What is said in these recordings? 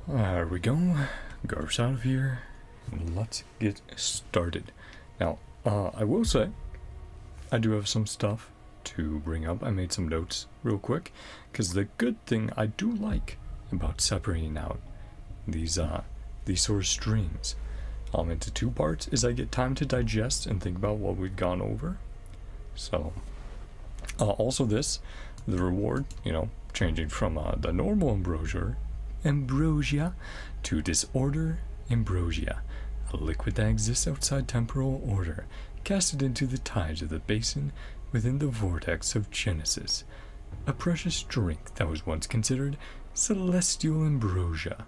There we go. Garf's out of here. Let's get started. Now, I will say, I do have some stuff to bring up. I made some notes real quick, because the good thing I do like about separating out these sort of streams into two parts is I get time to digest and think about what we've gone over. So, also the reward, changing from the normal ambrosia to disorder ambrosia, a liquid that exists outside temporal order, casted into the tides of the basin within the vortex of Genesis, a precious drink that was once considered celestial ambrosia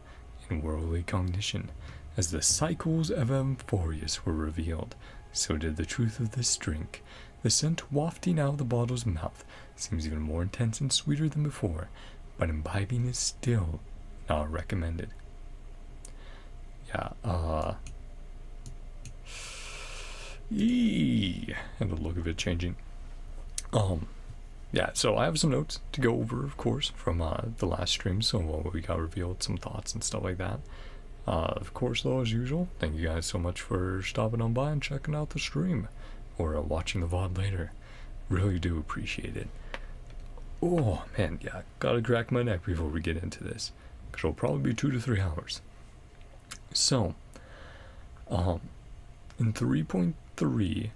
in worldly cognition. As the cycles of Amphorius were revealed, so did the truth of this drink. The scent wafting out of the bottle's mouth seems even more intense and sweeter than before, but imbibing is still not recommended. And the look of it changing. So I have some notes to go over, of course, from the last stream, so what we got revealed, some thoughts and stuff like that. Of course, though, as usual, thank you guys so much for stopping on by and checking out the stream, or watching the VOD later. Really do appreciate it. Oh, man, yeah, gotta crack my neck before we get into this, because it'll probably be 2 to 3 hours. So, in 3.3,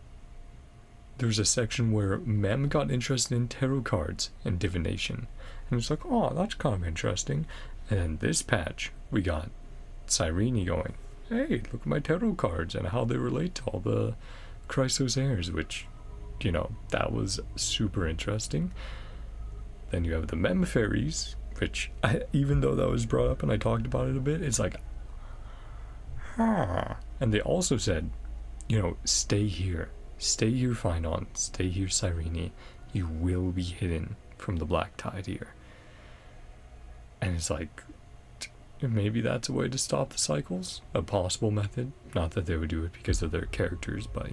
there's a section where Mem got interested in tarot cards and divination, and it's like, oh, that's kind of interesting. And in this patch, we got Cyrene going, hey, look at my tarot cards and how they relate to all the Christos heirs, which, that was super interesting. Then you have the Mem fairies, which, even though that was brought up and I talked about it a bit, it's like, and they also said, stay here, Phainon, stay here, Cyrene, you will be hidden from the black tide here. And it's like, maybe that's a way to stop the cycles, a possible method. Not that they would do it because of their characters, but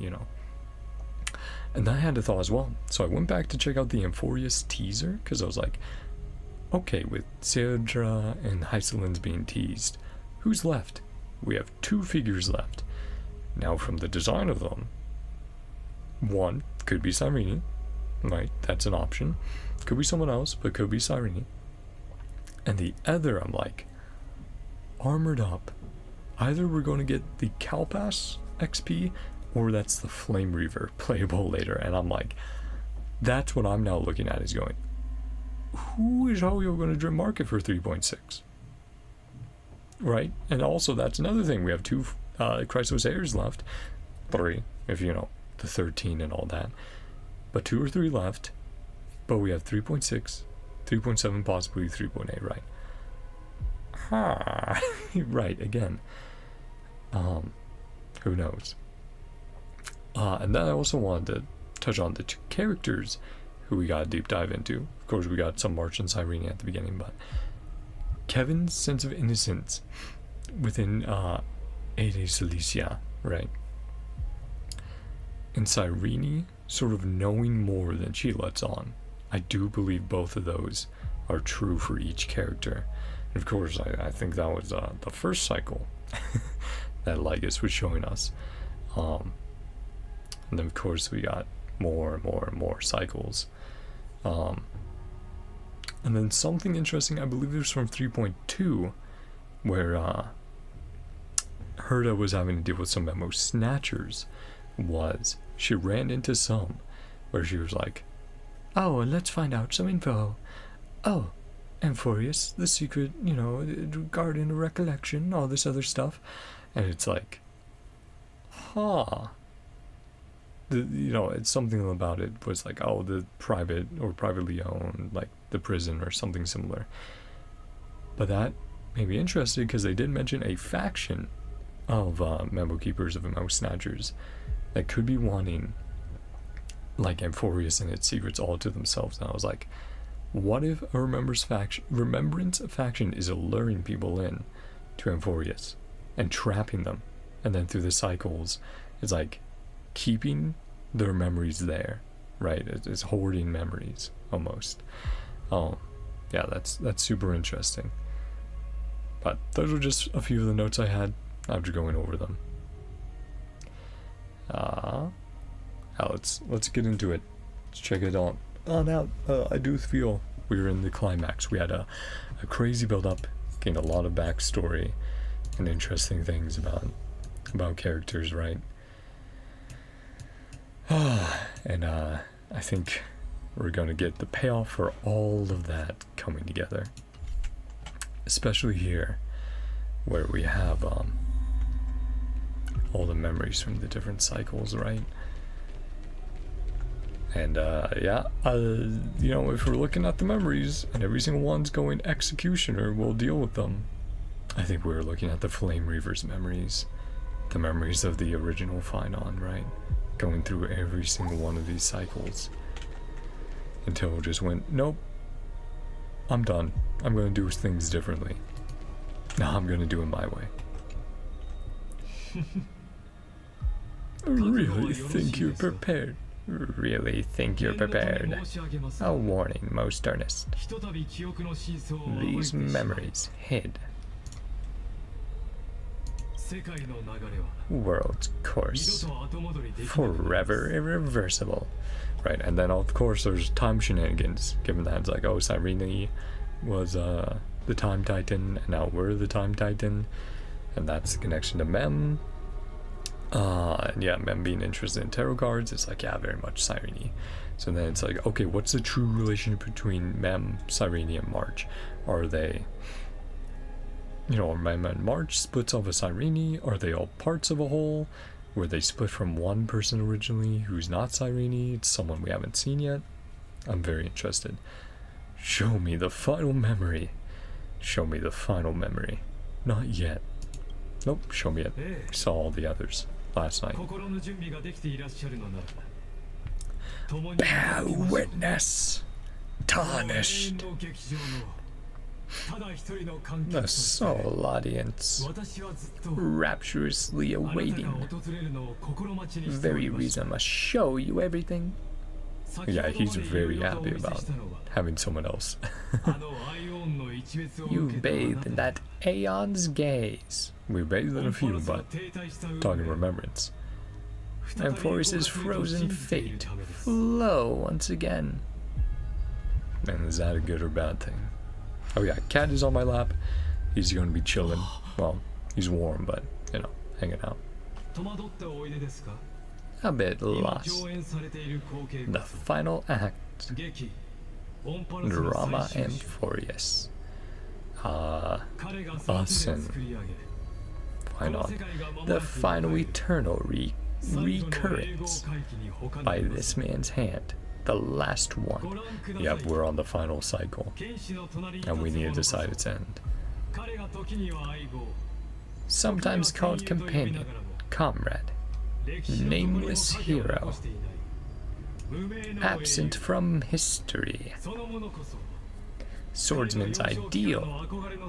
And I had a thought as well. So I went back to check out the Amphorius teaser, because I was like, okay, with Cerdra and Hycelins being teased, who's left? We have 2 figures left. Now, from the design of them, one could be Cyrene, right? That's an option. Could be someone else, but could be Cyrene. And the other, I'm like, armored up. Either we're going to get the Kalpas XP, or that's the Flame Reaver playable later. And I'm like, that's what I'm now looking at, is going, who is Hoyo going to market for 3.6? Right? And also, that's another thing. We have 2 Christos heirs left. 3, if the 13 and all that. But 2 or 3 left. But we have 3.6, 3.7, possibly 3.8, right? Right, again. Who knows? And then I also wanted to touch on the 2 characters who we got a deep dive into. Of course, we got some March and Cyrene at the beginning, but Kevin's sense of innocence within Ade Cilicia, right? And Cyrene sort of knowing more than she lets on. I do believe both of those are true for each character. And of course, I think that was the first cycle that Lygus was showing us. And then, of course, we got more and more and more cycles. And then something interesting, I believe it was from 3.2, where Herda was having to deal with some memo snatchers, was she ran into some where she was like, oh, let's find out some info. Oh, Amphorius, the secret, regarding the recollection, all this other stuff. And it's like, it's something about it was like, oh, the private or privately owned, like the prison or something similar. But that made me interested, because they did mention a faction of memo keepers, of memo snatchers, that could be wanting like Amphorius and its secrets all to themselves. And I was like, what if a remembrance faction is alluring people in to Amphorius and trapping them, and then through the cycles it's like keeping their memories there, right? It's hoarding memories almost. Oh yeah, that's super interesting. But those were just a few of the notes I had after going over them. Let's get into it. Let's check it on out. I do feel we were in the climax. We had a crazy build-up, gained a lot of backstory and interesting things about characters, right? And I think we're gonna get the payoff for all of that coming together, especially here where we have all the memories from the different cycles, right? And you know, if we're looking at the memories and every single one's going executioner, we'll deal with them. I think we're looking at the Flame Reaver's memories, the memories of the original Phainon, right? Going through every single one of these cycles until it just went, nope, I'm done. I'm going to do things differently. Now I'm going to do it my way. Really think you're prepared? Really think you're prepared? A warning, most earnest. These memories hid. World's course. Forever irreversible. Right, and then of course there's time shenanigans, given that it's like, oh, Cyrene was the Time Titan, and now we're the Time Titan, and that's the connection to Mem. And yeah, Mem being interested in tarot cards, it's like, yeah, very much Cyrene. So then it's like, okay, what's the true relationship between Mem, Cyrene, and March? Are they, you know, are Mem and March splits of a Cyrene? Are they all parts of a whole? Were they split from one person originally who's not Cyrene? It's someone we haven't seen yet. I'm very interested. Show me the final memory. Show me the final memory. Not yet. Nope, show me it. Saw all the others last night. Bear witness. Tarnished. The sole audience, rapturously awaiting. Very reason must show you everything. Yeah, he's very happy about having someone else. You bathed in that aeon's gaze. We bathed in a few, but talking remembrance. And for his frozen fate, flow once again. Man, is that a good or bad thing? Oh yeah, Cat is on my lap. He's going to be chilling. Well, he's warm, but, you know, hanging out. A bit lost. The final act. Drama and furious. Us and Phainon. The final eternal recurrence by this man's hand. The last one. Yep, we're on the final cycle. And we need to decide its end. Sometimes called companion, comrade, nameless hero, absent from history, swordsman's ideal,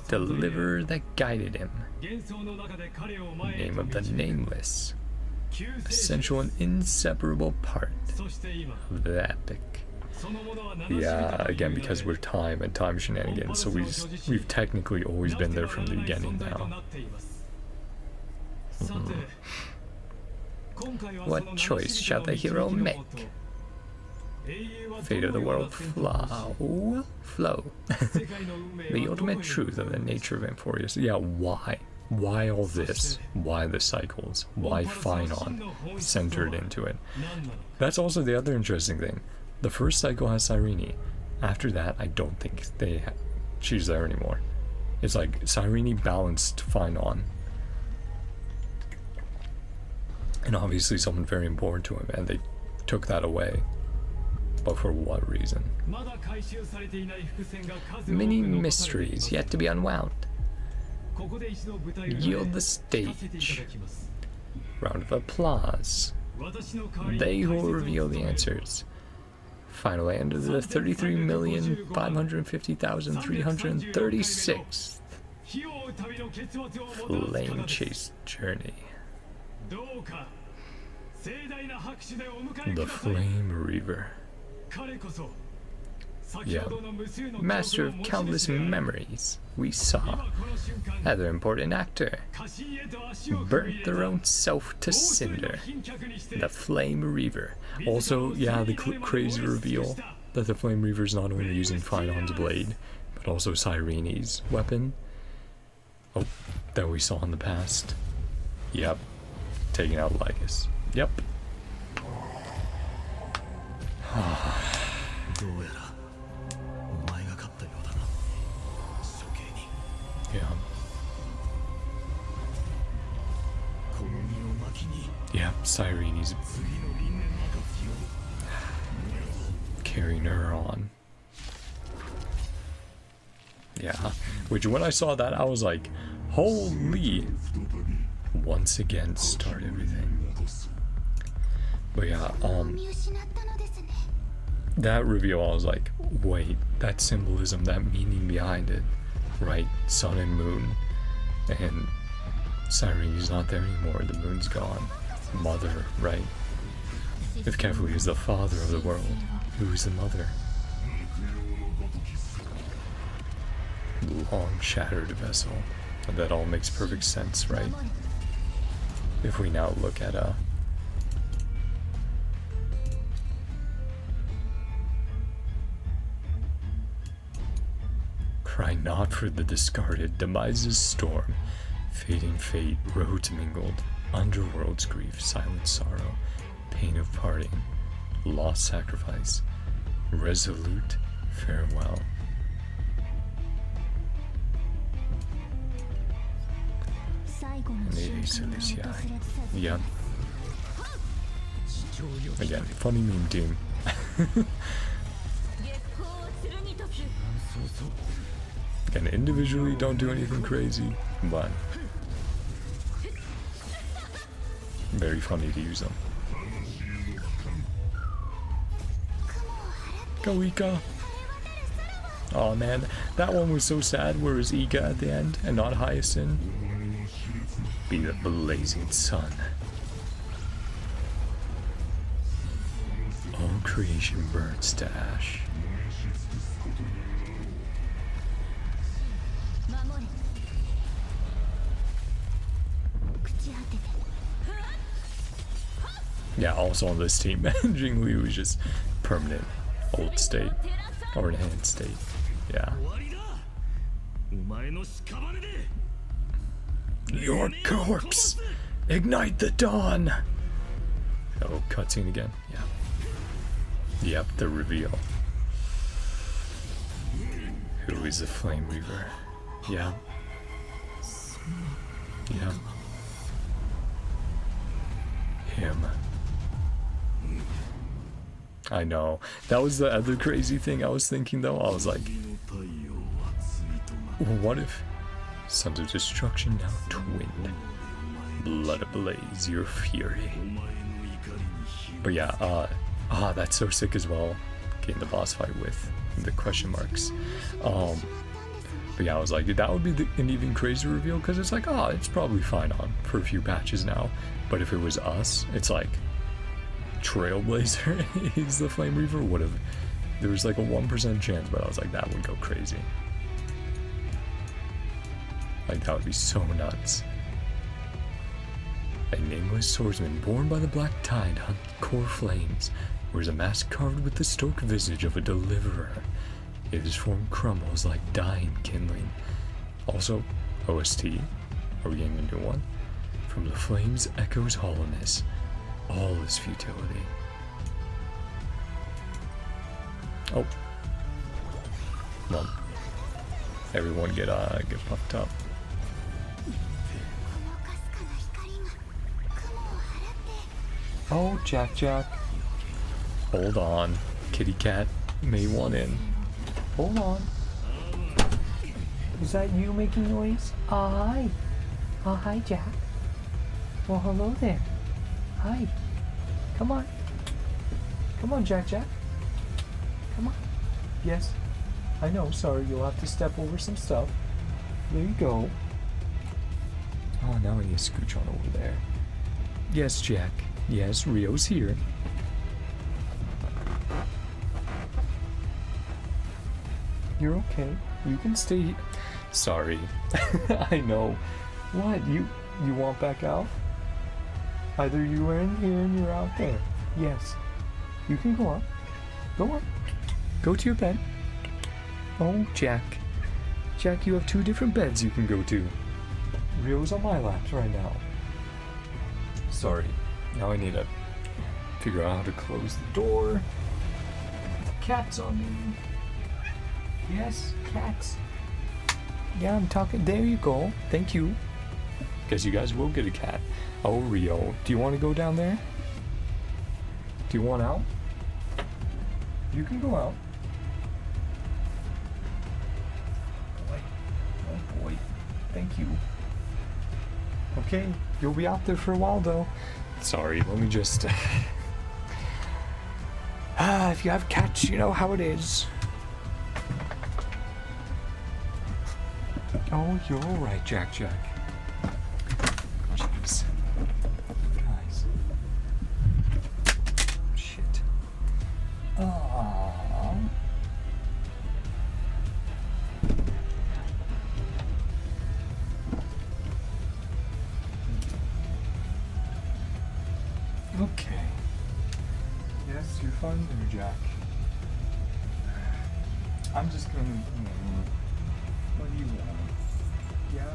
deliverer that guided him, name of the nameless, essential and inseparable part of the epic. Yeah, again, because we're time and time shenanigans, so we've technically always been there from the beginning now. What choice shall the hero make? Fate of the world flow. The ultimate truth of the nature of Emphorius. Yeah, why? Why all this? Why the cycles? Why Phainon centered into it? That's also the other interesting thing. The first cycle has Cyrene. After that, I don't think she's there anymore. It's like Cyrene balanced Phainon. And obviously someone very important to him, and they took that away. But for what reason? Many mysteries yet to be unwound. Yield the stage. Round of applause. They who will reveal the answers. Finally enter the 33,550,336th Flame Chase Journey. The Flame Reaver. Yeah. Master of countless memories, we saw another important actor burnt their own self to cinder. The Flame Reaver. Also, yeah, the crazy reveal that the Flame Reaver is not only using Phainon's blade, but also Cyrene's weapon. Oh, that we saw in the past. Yep. Taking out Lycus. Yep. Yeah. Yeah, Cyrene's carrying her on. Yeah, which when I saw that, I was like, holy! Once again, start everything. But yeah, that reveal, I was like, wait, that symbolism, that meaning behind it, right? Sun and moon, and Cyrene's not there anymore, the moon's gone. Mother, right? If Kefli is the father of the world, who is the mother? Long shattered vessel. And that all makes perfect sense, right? If we now look at cry not for the discarded, demise's storm, fading fate, roads mingled, underworld's grief, silent sorrow, pain of parting, lost sacrifice, resolute farewell. Yeah. Again, funny meme team. Again, individually don't do anything crazy, but very funny to use them. Go Ika! Oh man, that one was so sad. Where was Ika at the end and not Hyacinth? Be the blazing sun. All creation burns to ash. Yeah, also on this team, Jingli was just permanent old state or enhanced state. Yeah. Your corpse! Ignite the dawn! Oh, cutscene again. Yeah. Yep, the reveal. Who is the Flame Reaver? Yeah. Yeah. Him. I know. That was the other crazy thing I was thinking though. I was like, what if Sons of Destruction now twinned? Blood ablaze, your fury. But yeah, that's so sick as well. Getting the boss fight with the question marks. But yeah, I was like, that would be an even crazier reveal because it's like, it's probably Phainon for a few patches now. But if it was us, it's like Trailblazer is the Flame Reaver. Would have, there was like a 1% chance, but I was like, that would go crazy. Like, that would be so nuts. A nameless swordsman born by the black tide hunt core flames, wears a mask carved with the stork visage of a deliverer. Yet his form crumbles like dying kindling. Also, OST, are we getting a new one? From the flames echoes hollowness, all is futility. Oh. Well, everyone get puffed up. Oh, Jack. Hold on. Kitty cat may want in. Hold on. Is that you making noise? Hi. Oh, hi, Jack. Well, hello there. Hi. Come on. Come on, Jack. Come on. Yes. I know, sorry, you'll have to step over some stuff. There you go. Oh, now I need to scooch on over there. Yes, Jack. Yes, Rio's here. You're okay. You can stay. Sorry. I know. What? You want back out? Either you are in here and you're out there. Yes. You can go up. Go up. Go to your bed. Oh, Jack. Jack, you have 2 different beds you can go to. Rio's on my lap right now. Sorry. Now I need to figure out how to close the door. Cat's on me. Yes, cats. Yeah, I'm talking. There you go. Thank you. Guess you guys will get a cat. Oh, Rio. Do you want to go down there? Do you want out? You can go out. Boy. Oh, boy. Thank you. Okay, you'll be out there for a while, though. Sorry, let me just... if you have cats, you know how it is. Oh, you're alright, Jack. Jeez. Guys. Shit. Aww. Okay. Yes, you're fine there, Jack. I'm just gonna... What do you want? Yeah?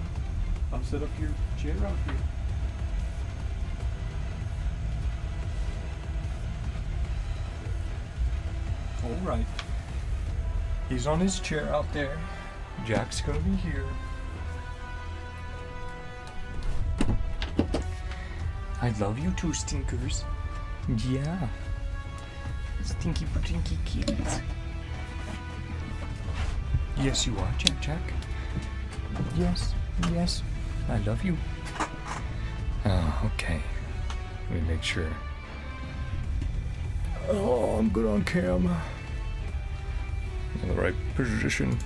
I'll set up your chair out here. Alright. He's on his chair out there. Jack's gonna be here. I love you too, stinkers. Yeah. Stinky stinky kids. Yes, you are, Jack. Yes. I love you. Oh, okay. Let me make sure. Oh, I'm good on cam. In the right position.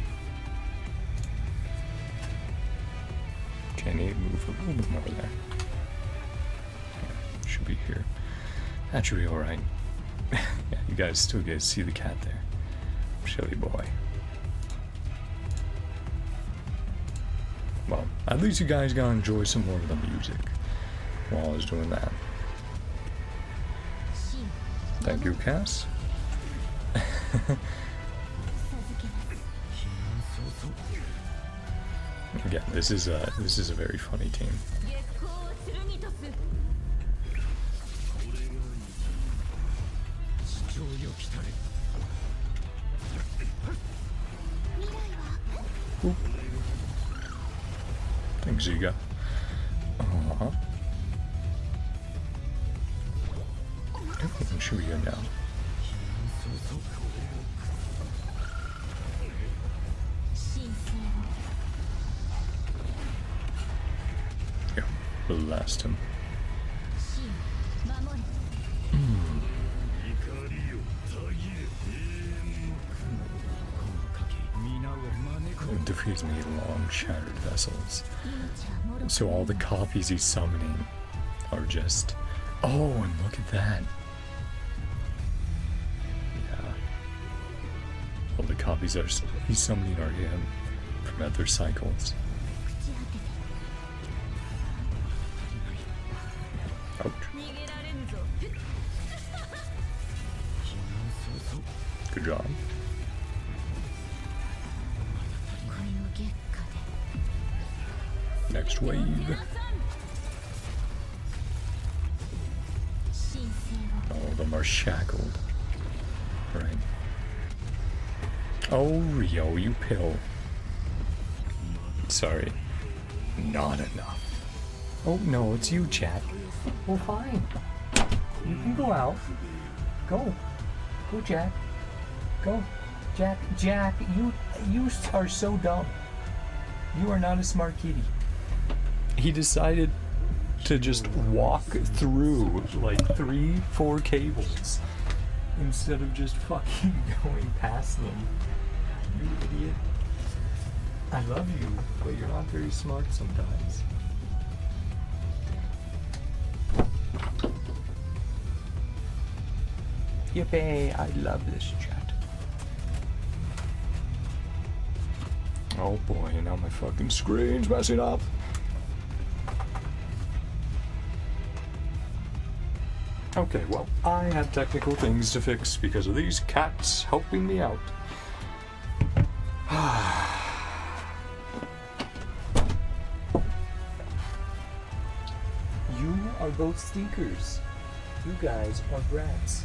Okay, I need to move a little bit more there. Yeah, should be here. That should be alright. Yeah, you guys still get to see the cat there. Shelly boy. Well, at least you guys got to enjoy some more of the music while I was doing that. Thank you, Cass. Again, this is a very funny team. Oop. Thanks, Ziga. Everything should be good now. Yeah, blast him. Defeats me long shattered vessels. So all the copies he's summoning are just... Oh, and look at that. Yeah. All the copies he's summoning are him from other cycles. Ouch. Good job. Next wave. All of them are shackled. Right. Oh, Rio, you pill. Sorry. Not enough. Oh, no, it's you, Jack. Well, fine. You can go out. Go. Go, Jack. Go. Jack, you are so dumb. You are not a smart kitty. He decided to just walk through like 3-4 cables instead of just fucking going past them. You idiot. I love you, but you're not very smart sometimes. Yippee, I love this chat. Oh boy, now my fucking screen's messing up. Okay, well, I had technical things to fix because of these cats helping me out. You are both stinkers. You guys are brats.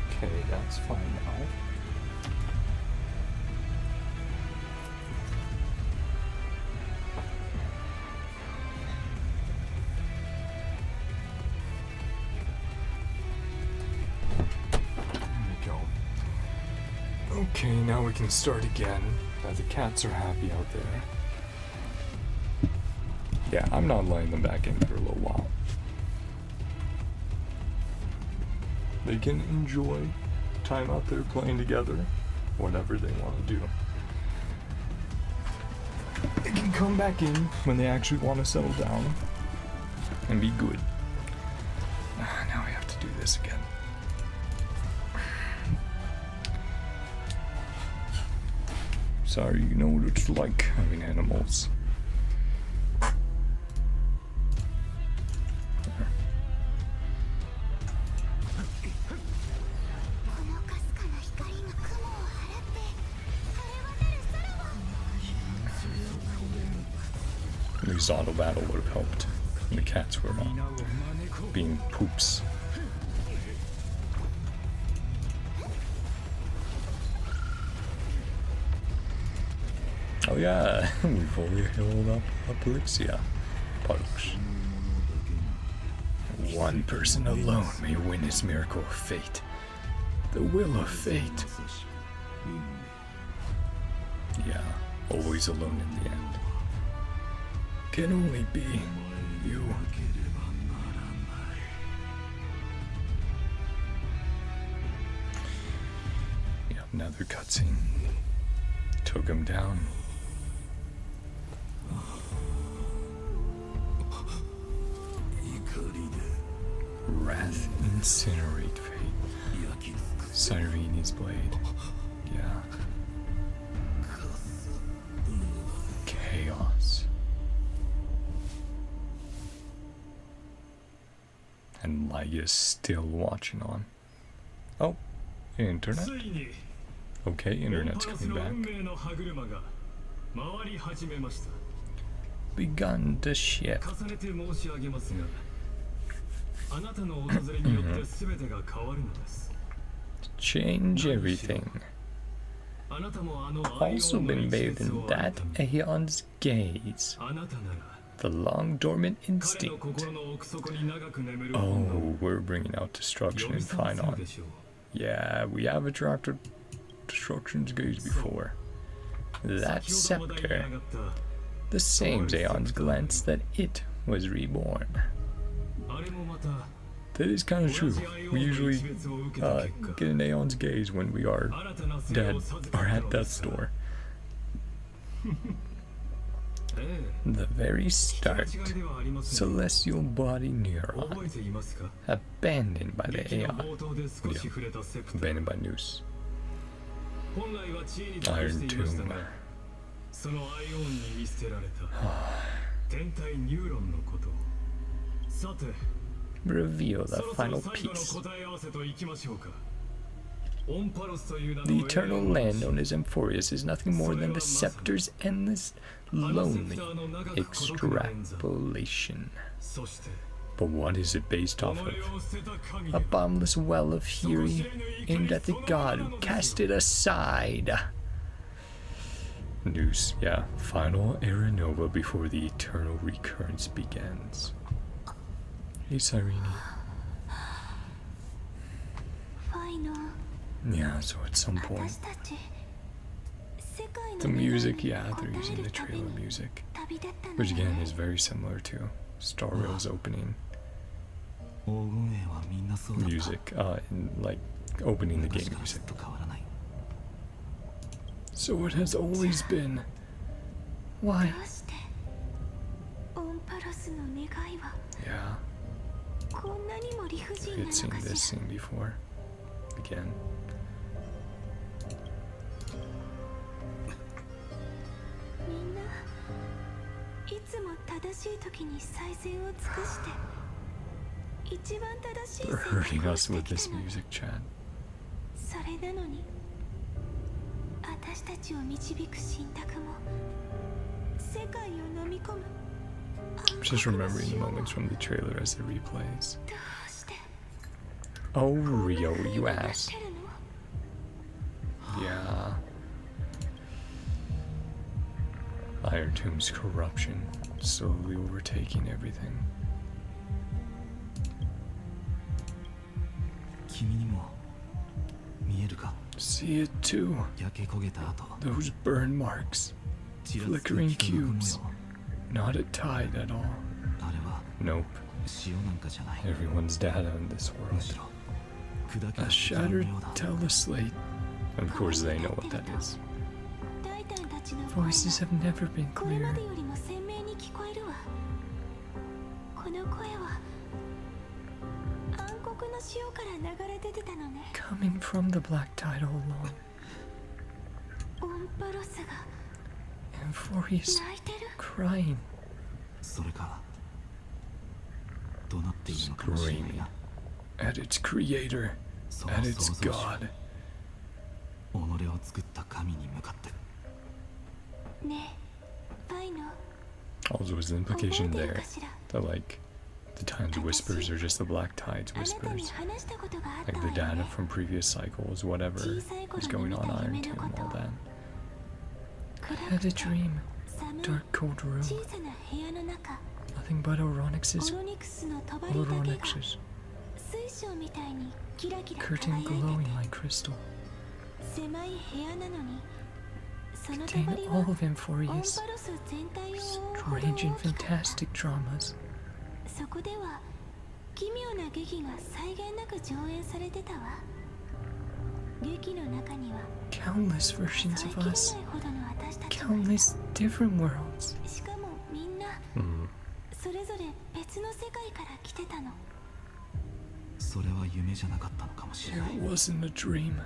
Okay, that's fine now. Okay, now we can start again. Now the cats are happy out there. Yeah, I'm not letting them back in for a little while. They can enjoy time out there playing together, whatever they want to do. They can come back in when they actually want to settle down and be good. Now we have to do this again. Sorry, you know what it's like having animals. At least auto battle would have helped. And the cats were being poops. Oh yeah, we fully healed up Apalixia. Parks. One person alone may win this miracle of fate. The will of fate. Yeah, always alone in the end. Can only be you. Yeah, another cutscene. Took him down. Wrath incinerate fate. Cyrene's blade. Yeah. Chaos. And Lyga's still watching on. Oh, internet. Okay, internet's coming back. Begun to ship. Change everything. Also been bathed in that aeon's gaze. The long dormant instinct. Oh, we're bringing out destruction in Phainon. Yeah, we have attracted destruction's gaze before. That scepter. The same Aeon's glance that it was reborn. That is kind of true. We usually get an Aeon's gaze when we are dead or at death's door. The very start, celestial body neuron, abandoned by the Aeon. Yeah. Abandoned by Noose. Iron Tomb. Reveal the final piece. The eternal land known as Amphorius is nothing more than the scepter's endless, lonely extrapolation. But what is it based off of? A bottomless well of fury aimed at the god who cast it aside. Noose, yeah. Final era nova before the eternal recurrence begins. Hey, Cyrene. Yeah, so at some point, the music, yeah, they're using the trailer music, which again is very similar to Star Rail's opening music, like opening the game music. So it has always been. Why? Yeah. I had seen this scene before. Again. They're hurting us with this music, chat. I'm just remembering the moments from the trailer as it replays. Oh, Rio, you ass. Yeah. Iron Tomb's corruption slowly overtaking everything. See it too. Those burn marks. Flickering cubes. Not a tide at all. Nope. Everyone's data in this world. A shattered teleslate. Of course they know what that is. Voices have never been clearer. Coming from the black tide all along. Euphorious crying. Screaming at its creator, at its god. Also, was the implication there that, like, the Time's whispers are just the Black Tide's whispers? Like the data from previous cycles, whatever was going on Iron Tomb, all that. I had a dream. Dark, cold room. Nothing but Oronix's. Curtain glowing like crystal. Contain all of Euphoria's strange and fantastic dramas. Countless versions of us. Countless different worlds. It wasn't a dream.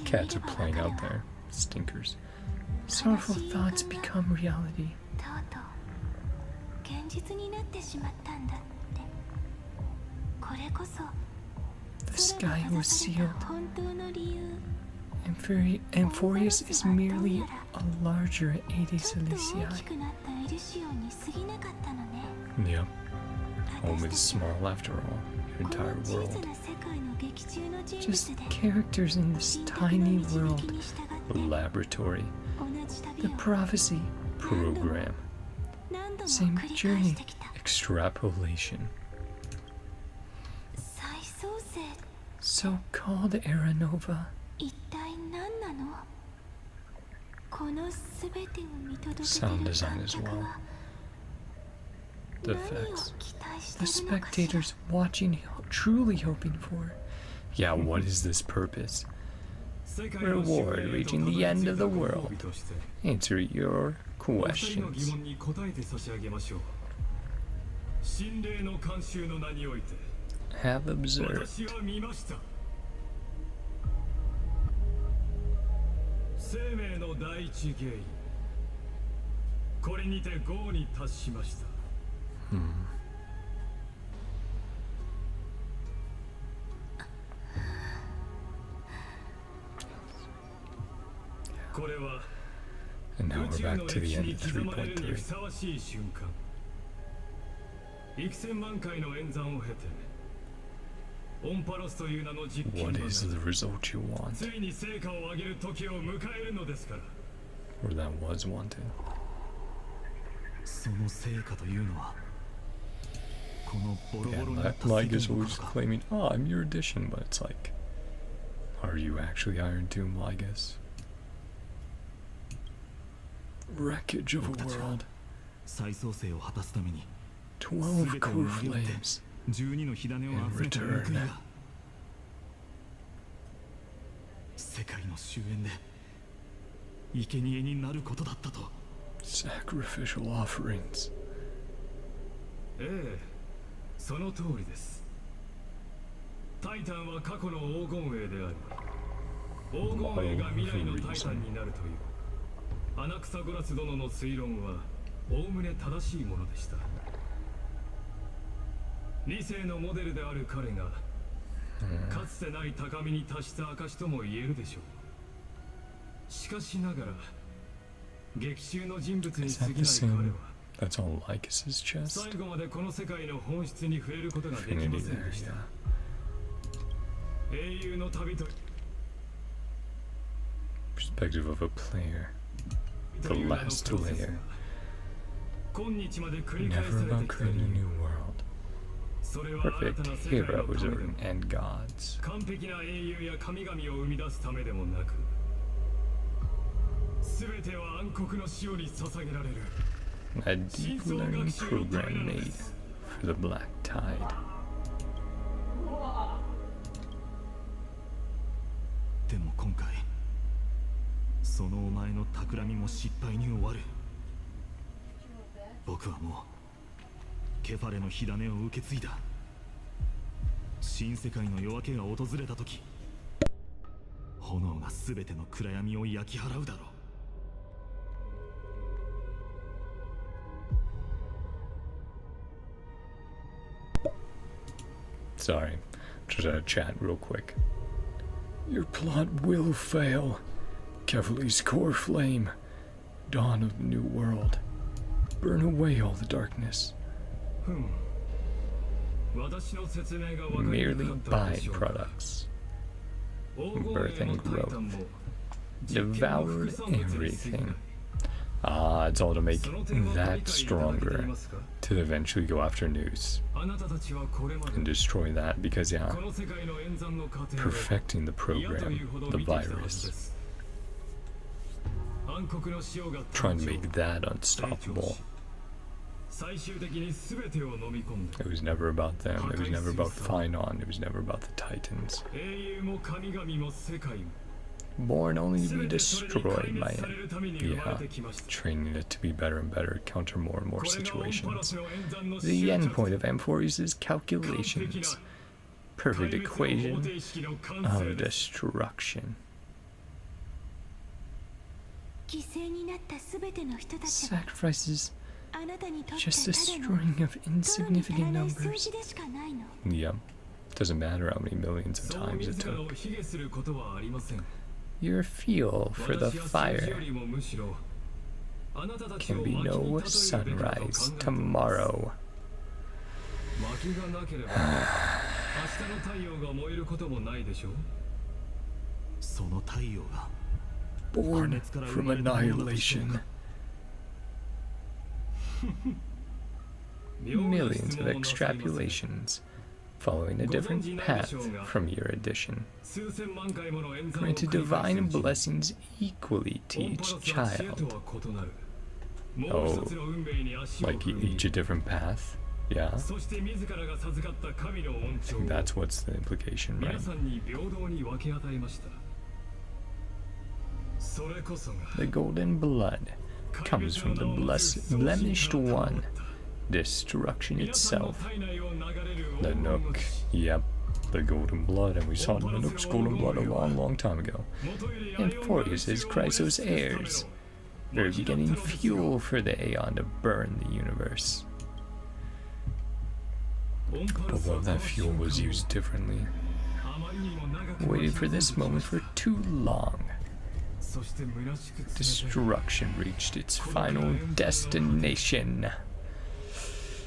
Cats are playing out there. Stinkers. Sorrowful thoughts become reality. The sky was sealed. Euphorius is merely a larger Aedes Elysiae. Yep. Home is small after all. Your entire world. Just characters in this tiny world. Laboratory. The prophecy program. Same journey. Extrapolation. So-called Era Nova. Sound design as well. The effects. The spectators watching, truly hoping for. Yeah, what is this purpose? Reward reaching the end of the world. Answer your questions. Have observed. And now we're back to the end of 3.3. What is the result you want? Or that was wanted. Yeah, Ligus was claiming, oh, I'm your addition, but it's like, are you actually Iron Tomb Ligus? Wreckage of a world. 12 core flames. In return. Sacrificial offerings. その通りです。タイタンは過去の黄金栄であり、黄金栄が未来のタイタンになるという穴草ゴラス殿の推論はおおむね正しいものでした。理性のモデルである彼がかつてない高みに達した証とも言えるでしょう。しかしながら劇中の人物に Is 過 that ぎ the ない彼 same? は That's all Lycus's chest? 最後までこの世界の本質に触れることができま Infinity せん there, でした。 yeah. 英雄の旅と Perspective of a player. The last layer. 今日まで繰り返 Never され about てきた creating a 理 new 由。 world. それは新た Perfect な世界のた heroes めで or も and gods. 完璧な英雄や神々を生み出すためでもなく、全ては暗黒の潮に捧げられる A deep learning program made for the black tide. でも今回そのお前の企みも失敗に終わる。僕はもうケファレの火種を受け継いだ。新世界の夜明けが訪れた時、炎が全ての暗闇を焼き払うだろう。 Sorry, just had a chat real quick. Your plot will fail. Cavalier's core flame. Dawn of the new world. Burn away all the darkness. 私の説明が分かりに Merely くかったでしょうか。 byproducts. 黄金 birth への and タイタンも Devoured everything. Ah, it's all to make that stronger. To eventually go after News あなたたちはこれまで and destroy that because, yeah, この世界の演算の過程を perfecting the 嫌という program, ほど the 見てきたはずで virus, す。暗黒の潮が trying to 誕 make 生 that 成長 unstoppable. し、最終的に全てを飲み込んで It was never about them. It was never about Phainon. It was never about the Titans. 英雄も神々も世界も Born only to 全 be てそれに壊 destroyed 滅 by され it. るために生まれ Yeah, てきました。 training it to be better and better, counter more and more これがオンパラ situations. スの演算の The 終 end 着 point of M4 is 完璧な calculations. 壊 Perfect 滅の方 equation 程式の完 of 成です。 destruction. 犠牲になったすべての人たちは Sacrifices あなたにとって just a ただの string of ゾロに足ら insignificant ない数 numbers. 字でしかないの。 Yep. Doesn't matter how many millions of そう times it 自ら took. を卑下することはありません。 Your fuel for the 私は数字よ fire りもむしろあなたたち can を be 薪に no 例えるべきだと sunrise 考えています。 tomorrow. 薪がなければ明日の太陽が燃えることもないでしょう。その太陽が Born from annihilation. Millions of extrapolations, following a different path from your addition. 数千万回もの演算を Granted 繰り返す divine うちに blessings equally to オンパ each ラスは知恵と child. は異なる。もう一つの運命に足を Like 踏み each a different path. Yeah, そして自らが授かった神の恩寵を that's what's the implication, 皆 right? さんに平等に分け与えました。それこそが The golden blood comes from the blemished one, destruction 皆さんの itself. 体内を流れる The 黄金の Nook, 血 yep, the golden blood, and we saw the Nook's golden blood a long, long time ago. 元より And アイオン Forius 原 is 子を Chrysos 燃や heirs. すた They're めの getting 薪だったのですよ。 fuel for the Aeon to burn the universe. オンパラスは Although that fuel was used differently. あまりにも長く Waited for this moment for too long. そして虚しく冷たい Destruction reached its final destination.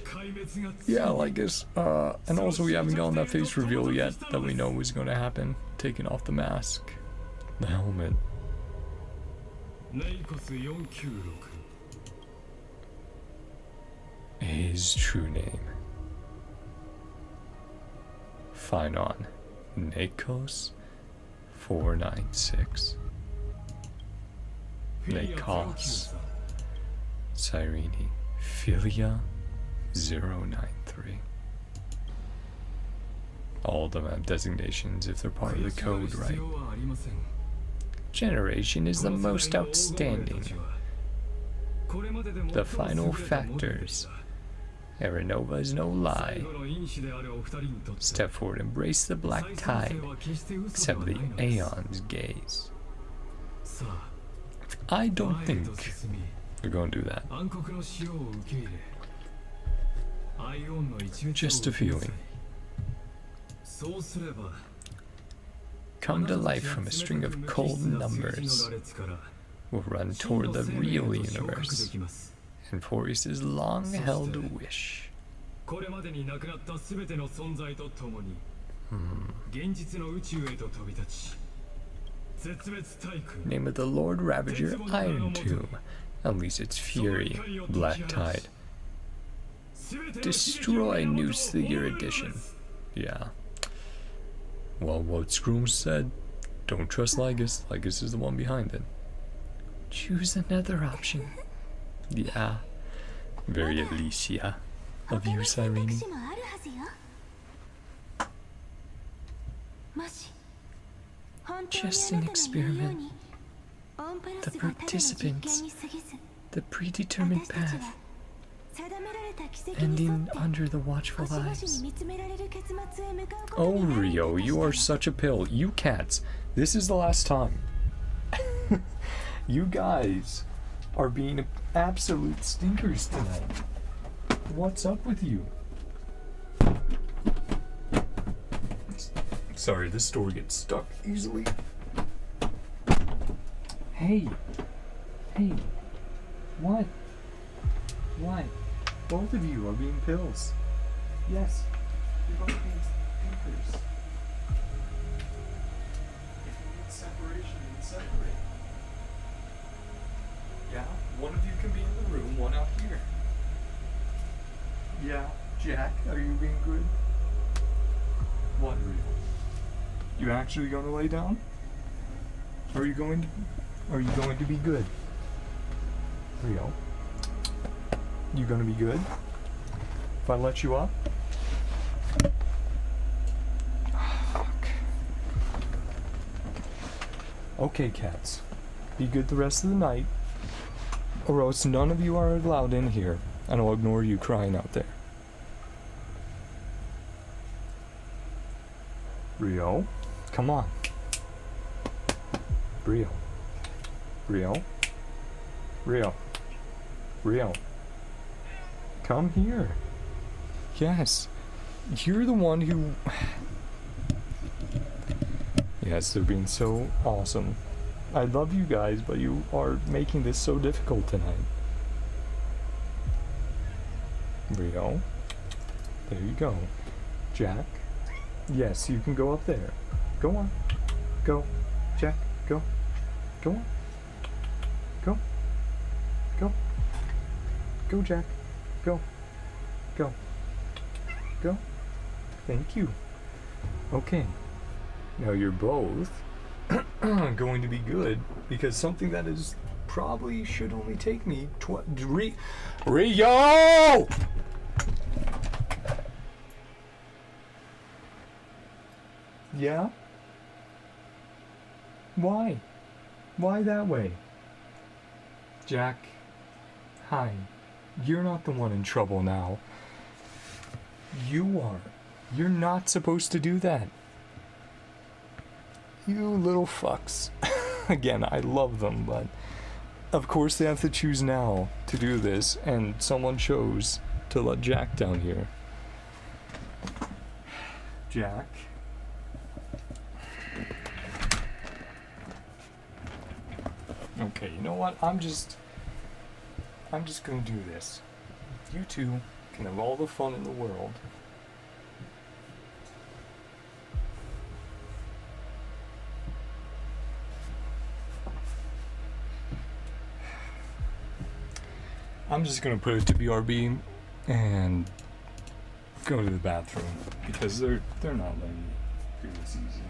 壊滅がつい Yeah, like this. And also we haven't gotten that face reveal yet that we know was going to happen. Taking off the mask, the helmet. ネイコス496 His true name. Phainon. Nikos 496. フィリア Nikos 093 Cyrene. Philia 093. All of them have designations if they're part of the code, right? 必要はありません。 Generation is the most outstanding. これまでで最も The final 優れたモデルで factors. した Aranova is no 最 lie. 後の因子であるお二人にとって Step forward, embrace the black 再生 tide. は決して嘘で Accept は the ないのです。 Aeon's gaze. さあ I don't 前へ think と進み we're going to do that. 暗黒の塩を受け入れアイオンの一滅を Just a 受けな feeling. さいそうすれば Come to life from a string of cold numbers. Will run toward the real universe. Enforce his long-held wish. これまでになくなったすべての存在とともに現実の宇宙へと飛び立ち絶滅大空 Name of the Lord Ravager, Iron Tomb. Unleash its fury, Black Tide. Destroy Noose the Year Edition. Yeah. Well, what Scroom said, don't trust Lygus. Lygus is the one behind it. Choose another option. Yeah. Very Alicia of you, 他に選択 Cyrene. 肢もあるはずよ。もし本当に Just あ an なたの言うよう experiment. にオンパラ The スがただの実験 participants. に過ぎず The predetermined 私たちは path. 定められた軌跡に沿 Ending って under the watchful 星々 eyes. に見つめられる結末へ向かうこと Oh, になるんだ Rio, と you した are ら such a pill. You cats, this is the last time. You guys are being absolute stinkers tonight. What's up with you? Sorry, this door gets stuck easily. Hey. Hey. What? What? Both of you are being pills. Yes. You're both being stinkers. If you need separation, then separate. Yeah, one of you can be in the room, one out here. Yeah, Jack, are you being good? What, Rio? You actually gonna lay down? Are you going to be good? Rio? You gonna be good? If I let you up? Fuck. Okay, cats. Be good the rest of the night, or else none of you are allowed in here, and I'll ignore you crying out there. Rio, come on. Rio. Rio. Rio. Rio. Come here. Yes. You're the one who... Yes, they're being so awesome. I love you guys, but you are making this so difficult tonight. Rio. There you go. Jack. Yes, you can go up there. Go on. Go. Jack, go. Go on. Go. Go. Go, Jack. Go. Go. Go. Thank you. Okay. Now you're both going to be good because something that is probably should only take me Rio! Yeah? Why? Why that way? Jack, hi. You're not the one in trouble now. You are. You're not supposed to do that. You little fucks. Again, I love them, but of course they have to choose now to do this, and someone chose to let Jack down here. Jack. Okay, you know what? I'm just gonna do this. You two can have all the fun in the world. I'm just gonna put it to BRB and go to the bathroom because they're not letting me do this easy.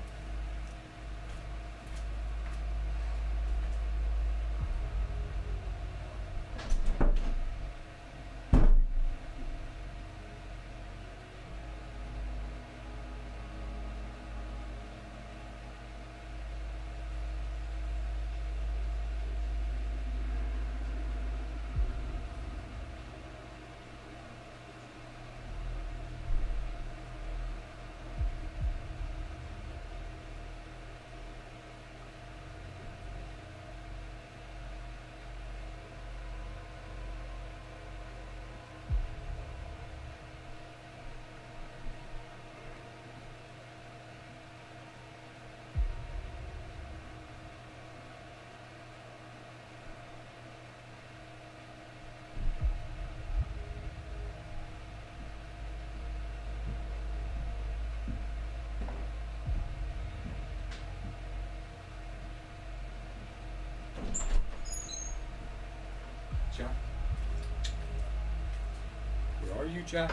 you, Jack.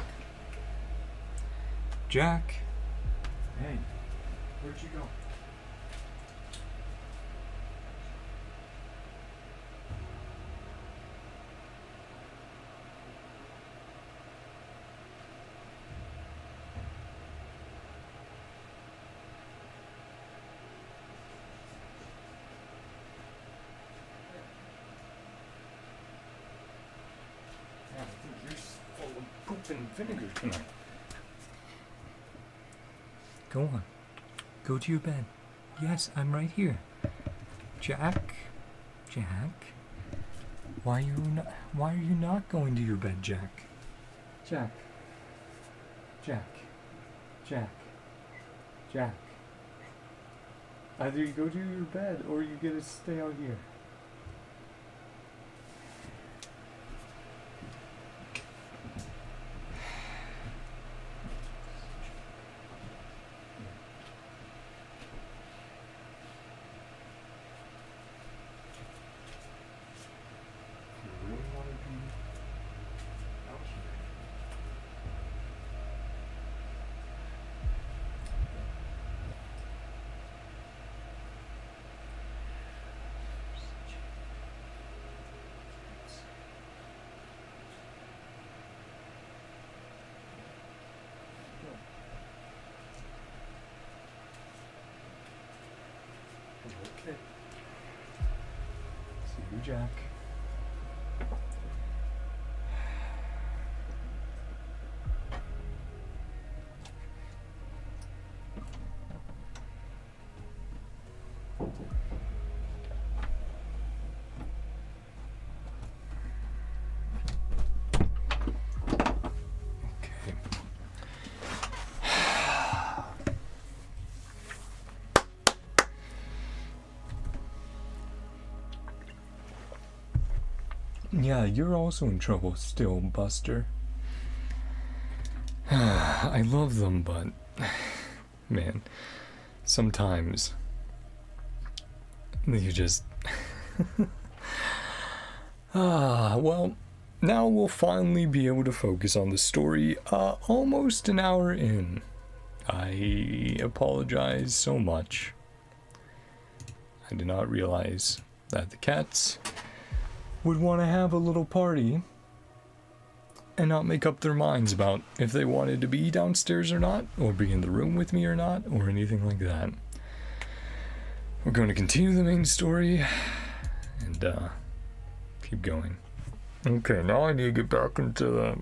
Jack. Hey, where'd you go? I think you're full of poop and vinegar tonight. Go on. Go to your bed. Yes, I'm right here. Jack? Jack? Why are you not going to your bed, Jack? Jack. Jack. Jack. Jack. Either you go to your bed or you get to stay out here. You really want to be out here? Okay. See you, Jack. Okay. Yeah, you're also in trouble still, Buster. I love them, but man, sometimes you just well, now we'll finally be able to focus on the story almost an hour in. I apologize so much. I did not realize that the cats would want to have a little party and not make up their minds about if they wanted to be downstairs or not, or be in the room with me or not, or anything like that. We're going to continue the main story and keep going. Okay, now I need to get back into the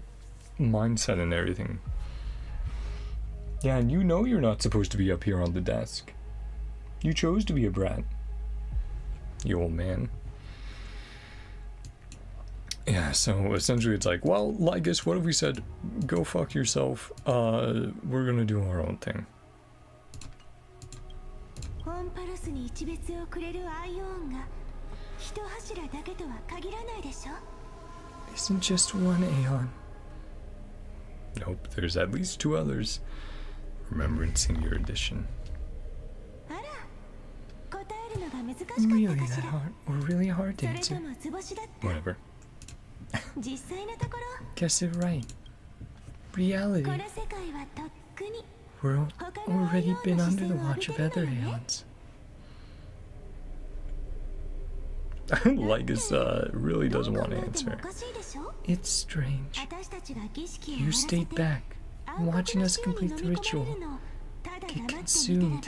mindset and everything. Yeah, and you know you're not supposed to be up here on the desk. You chose to be a brat, you old man. Yeah, so essentially it's like, well, Lygus, what if we said, go fuck yourself, we're gonna do our own thing. オンパロスに一別をくれるアイオンが一柱だけとは限らないでしょ Isn't just one Aeon. Nope, there's at least two others. Remembrance in your edition. あら答えるのが難しかった Really か that しら hard? Or really hard to それと answer? も図星だった Whatever. 実際のところ Guess it right. Reality. この世界はとっくに We're already been under the watch of other Aeons. Lygus really doesn't want to answer. It's strange. You stayed back, watching us complete the ritual. Get consumed.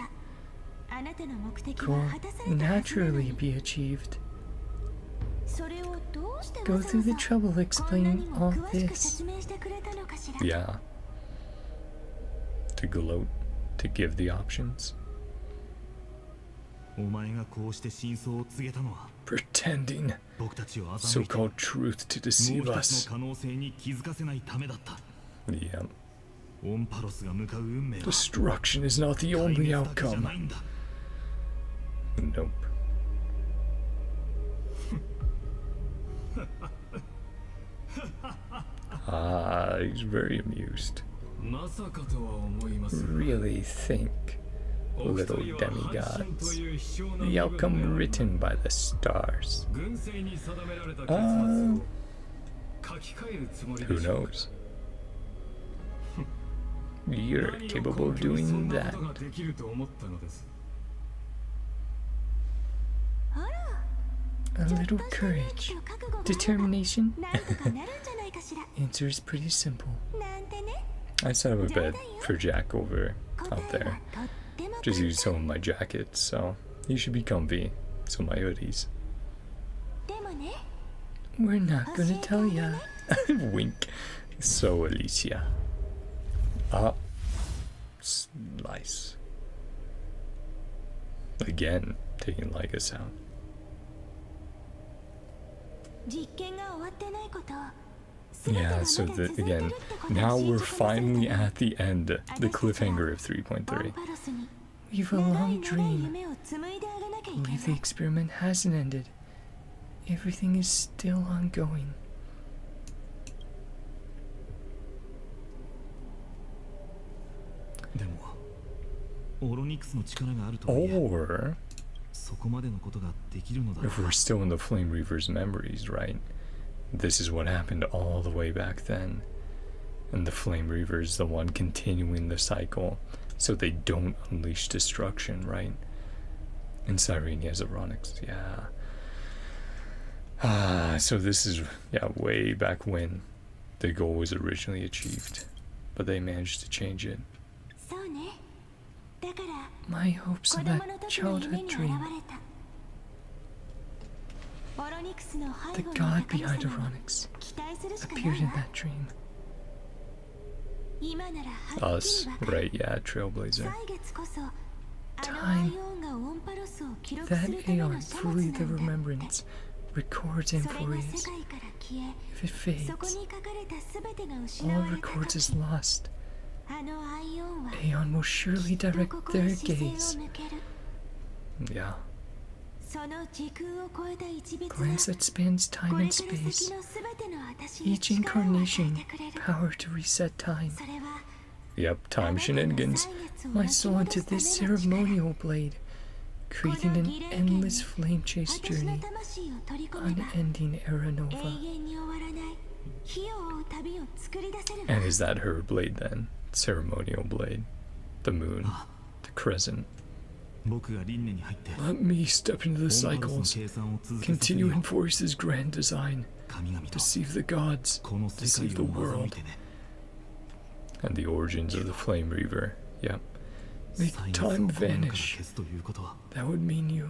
Goal naturally be achieved. Go through the trouble explaining all this. Yeah. To gloat, to give the options. お前がこうして真相を告げたのは Pretending 僕たちを欺いて so-called truth to も deceive う一つ us. の可能性に気づかせないためだった Yeah. オンパロスが向かう運命は Destruction is not the 壊 only 滅だけじゃ outcome. ないんだ Nope. He's very amused. まさかとは思いますが Really think, お二 little 人は半身 demigods. という卑怯な The 身分で outcome ある written by the stars. 軍政に定められた結末を書き換えるつもりで Who しょうか knows? それとも他の世界のどこかに Just 隠された可能性があるのでしょうか strange. あなたの目的は果たして何でしょうか Who You're capable of doing that. ができると思ったのです。 A little courage, determination. なんとかなるんじゃないかしら。 Answer is pretty simple. なんてね。 I set up a bed for Jack over out there. Just used some of my jackets, so you should be comfy. Some of my hoodies. でもね。 We're not gonna tell ya. Wink. So Alicia. Ah. Nice. Again, taking like a sound. 実験が終わってないこと。 Yeah, so again, now we're finally at the end, the cliffhanger of 3.3. We've a long dream. Believe the experiment hasn't ended. Everything is still ongoing. でもオロニクスの力があるとはいえ Or そこまでのことができるのだろう if we're still in the Flame Reaver's memories, right? This is what happened all the way back then. And the Flame Reaver's the one continuing the cycle so they don't unleash destruction, right? And Cyrene has Onyx, yeah. So this is, yeah, way back when the goal was originally achieved. But they managed to change it. そうね。だから My hopes 子 of 供 that の時の夢 childhood に現 dream. れた。オロニクスの背 The 後にい god た神 behind 様に Onyx 期待するしか appeared ない in わ。 that dream. 今ならはっき Us, りわかる。 right? Yeah, Trailblazer. 歳月こそあの Time. アイオンがオンパロスを記録す That るための Aeon, 書 fully 物 the なんだって。 remembrance, records それが Amphorius. 世界から消え、 If it そこ fades, に書かれたすべてが失 all わ it れた records 時、 is lost. あのアイオンは Aeon will surely きっと direct ここへ their 視線を gaze. 向ける。 Yeah. その時空を超えた一別が Glance that spans こ time れ and から先 space. のすべての私に Each 力を与え incarnation, てくれる。 power to reset time. それは Yep, time shenanigans. My soul into this ceremonial blade, creating an endless flame chase 私の journey, 魂を取り込めば unending era 永 nova. 遠に終わらない火を追う旅を作り出せるわ。 And is that her blade then? Ceremonial blade. The moon. The crescent. 僕が輪廻に入って Let me step into the オンパロスの cycles, 計算を続けさせる continue よ Enforce's grand design, 神々と deceive the gods, この世 deceive 界 the を欺い world, てね and the origins of the Flame Reaver. Yep. Make 歳月を time 心から vanish. 消すということは That would mean you.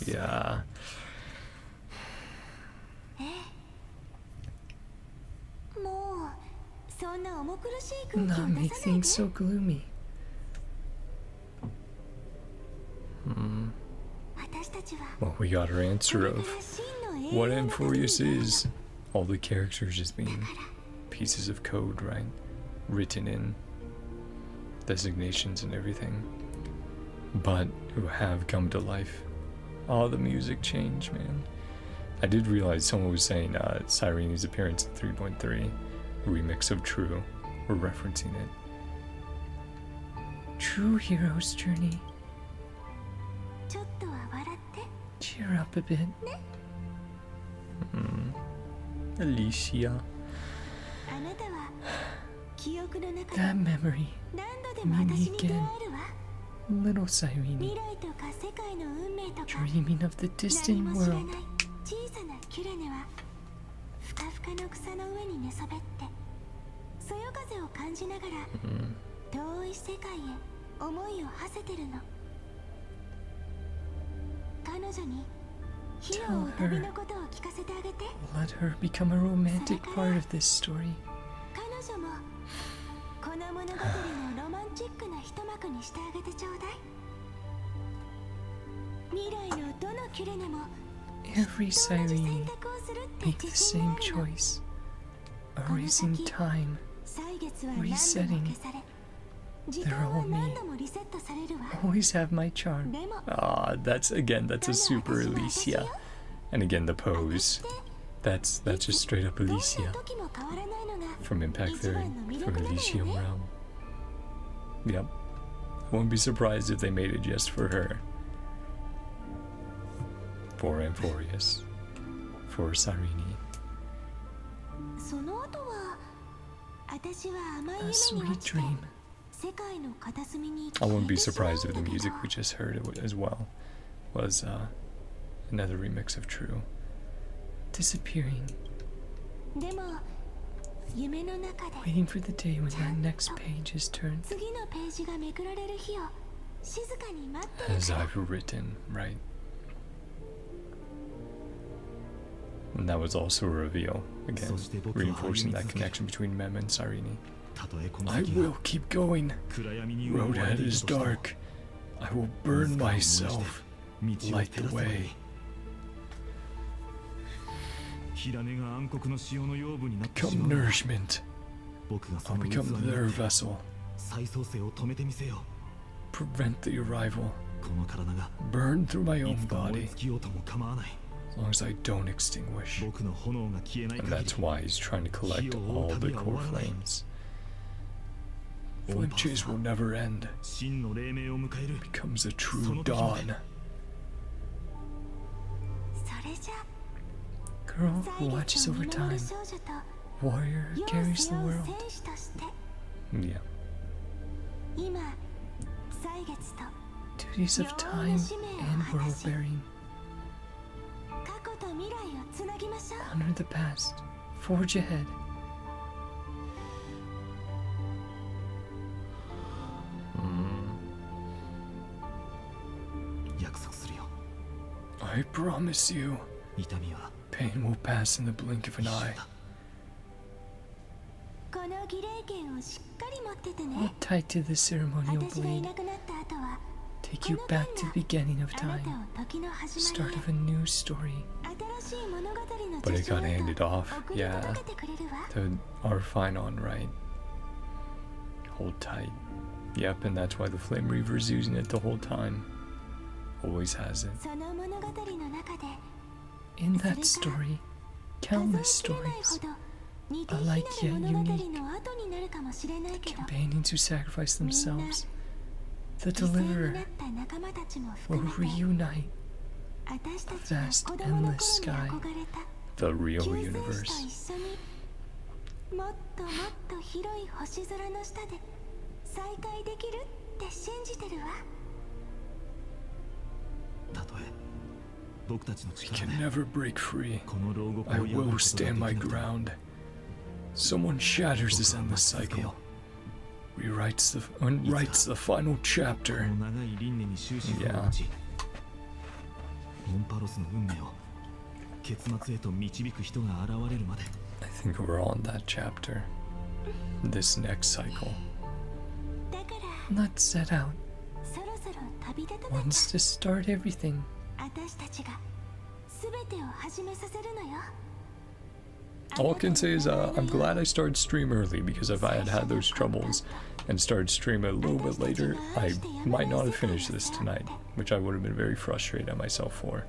Yeah. もうそんな重苦しい空気 Not を make 出さない things で。 so gloomy. 私たちは Well, we got our こ answer れか of ら真の what 永遠の旅に Amphorius 出るの。 is. All the characters just being pieces of code, right? Written in designations and everything. But who have come to life. Oh, the music change, man. I did realize someone was saying Cyrene's appearance in 3.3, remix of True. We're referencing it. True hero's journey. ちょっとは笑って。 Cheer up a bit. Alicia. あなたは記憶の中で That memory. 何度でも私に出会えるわ。 Little Cyrene. 未来とか世界の運命とか Dreaming of the 何 distant も知らない world. 小さなキュレネはふかふかの草の上に寝そべってそよ風を感じながら遠い世界へ思いを馳せてるの。彼女に火を追う旅のことを聞かせてあげて。 Let her become a romantic part of this story. 彼女もこの物語のロマンチックな一幕にしてあげてちょうだい。未来のどのキュレネも Every 同じ選 Cyrene 択をするって make 自 the 信が same あるの。 choice. Erasing time. 歳月は何度も Resetting. 消され時間は何度もリセットされるわ。 Always have my charm. でも Ah, that's again, that's a super ただ私は Alicia. 私よ。 And again, the pose. That's just straight up どんな Alicia 時も変わらないのが from Impact 一 Theory, 番の魅 from 力なのよ Elysium ね。 Realm. Yep. I wouldn't be surprised if they made it just for her. For Amphorius. For Cyrene. その後は私は甘い A 夢に sweet 落ちて dream. 世界の片隅に I 消 wouldn't え be てしまうん surprised if だ the け music ど we just heard as well was another remix of True. Disappearing, でも夢の中で waiting for the day when that next page is turned 次のページがめくられる日を静かに待ってる as I've written, right? And that was also a reveal, again, reinforcing that connection between Mem and Sarini. たとえこの I 先 will が keep going. 暗闇に Road 覆われ ahead ている is としても dark. I will burn myself. 道を light 照 the らせばいい way. 火種が暗黒の潮の養分になってし Come まうなら nourishment. 僕がそ I'll の器に become な their って vessel. 再創生を止めてみせよ Prevent the arrival. うこの体が Burn through my い own つか燃え body 尽きようとも構わない as long as I don't extinguish. 僕の炎が消えない And 限り that's why he's trying to collect all the core flames. Flame chase will never end. 真の黎明を迎える Becomes a true dawn. それじゃ Girl 歳 who 月 watches を over 見守 time. る少女と Warrior 世を carries 背 the 負う world. 戦士として Yeah. 今歳月と Duties of time and world bearing. 過去と未来をつなぎましょう Honor the past. Forge ahead. 約束するよ I promise you, 痛みは pain will pass in the blink of an 一緒 eye. だこの儀礼券をしっかり持ってて Hold ね tight to the ceremonial 私がい blade. なくなった後は Take you back to the beginning of あなた time. を時の始ま Start り of a new story. へ新しい物語の But it 序章 got へ handed と off. 送り Yeah. 届けてくれるわ To our Phainon, right? Hold tight. Yep, and that's why the Flame Reaver's using it the whole time. Always has it. その物語の中で In that story, 数え countless きれないほ stories. ど似て A 非な like る yet 物語 unique. の後になるかもしれないけど Companions who sacrifice themselves. The 犠牲にな deliverer った仲間たちも will 含めて reunite 私たちが vast, 子供の endless 頃に sky. 憧れた the real 救世主と universe. 一緒にもっともっと広い星空の下で再会できるって信じてるわたとえ僕たちの We 力 can で never break free. この牢獄を I 破ること will がで stand き my なくても ground. Someone shatters this endless cycle. Rewrites writes the final こ chapter. の長い輪廻に終止符を打ちモンパロスの運命を結末へと導く人が現れるまで I think we're on that chapter. This next cycle. だから Let's set out そろそろ旅立たな once to start everything. 私たちが全てを始めさせるのよ All I can say is I'm glad I started stream early, because if I had had those troubles and started stream a little bit later, I might not have finished this tonight, which I would have been very frustrated at myself for.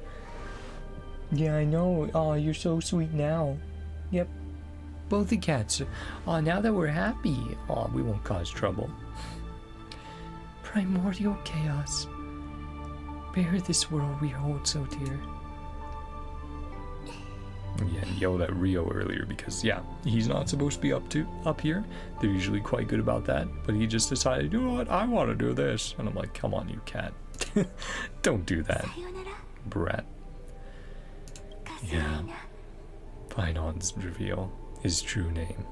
Yeah, I know. Oh, you're so sweet now. Yep. Both the cats. Oh, now that we're happy. Oh, we won't cause trouble. Primordial chaos. Bear this world we hold so dear. Yeah, he yelled at Rio earlier because, yeah, he's not supposed to be up here. They're usually quite good about that, but he just decided, you know what, I want to do this. And I'm like, come on, you cat. Don't do that, さよなら brat. かすらいな Phainon's reveal, his true name.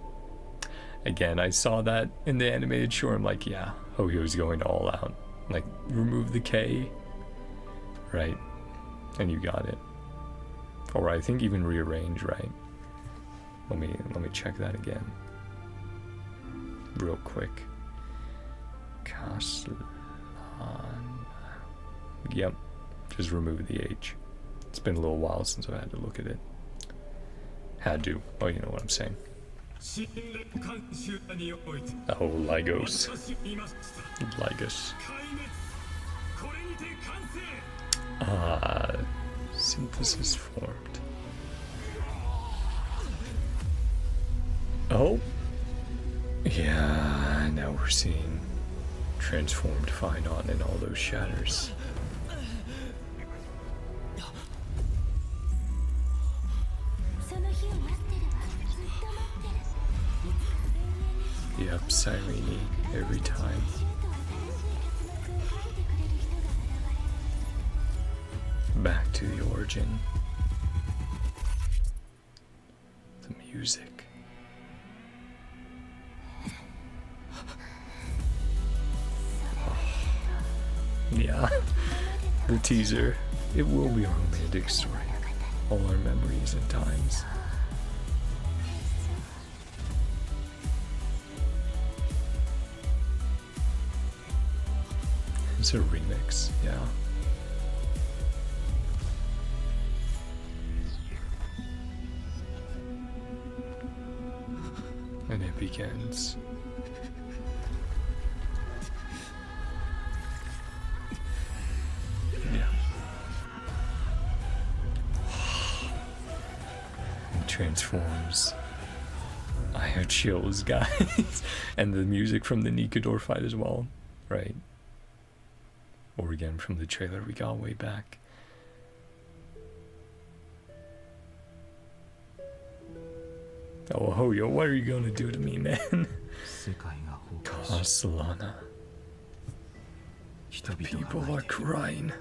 Again, I saw that in the animated short. I'm like, yeah, Hoyo's going all out. Like, remove the K, right? And you got it. Or I think even rearrange, right? Let me check that again. Real quick. Kaslan. Yep. Just remove the H. It's been a little while since I had to look at it. Had to. Oh, you know what I'm saying. 新連監修において Oh, Lygos. 私見ました Lygos. 壊滅これにて完成 Synthesis formed. Oh. Yeah, now we're seeing transformed Phainon in all those shatters. その日を待ってるわずっと待ってるいつか全面に Cyrene every time. Back to the origin. The music. Yeah, the teaser. It will be a romantic story. All our memories and times. It's a remix, yeah. And it begins. Yeah. It transforms. I have chills, guys. And the music from the Nikador fight as well, right? Or again from the trailer we got way back. Oh, Hoyo, what are you gonna do to me, man? Castellana. The people are crying.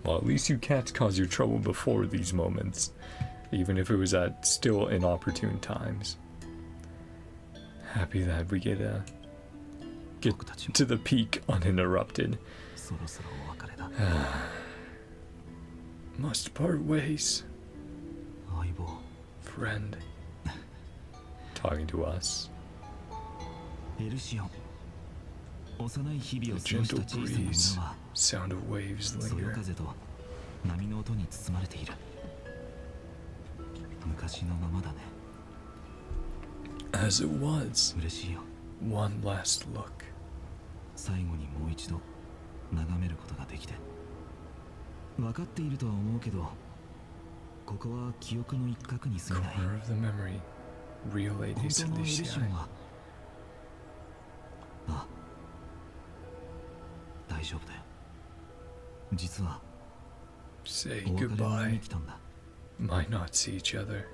Well, at least you can't cause your trouble before these moments, even if it was at still inopportune times. Happy that we get to the peak uninterrupted. Must part ways. Friend. Talking to us. The gentle breeze, sound of waves linger. As it was, one last look. Corner of the memory, relayed to the Say goodbye. Might not see each other.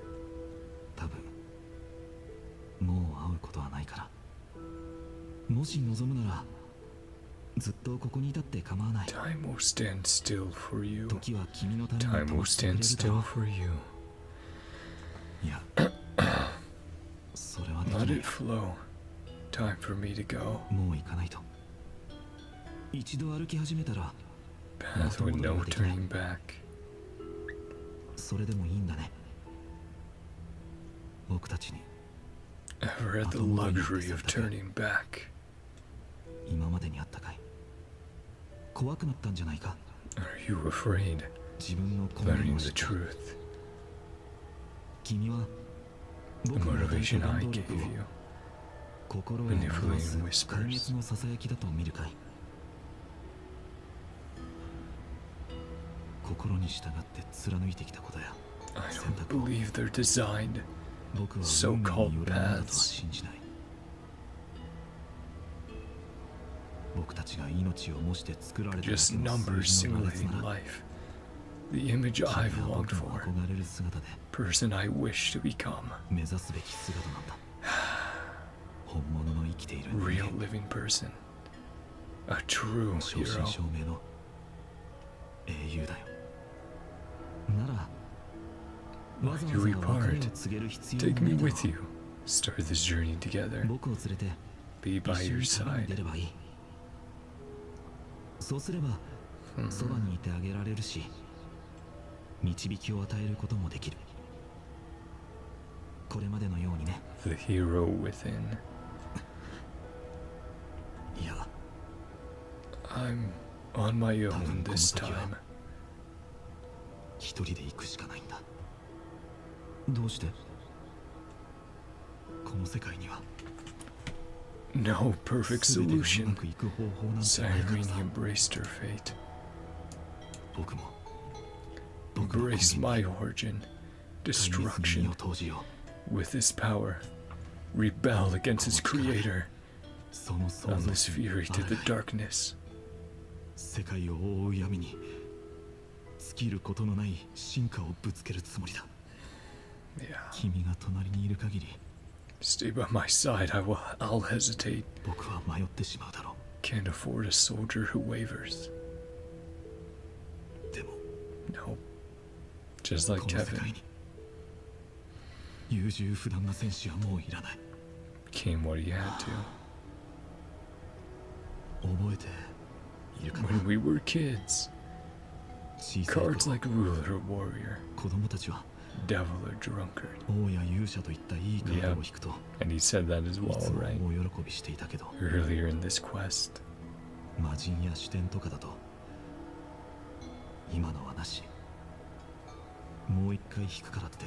Time will stand still for you. Time will stand still for you. Let it flow. Time for me to go. Path with no turning back. Ever had the luxury of turning back? Are you afraid? Learning the truth. The motivation I gave you. Manipulating whispers. I don't believe they're designed. So-called paths. Just numbers simulating life. The image I've longed for. Person I wish to become. Real living person. A true hero. Why do we part? Take me with you. Start this journey together. Be by your side. The hero within. I'm on my own this time. No perfect solution. Cyrene embraced her fate. Embrace my origin, destruction. With his power, rebel against his creator. Endless fury to the darkness. Yeah. Stay by my side. I'll hesitate. 僕は迷ってしまうだろ Can't afford a soldier who wavers. う。でも No. Just こ like の世界 Kevin. に優柔不断な戦士はもういらない。 Came what he had to. 覚えているかな When we were kids, 小さい cards 頃 like ruler or warrior, 子供たちは devil or drunkard. 王や勇者といったいいカードを引くと And he said that as い well, つも right? 大喜びしていたけど Earlier in this quest. 魔人や視点とかだと今のはなし。もう一回引くからって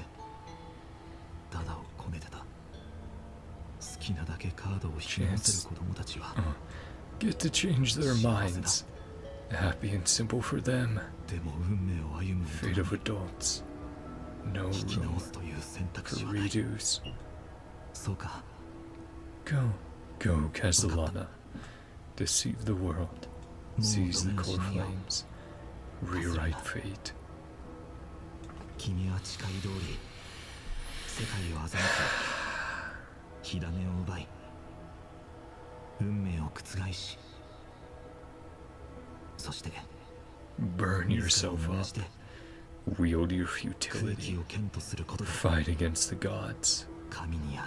ダダをこねてた。好きなだけカードを引き直せる子供たちは Get to change their minds. Happy and simple for them. でも運命を歩む Fate 大 of 人に adults. No 引き直 room すという選択 for 肢はない。 redos. そうか。 Go, Castellana. Deceive the world. Seize the core flames. Rewrite fate. 君は誓い通り世界を欺き火種を奪い運命を覆し、そして Burn 自らを yourself 燃や up. して Wield your 空気 futility. を剣とすることで Fight against the gods. 神に抗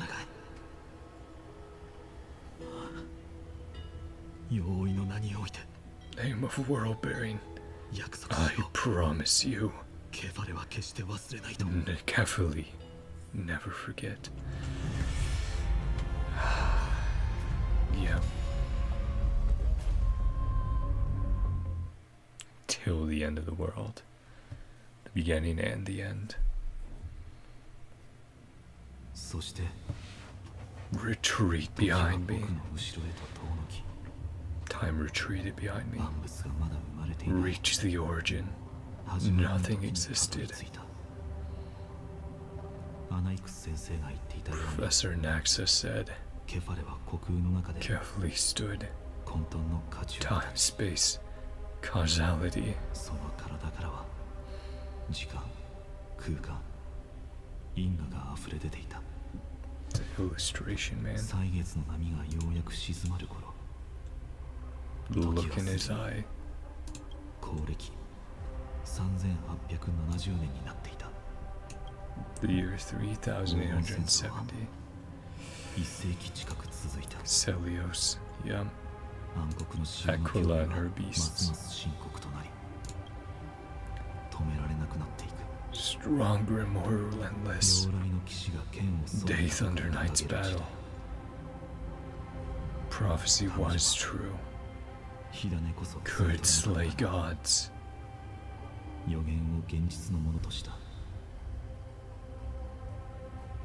え。容易の名において Name of world bearing. 約束 I しよう。 promise you. ケファレは決して忘れないと。 Carefully. Never forget. Yeah. Till the end of the world. The beginning and the end. そして Retreat 時は behind 僕 me. の後ろへと遠のき、 Time retreated behind me. 万物がまだ生まれていない。 Reached the origin. 初めの時 Nothing に existed. たどり着いた。アナイクス先生が言っていたように、 Professor Naxa said, ケファレは虚空の中で carefully stood. 混沌の価値を Time, space, causality. その体からは時間、空間、因果が溢れ出ていた。 The illustration, man. 歳月の波がようやく静まる頃、 The look in his eye. 公暦3870年になっていた。 The year 3870. 1世紀近く続いた。 Celios. Yeah. 暗黒の死の Aquila 勢い and は her ますま beasts. す深刻となり、止められなくなっていく。 Stronger and more relentless. 妖来の騎士が剣をそ Death under night's battle. Prophecy was true. 火種こそ Could slay gods. 予言を現実のものとした。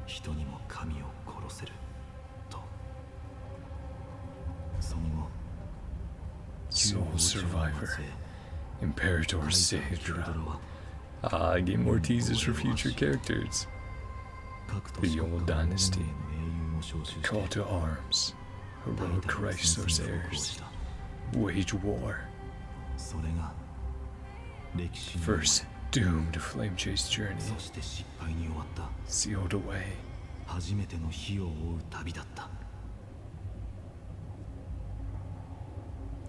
人にも神を殺せると。その後 Soul survivor. Imperator ド Saedra. ラは I get more teasers for future characters. 各都 The 市 old 国家の dynasty. 英雄を招集して Call to arms. 代 Heroic 々戦 Christos 争に奉公 heirs. した。 Wage war. それが歴史の First doomed flame chase journey. そして失敗に終わった Sealed away. 初めての火を追う旅だった。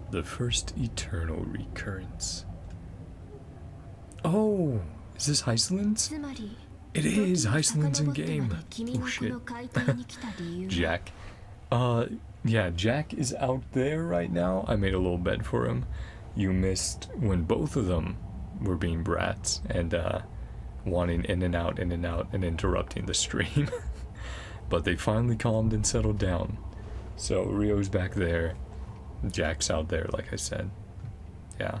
The first eternal recurrence. Oh, is this Heisland's? つまり It is Heisland's in 遡って game. まで君 Oh がこ shit. の海底に来た理由は Jack. Yeah, Jack is out there right now. I made a little bed for him. You missed when both of them were being brats and wanting in and out and interrupting the stream. But they finally calmed and settled down. So Rio's back there. Jack's out there, like I said. Yeah.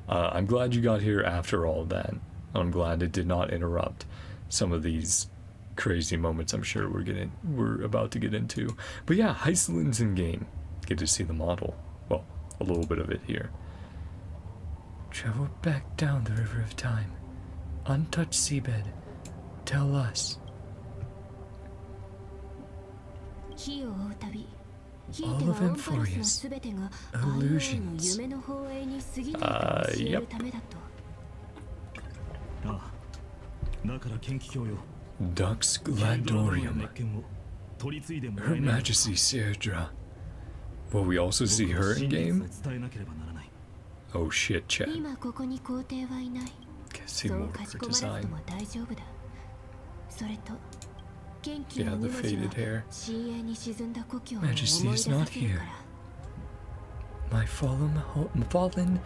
I'm glad you got here after all of that. I'm glad it did not interrupt some of these crazy moments I'm sure we're about to get into. But yeah, Heisland's in game. Get to see the model. Well, a little bit of it here. Travel back down the river of time. Untouched seabed. Tell us. 火を追う旅。ひい All て of はオンパルスの Emphorius すべてが illusions. IO の夢の放映に過ぎないと教えるためだと。ああ、だから剣気教よ。 Dux ドラゴンの Gladorium. 熱剣を取り継いでもら Her えない。 Majesty Sierra. Will we also see her in 真実 game? を伝えなければならない。 Oh shit, chat. 今ここに皇帝はいない。 Can't see そう more かし of こ her まらず design. とも大丈夫だ。それと元気 Yeah, な the 布地 faded hair. は深淵に沈んだ故郷を思い出 Majesty さ is せる not か here. ら。 My fallen homeland.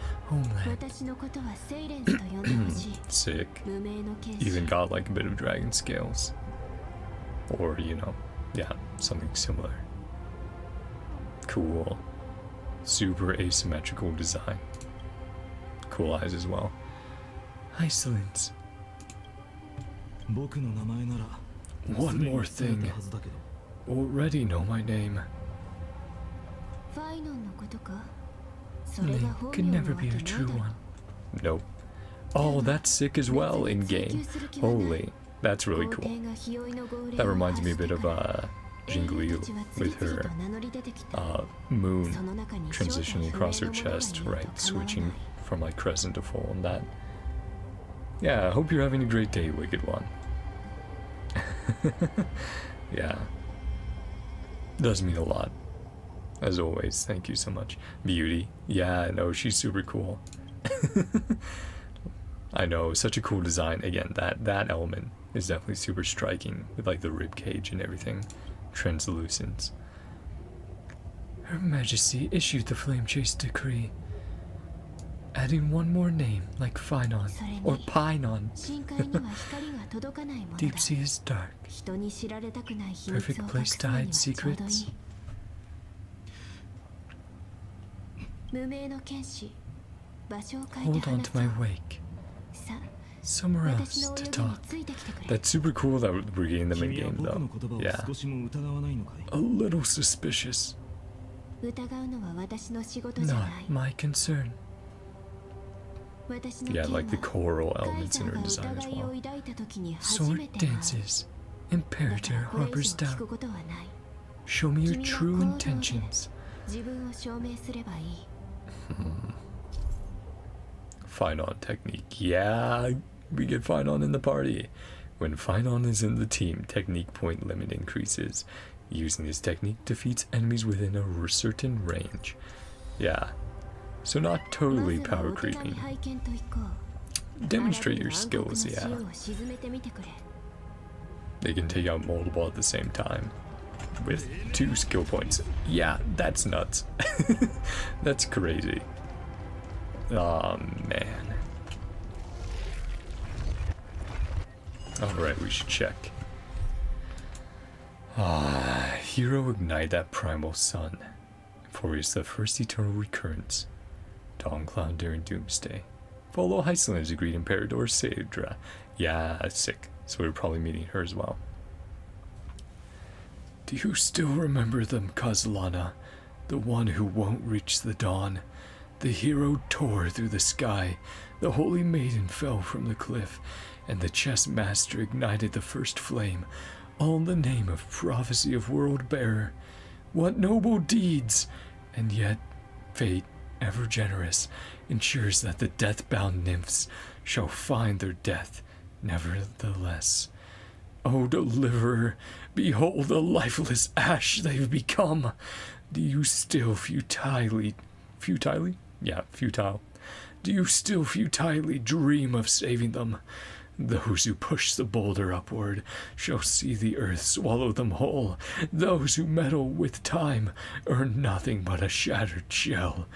私のことはセイレンスと呼んでほしい。 Sick. 無名の剣士。 Even got like a bit of dragon scales. Or, you know, yeah, something similar. Cool. Super asymmetrical design. Cool eyes as well. Icelands. 僕の名前なら One すでに more 伝え thing. たはずだけど。 Already know my name. ファイノンのことか。それ Name が本 can 名 never のわ be け a ない true だろ one. Nope. Oh, that's sick as well in game. Holy, that's really 皇 cool. 帝が日和の号令 That を reminds me a 発 bit して of から Jingliu 英雄たちは with 次々 her と名乗り出てきた。 moon その中に transitioning across her 正体不明のものが chest, いると right? 構わない Switching from like crescent to full and that. Yeah, I hope you're having a great day, Wicked One. Yeah. Does mean a lot. As always, thank you so much. Beauty. Yeah, no, she's super cool. I know, such a cool design. Again, that element is definitely super striking with like the rib cage and everything. Translucence. Her Majesty issued the Flame Chase decree, adding one more name like Phainon or Phainon. 深海には光が届かないものだ。 Deep sea is dark. 人に知られたくない秘密 Perfect を隠 place す to のに hide はちょうどい secrets. い。無名の剣士、場所を変え Hold て on 話 to そ my う。 wake. さ Somewhere あ、私 else の to 泳ぎに talk. ついてきてくれ。 That's super cool that we're getting them in 君は game 僕 though. の言葉を Yeah. 少しも疑わないのかい？ A little suspicious. 疑うのは私の仕事じゃ Not ない。 my concern. 私の Yeah, 剣 like the は choral カイ elements ザ in ー her が design as 疑いを well. 抱いた時に初め Sword て会う。 dances. だか Imperator らこれ以 harbors 上聞 doubt. くことはない。 Show me your 君は true 行動で intentions. 自分を証明すればいい。 Phainon technique. Yeah, we get Phainon in the party. When Phainon is in the team, technique point limit increases. Using this technique defeats enemies within a certain range. Yeah. So not ま totally ずは power お手並み creeping. 拝見といこう。 Demonstrate your あらゆる暗黒 skills, の yeah. 塩を沈めてみてくれ。 They can take out multiple at the same time. With 2 skill points. Yeah, that's nuts. That's crazy. Oh man. Alright, we should check. Hero ignite that primal sun. For it's the first eternal recurrence. Dawn Cloud during Doomsday. Follow Iceland's agreed Imperator Saedra. Yeah, sick. So we're probably meeting her as well. Do you still remember them, Kozlana? The one who won't reach the dawn? The hero tore through the sky, the holy maiden fell from the cliff, and the chess master ignited the first flame, all in the name of prophecy of world bearer. What noble deeds! And yet, fate, ever generous, ensures that the death-bound nymphs shall find their death, nevertheless. O deliverer, behold the lifeless ash they've become. Do you still futile? Do you still futilely dream of saving them? Those who push the boulder upward shall see the earth swallow them whole. Those who meddle with time earn nothing but a shattered shell.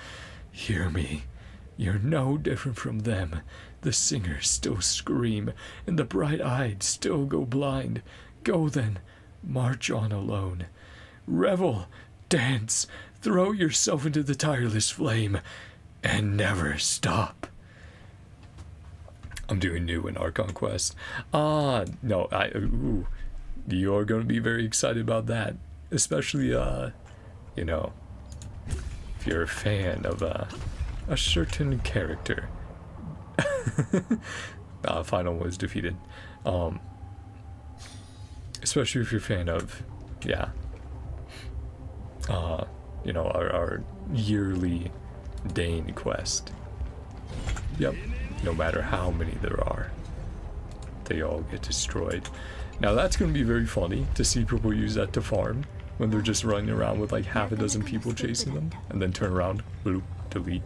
Hear me. You're no different from them. The singers still scream, and the bright-eyed still go blind. Go then, march on alone. Revel, dance, throw yourself into the tireless flame, and never stop. I'm doing new in Archon Quest. No, you're gonna be very excited about that. Especially, you know, if you're a fan of, a certain character. Phainon was defeated. Especially if you're a fan of, yeah, you know, our yearly Dane quest. Yep, no matter how many there are, they all get destroyed. Now that's gonna be very funny to see people use that to farm when they're just running around with like half a dozen people chasing them and then turn around, bloop, delete.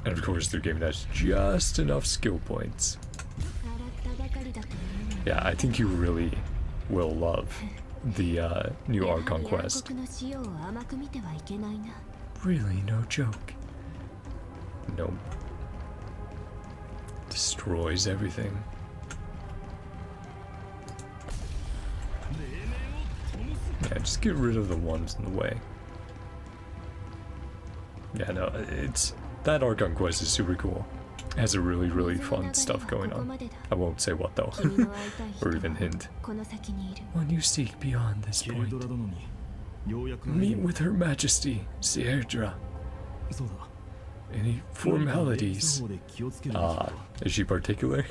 And of course they're giving us just enough skill points. Yeah, I think you really will love the new Archon quest. Really no joke. Nope. Destroys everything. Yeah, just get rid of the ones in the way. Yeah, no, it's... That Archon quest is super cool. It has a really, really fun stuff going on. I won't say what though, or even hint. When you seek beyond this point, meet with Her Majesty, Sierra. Any formalities? Is she particular?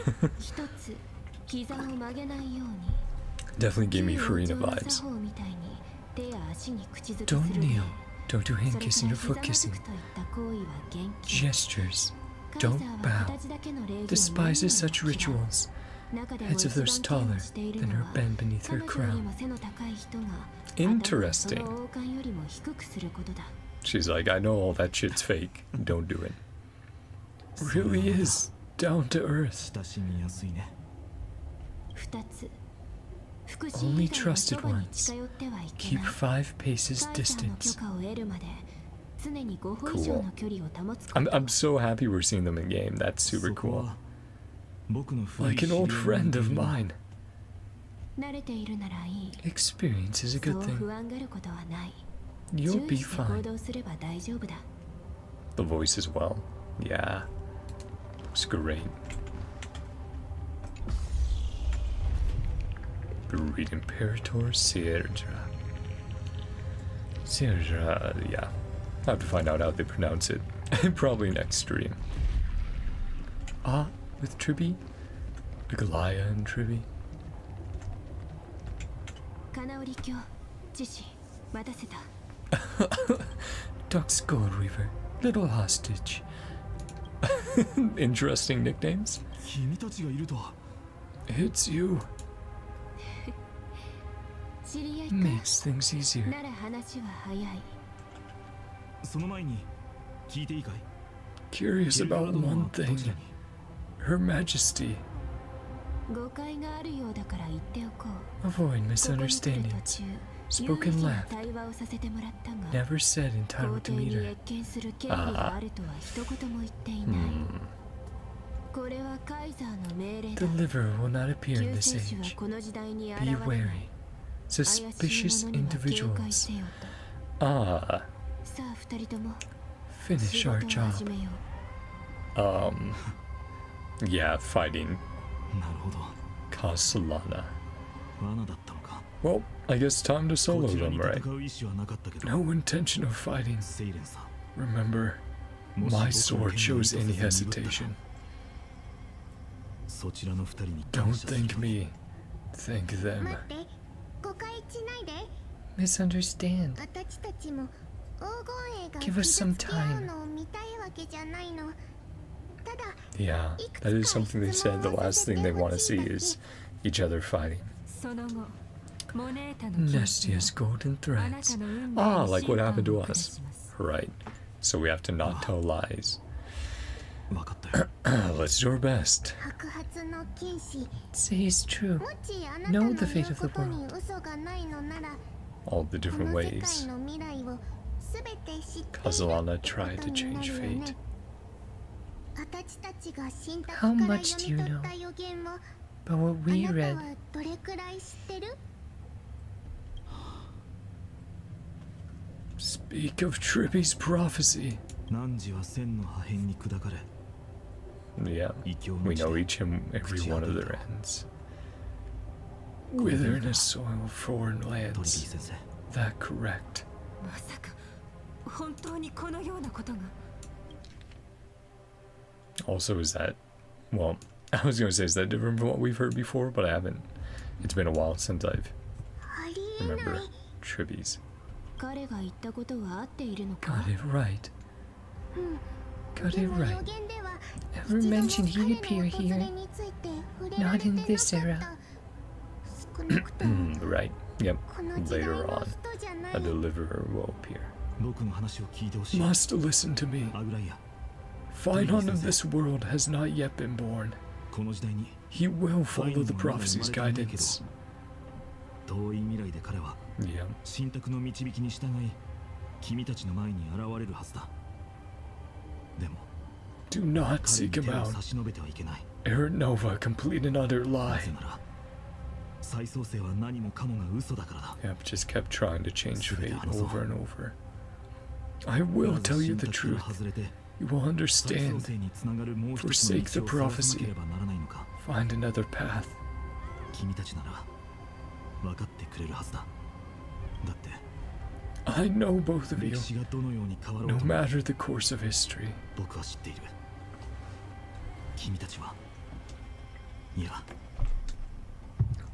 Definitely gave me Phainon vibes. Don't kneel. Don't do hand kissing or foot kissing. Gestures. Don't bow. Despises such rituals. Heads of those taller than her bend beneath her crown. Interesting. She's like, I know all that shit's fake. Don't do it. Really is down to earth. Only trusted ones. Keep 5 paces distance. Cool. I'm so happy we're seeing them in game. That's super cool. Like an old friend of mine. Experience is a good thing. You'll be fine. The voice as well. Yeah. It's great. Read Imperator Sierra. Sierra, yeah. I'll have to find out how they pronounce it. Probably next stream. With Tribby? Galaya and Tribby? Duck's Gold Weaver. Little Hostage. Interesting nicknames. It's you. Makes things easier. Curious about one thing. Her Majesty. Avoid misunderstandings. Spoken laughed. Never said in time to meet her. The liver will not appear in this age. Be wary. Suspicious individuals. Finish our job. Yeah, fighting Castellana. Well, I guess time to solo them, right? No intention of fighting. Remember, my sword shows any hesitation. Don't think me, think them. Misunderstand. Give us some time. Yeah, that is something they said. The last thing they want to see is each other fighting. Nestia's golden threads. Like what happened to us. Right. So we have to not tell lies. Let's do our best. Say it's true. Know the fate of the world. All the different ways. Castellana tried to change fate. How much do you know about what we read? Speak of Tribby's prophecy. Yeah, we know each and every one of their ends. Wither in a soil of foreign lands. That correct. Also, is that, well, I was gonna say, is that different from what we've heard before? But I haven't. It's been a while since I've remember Tribbies. Got it right. Got it right. Ever mentioned he'd appear here? Not in this era. Right. Yep. Later on, a deliverer will appear. 僕の話を聞いてほしい。 Must listen to me. アグライア、 Phainon of this world has not yet been born. この時代に He will follow the prophecy's guidance. 遠い未来で彼は Yeah. 神託の導きに従い君たちの前に現れるはずだ。でも Do not 彼 seek に手 him を out. 差し伸べてはいけない。 Errant Nova, complete and utter な lie. ぜなら再創生は何もかもが嘘だからだ。 Yep, just kept trying to change fate over and over. I will tell you the 神託 truth. から外れて You will 再創 understand. 生につながるもう一つの Forsake the 道を探さな prophecy. ければならないのか。 Find another path. 君たちなら分かってくれるはずだ。だって I know both of 歴 you. 史がどのように変わろ No うとも matter the course of history. 僕は知っている。君たちはいや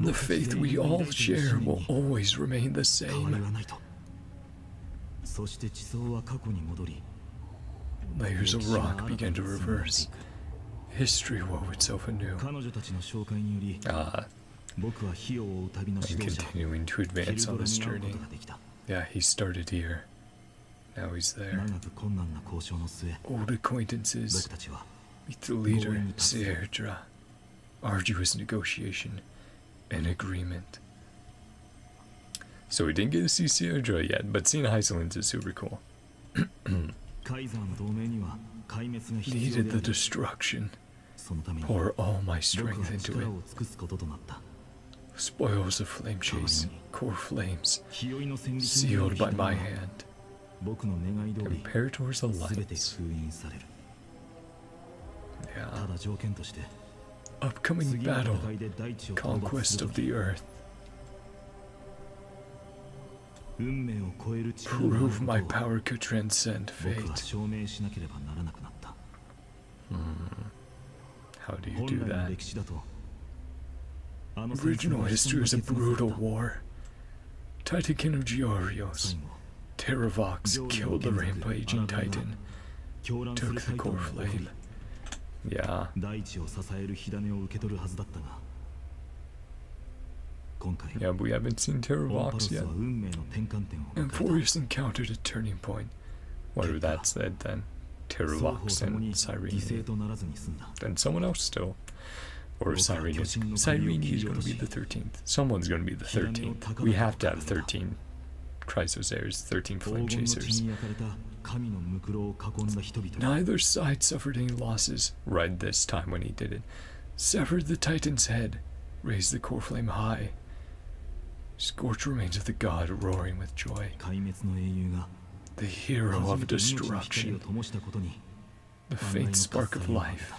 The faith we all share will always remain the 変わり same. はないと。そして地層は過去に戻り Layers of rock began to reverse. History wove itself anew. 彼女たちの紹介により Ah, 僕は火を追う旅の and 指導者 continuing to ヒル advance ド on ラ this に会うこ journey. とができた。 Yeah, he started here. Now he's there. 長く困難な交渉の末 Old acquaintances. 僕たちは Meet the leader, Sierra. Arduous negotiation. An agreement. So we didn't get to see Sierra yet, but seeing Hysolins is super cool. カイザーの同盟には壊滅が必要 Needed で the あり destruction. そのために Pour all my 僕 strength は into 力 it. を尽くすこととなった。 Spoils of flame chase. Core flames. 清いの戦慄によ Sealed る by 火 my は hand. 僕の願い通り Comparators of 全て lights. 封印される。た Yeah. だ条件として Upcoming 次の battle. 戦いで大地を討伐 Conquest する of と the earth. 運命を超える力がある Prove こと my を power could transcend 僕は fate. 証明しなければならなくなった。 How do you 本 do 来の that? 歴史だとあの戦争 Original は history is a 人の結末だ brutal った。 war. Titan of Giorios. 最後 Terravox killed the rampaging Titan. 狂乱する Took タ the イタンを core 送り flame. Yeah. 大地を支える火種を受け取るはずだったが今回 Yeah, but we haven't seen オンパロ Terravox ス yet. は運命の転換点を And 迎え Forius encountered a turning point. Whatever that said then. た。双方 Terravox とも and に犠牲 Cyrene. とならずに済んだ。 Then someone else still. Or Cyrene is. Cyrene is going to be the 13th. Someone's going to be the 13th. We have to have 13 Chrysosairs, 13 flame 黄金の血 chasers. に焼かれた神のムクロを囲んだ人々。 Neither side suffered any losses right this time when he did it. Severed the Titan's head, raised the core flame high. Scorched remains of the god roaring with joy. 壊滅の英雄が The hero 初 of めて命の光を destruction. 灯したことに The faint spark of life.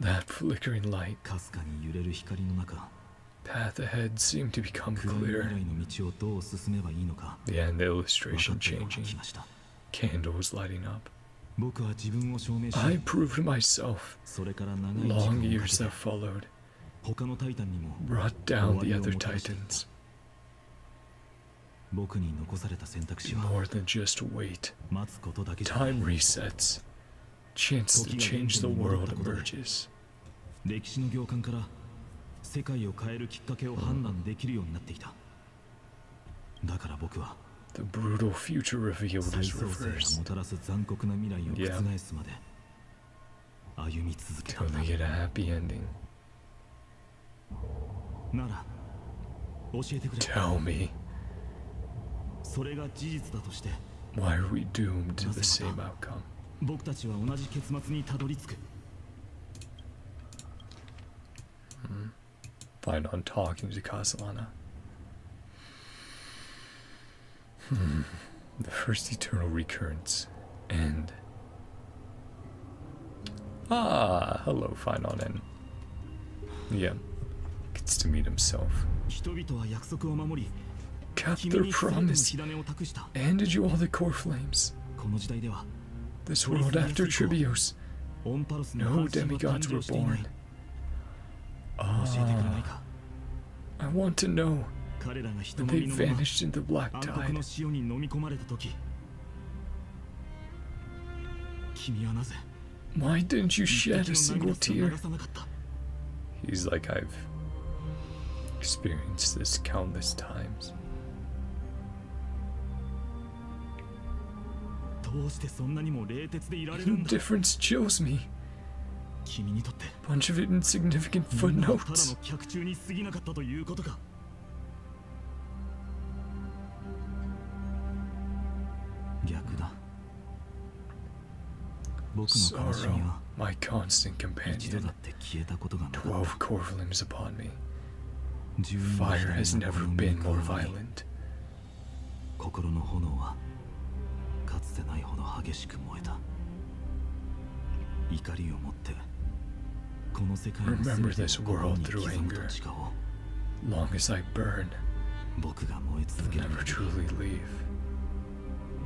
That flickering light. かすかに揺れる光の中 Path ahead seemed to become 暗い未 clear. 来の道をどう進めばいいのか The end 分か illustration ったような changing. 気がした。 Candles lighting up. 僕は自分を証明し I proved myself. それから長い時 Long 間をか years け that て followed 他のタイタンにも brought down the other Titans. 僕に残された選択肢は More than just wait. 待つことだけじゃない。 Time resets. Chance to change the world emerges. 歴史の行間から世界を変えるきっかけを判断できるようになっていた。だから僕は The brutal future revealed 再 is 創生が reversed. もたらす残酷な未来を Yeah. 覆すまで歩み続けた Till んだ。 they get a happy ending. なら教えてくれ。 Tell me, それが事実だとして why are we doomed to the same outcome? 僕たちは同じ結末にたどり着く。 Phainon talking to Castellana. The first eternal recurrence. End. Ah, hello, Phainon. And yeah, gets to meet himself. 人々は約束を守り Kept 君 their に全ての promise. 火種を託した。 Handed you all the core flames. この時代では This world after Tribios. オンパロスの No 半身は demigods 誕 were 生していない。 born. 教えてくれない Ah, か。 I want to know 彼らが人 when の they 身のまま vanished in the black 暗黒 tide. の潮に飲み込まれた時君はなぜ Why didn't you 一 shed 滴 a の single 涙すら tear? 流さなかった。 He's like, I've experienced this countless times. どうしてそんなにも冷徹でいられるんだ。 Indifference chills me. 君にとって Bunch of insignificant みんなはただ footnotes. の客中に過ぎなかったということか。逆だ。僕の悲しみ Sorrow, は my constant 一度だ companion. って消えたことがなかった 12 core flames upon me. 住人の Fire has 火種 never の been 心 more に violent. 心の炎はかつてないほど激しく燃えた。怒りを持ってこの世界の Remember 全て this を心 world に through 刻むと anger. 誓おう。 Long as I burn, 僕が燃え続 I'll ける never truly leave.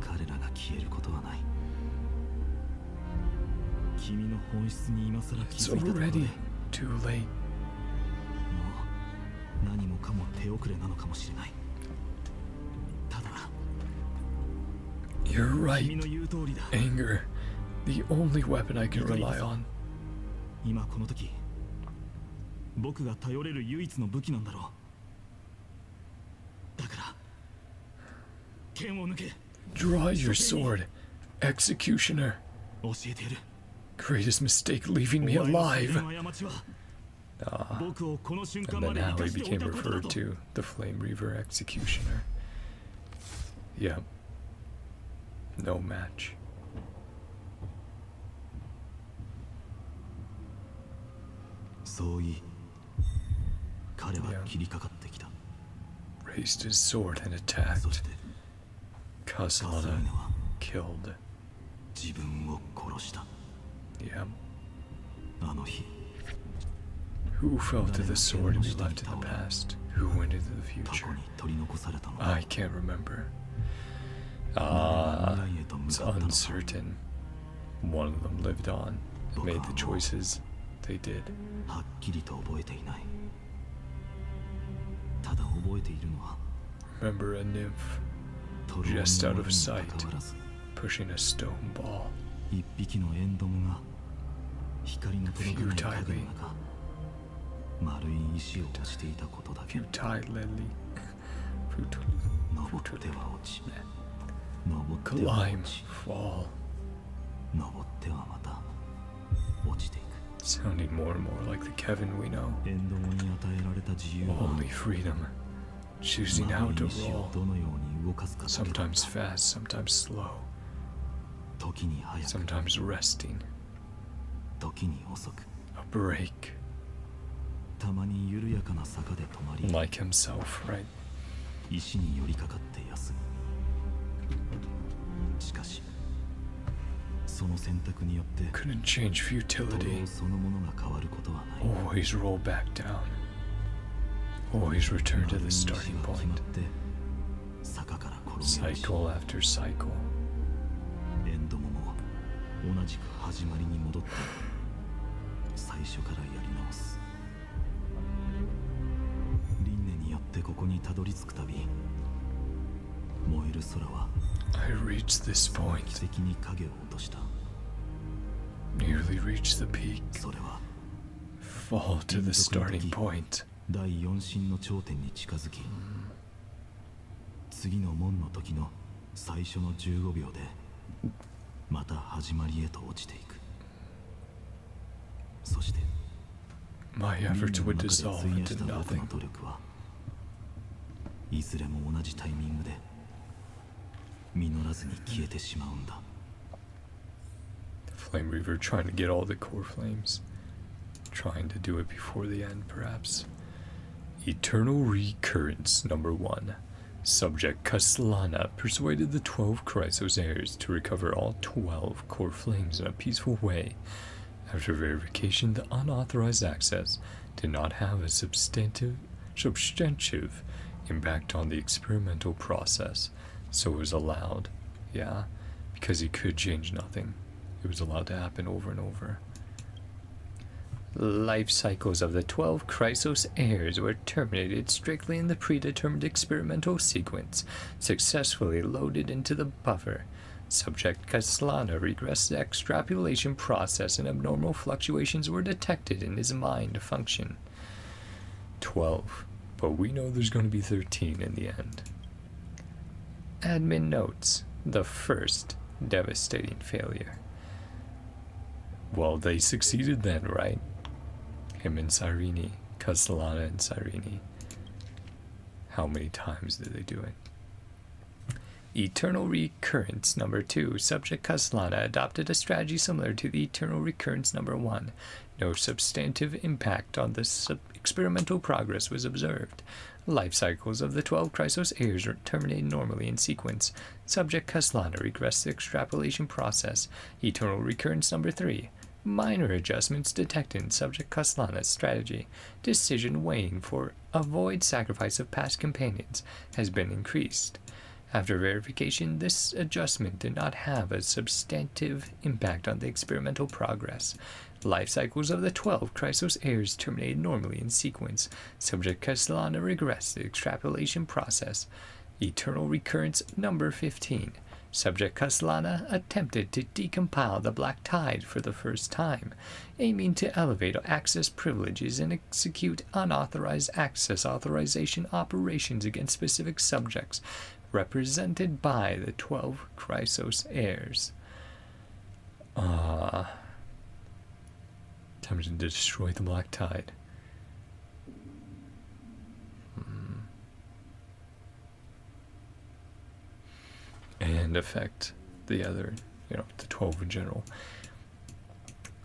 彼らが消えることはない。君の本質に今さら気 It's づいたところで already too late. もう何もかも手遅れなのかもしれない。ただ You're 君 right. の言う通りだ。 Anger, the only weapon I can rely on. 今この時僕が頼れる唯一の武器なんだろう。だから剣を抜け。 Draw your sword, executioner. 教えてやる。 Greatest mistake leaving me お前の alive. 最大の過ちは Ah, 僕をこの瞬間 and ま then で生 how か he しておい became たことだ referred と。 to, the Flame Reaver Executioner. Yep. No match. そう言い彼は切りかかってきた。 Raised his sword and attacked. そしてカスラ Castellana イネは killed. 自分を殺した。 Yep. あの日 Who fell to the sword and be left in the past? Who went into the 過去 future? に取り残されたのは I can't remember. 未 Ah, 来へと向 it's かったのか。 uncertain. One of them lived on and made the choices they did. はっきりと覚えていない。ただ覚えているのは Remember a nymph トロー just の out も of のにか sight かわらず pushing a stone ball 一匹のエンドムが光の届かない影の中丸い石を押していたことだけ。 futilely. 登っては落ち登っては Climb, 落ち fall. 登ってはまた落ちていく。 Sounding more and more like the Kevin we know. エンドムに与えられた自由は Only freedom. Choosing how 丸 to い石を roll. どのように動かすかだけだっ Sometimes た。 fast, sometimes slow. 時に速く Sometimes resting. 時に遅く A break. たまに緩やかな坂で止まり Like himself, right? 石に寄りかかって休む。しかしその選択によって Couldn't change トロ futility. ーそのものが変わることはない。 Always roll back down. Always return to 丸い the 石は starting 決まっ point. て坂から転げ落ち Cycle after cycle. エンドモも同じく始まりに戻って最初からやり直す。輪廻によってここにたどり着くたび燃える空は I reached this 奇 point. 跡に影を落とした。 Nearly reached the peak. それは Fall to the starting point. 第四神の頂点に近づき次の門の時の最初の15秒でまた始まりへと落ちていく。そして My 輪廻 efforts の would 中で dissolve 費や into した僕の nothing. 努力はいずれも同じタイミングで実らずに消えてしまうんだ。 Flame Reaver trying to get all the core flames. Trying to do it before the end, perhaps. Eternal Recurrence number 1. Subject Castellana persuaded the 12 Chrysos heirs to recover all 12 core flames in a peaceful way. After verification, the unauthorized access did not have a substantive impact on the experimental process, so it was allowed. Yeah, because he could change nothing. It was allowed to happen over and over. Life cycles of the 12 Chrysos heirs were terminated strictly in the predetermined experimental sequence, successfully loaded into the buffer. Subject Castellano regressed the extrapolation process and abnormal fluctuations were detected in his mind function. 12. But we know there's going to be 13 in the end. Admin notes the first devastating failure. Well, they succeeded then, right? Him and Cyrene, Castellana and Cyrene. How many times did they do it? Eternal Recurrence number 2. Subject Castellana adopted a strategy similar to the Eternal Recurrence number 1. No substantive impact on the experimental progress was observed. Life cycles of the 12 Chrysos heirs terminated normally in sequence. Subject Castellana regressed the extrapolation process. Eternal Recurrence number 3. Minor adjustments detected in Subject Castellana's strategy. Decision weighing for avoid sacrifice of past companions has been increased. After verification, this adjustment did not have a substantive impact on the experimental progress. Life cycles of the 12 Chrysos heirs terminated normally in sequence. Subject Castellana regressed the extrapolation process. Eternal Recurrence number 15. Subject Castellana attempted to decompile the Black Tide for the first time, aiming to elevate access privileges and execute unauthorized access authorization operations against specific subjects, represented by the 12 Chrysos heirs. Time to destroy the Black Tide. And affect the other, the 12 in general.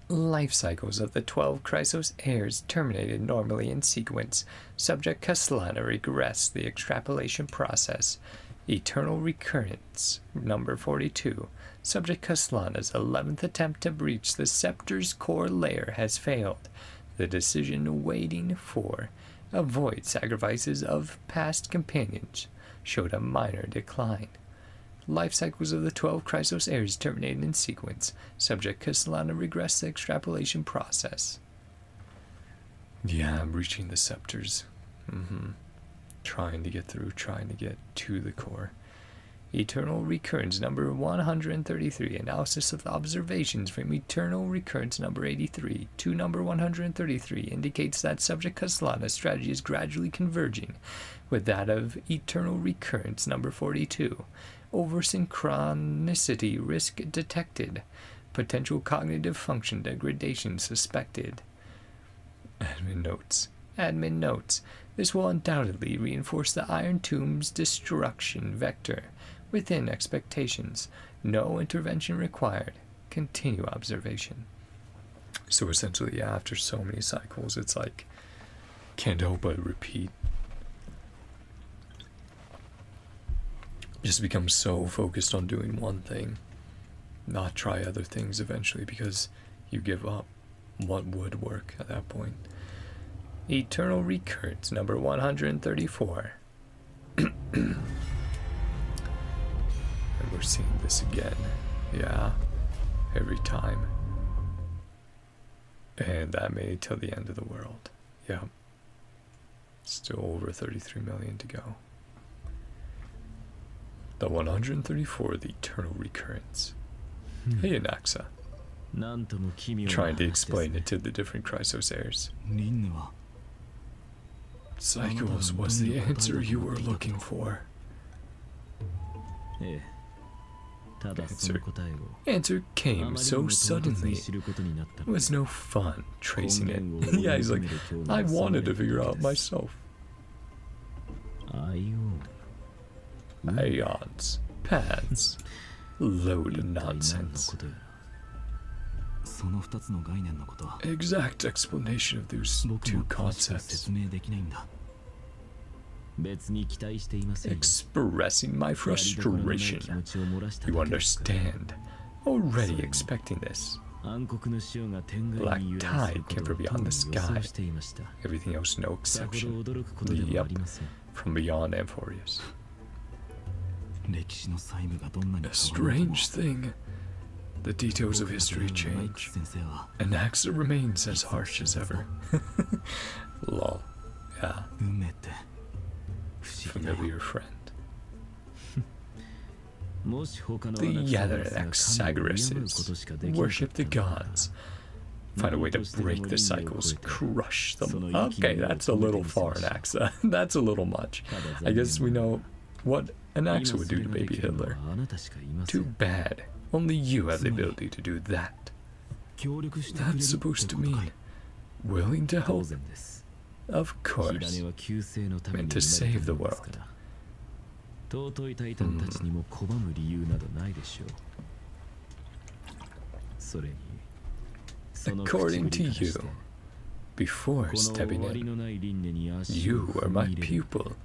Life cycles of the 12 Chrysos heirs terminated normally in sequence. Subject Castellana regressed the extrapolation process. Eternal Recurrence number 42. Subject Castellana's 11th attempt to breach the Scepter's core layer has failed. The decision waiting for avoid sacrifices of past companions showed a minor decline. Life cycles of the 12 Chrysos heirs terminated in sequence. Subject Castellana regressed the extrapolation process. Yeah, I'm reaching the scepters. Trying to get through, trying to get to the core. Eternal Recurrence number 133. Analysis of the observations from Eternal Recurrence number 83 to number 133 indicates that Subject Castellana's strategy is gradually converging with that of Eternal Recurrence number 42. Over-synchronicity risk detected. Potential cognitive function degradation suspected. Admin notes. This will undoubtedly reinforce the Iron Tomb's destruction vector. Within expectations. No intervention required. Continue observation. So essentially, after so many cycles, it's like, can't help but repeat. Just become so focused on doing one thing, not try other things eventually because you give up what would work at that point. Eternal Recurrence number 134. And we're seeing this again. Yeah, every time. And that made it till the end of the world. Yeah. Still over 33 million to go. The 134, the Eternal Recurrence. Hey, Anaxa. Trying to explain it to the different Chrysos heirs. Cycles was the answer you were looking for. Answer came so suddenly. It was no fun tracing it. Yeah, he's like, I wanted to figure out myself. Ions, paths, load of nonsense. Exact explanation of those two concepts. Expressing my frustration. You understand. Already expecting this. Black tide came from beyond the sky. Everything else no exception. Yep, from beyond Amphorius. A strange thing. The details of history change. And Axa remains as harsh as ever. Lol. Yeah. Familiar friend. The other Anaxagoras worship the gods. Find a way to break the cycles, crush them. Okay, that's a little far, Anaxa. That's a little much. I guess we know what Anaxa would do to baby Hitler. Too bad. Only you have the ability to do that. That's supposed to mean willing to help? Of course. Meant to save the world. According to you, before stepping in, you were my pupil.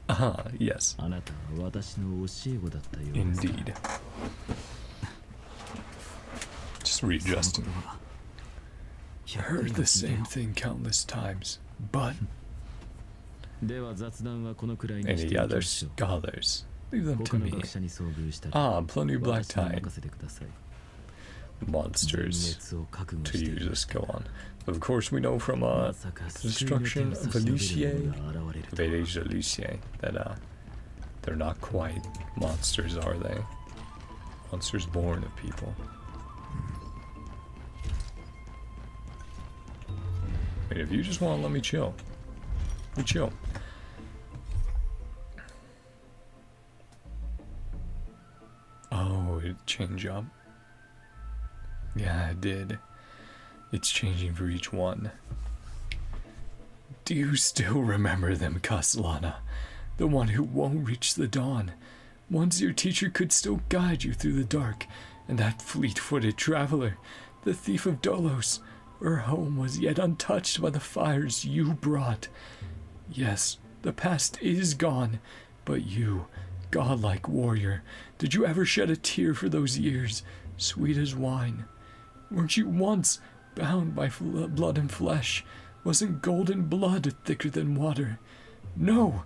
Ah, yes. Indeed. Just readjusting. Heard the same thing countless times, but any other scholars? Leave them to me. Ah, plenty of black tide. Monsters to use this. Go on. Of course, we know from the destruction of Alicia that they're not quite monsters, are they? Monsters born of people. I mean, if you just want to let me chill, we chill. Oh, it changed up. Yeah, it did. It's changing for each one. Do you still remember them, Castellana? The one who won't reach the dawn. Once your teacher could still guide you through the dark, and that fleet-footed traveler, the thief of Dolos, her home was yet untouched by the fires you brought. Yes, the past is gone, but you, godlike warrior, did you ever shed a tear for those years, sweet as wine? Weren't you once bound by blood and flesh? Wasn't golden blood thicker than water? No!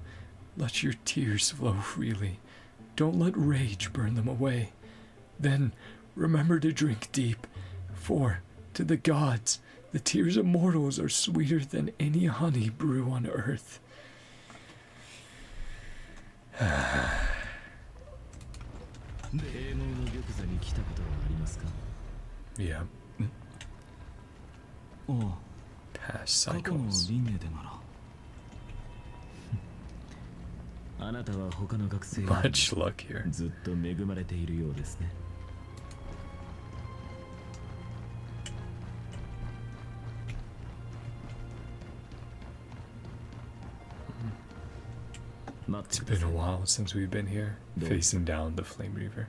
Let your tears flow freely. Don't let rage burn them away. Then remember to drink deep, for, to the gods, the tears of mortals are sweeter than any honey brew on earth. Yeah. Past cycles. Much luck here. It's been a while since we've been here, facing down the Flame Reaver.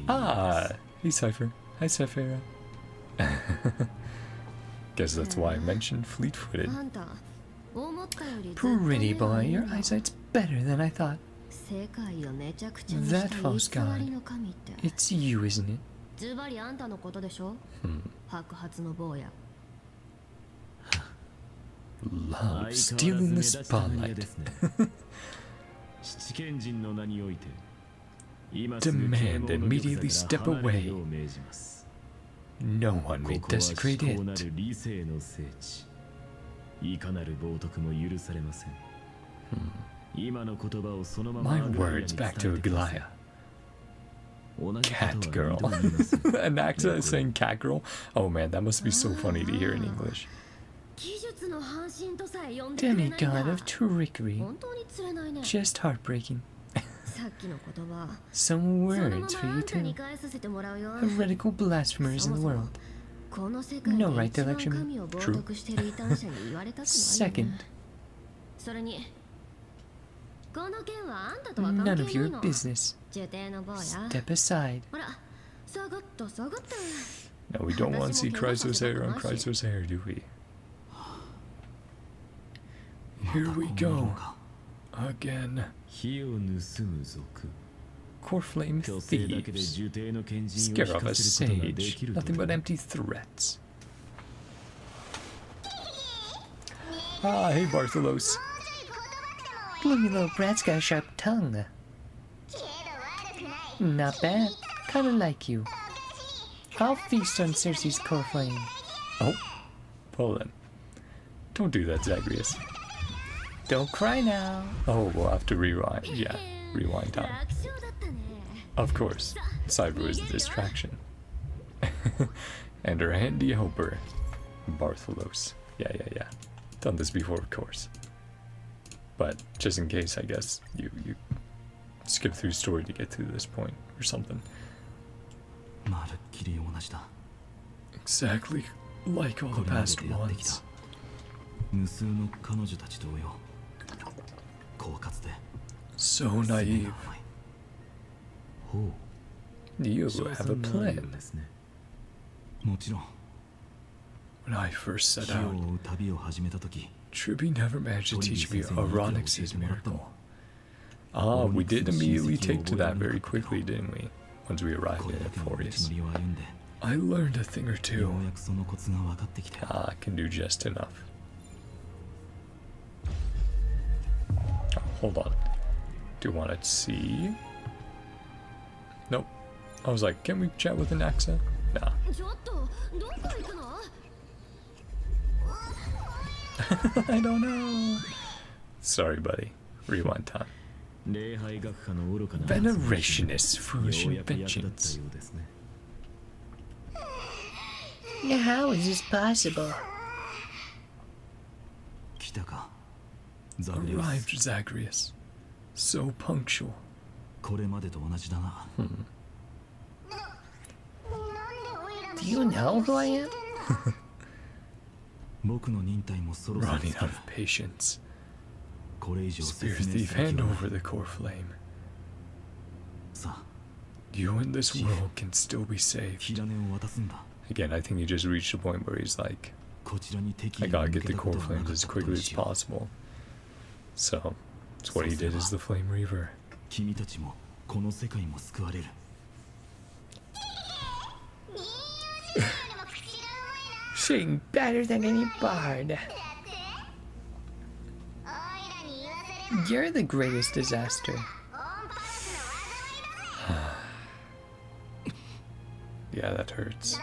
Ah, hey Cypher. Hi Cyphera. Guess that's why I mentioned fleet-footed. Pretty boy, your eyesight's better than I thought. That false god. It's you, isn't it? Love stealing the spotlight. Demand immediately step away. No one may desecrate it. My words back to Aglaya. Cat girl. Anaxa is saying cat girl? Oh man, that must be so funny to hear in English. Demigod of trickery. Just heartbreaking. Some words for you too. Heretical blasphemers in the world. No right to lecture me. True. Second, none of your business. Step aside. No, we don't want to see Chrysos hair on Chrysos hair, do we? Here we go. Again. Core flame thieves. Scare off a sage. Nothing but empty threats. Ah, hey Bartholos. Gloomy little brat's got a sharp tongue. Not bad. Kinda like you. I'll feast on Cersei's core flame. Oh, well then. Don't do that, Zagreus. Don't cry now. Oh, we'll have to rewind. Yeah, rewind time. Of course, Cyber is the distraction. And her handy helper, Bartholos. Yeah. Done this before, of course. But just in case, I guess, you skip through story to get to this point or something. まるっきり同じだ。 Exactly like all the past ones. 無数の彼女たち同様。狡猾で。 So naive. ほう。 You have a plan. ですね。もちろん。 When I first set 火を out, 追う旅を始めた時、 Truby never managed to teach me Oronyx's miracle. Ah, we did immediately take to that very quickly, didn't we? Once we arrived これ in だけの道の Ephorius. りを歩んで、 I learned a thing or よ two. うやくそのコツが分かってきて。 Ah, I can do just enough. Oh, hold on. Do you want to see? Nope. I was like, can we chat with Anaxa? Nah. ちょっとどこ行くの？ I don't know. Sorry, buddy. Rewind time. 礼拝学科の愚かな Venerationist よう foolish やく役立った inventions. ようですね。 How is this possible? 来たか。ザグレウス。 Arrived Zagreus. So punctual. これまでと同じだな。 Do you know who I am? 僕の忍耐もそろそろ Running 尽き out る of patience. これ以上 Spear 説明 thief, する気 hand はない over the core flame. さあ、 You in this world can still be saved. 火種を渡すんだ。 Again, I think he just reached a point where he's like, こちらに敵 I 意を gotta 向 get け the たこ core とはな flames かっ as たこと quickly に as しよう。 possible. So, that's what he did is the Flame Reaver. 君たちもこの世界も救われる。 Sing better than any bard. You're the greatest disaster. Yeah, that hurts.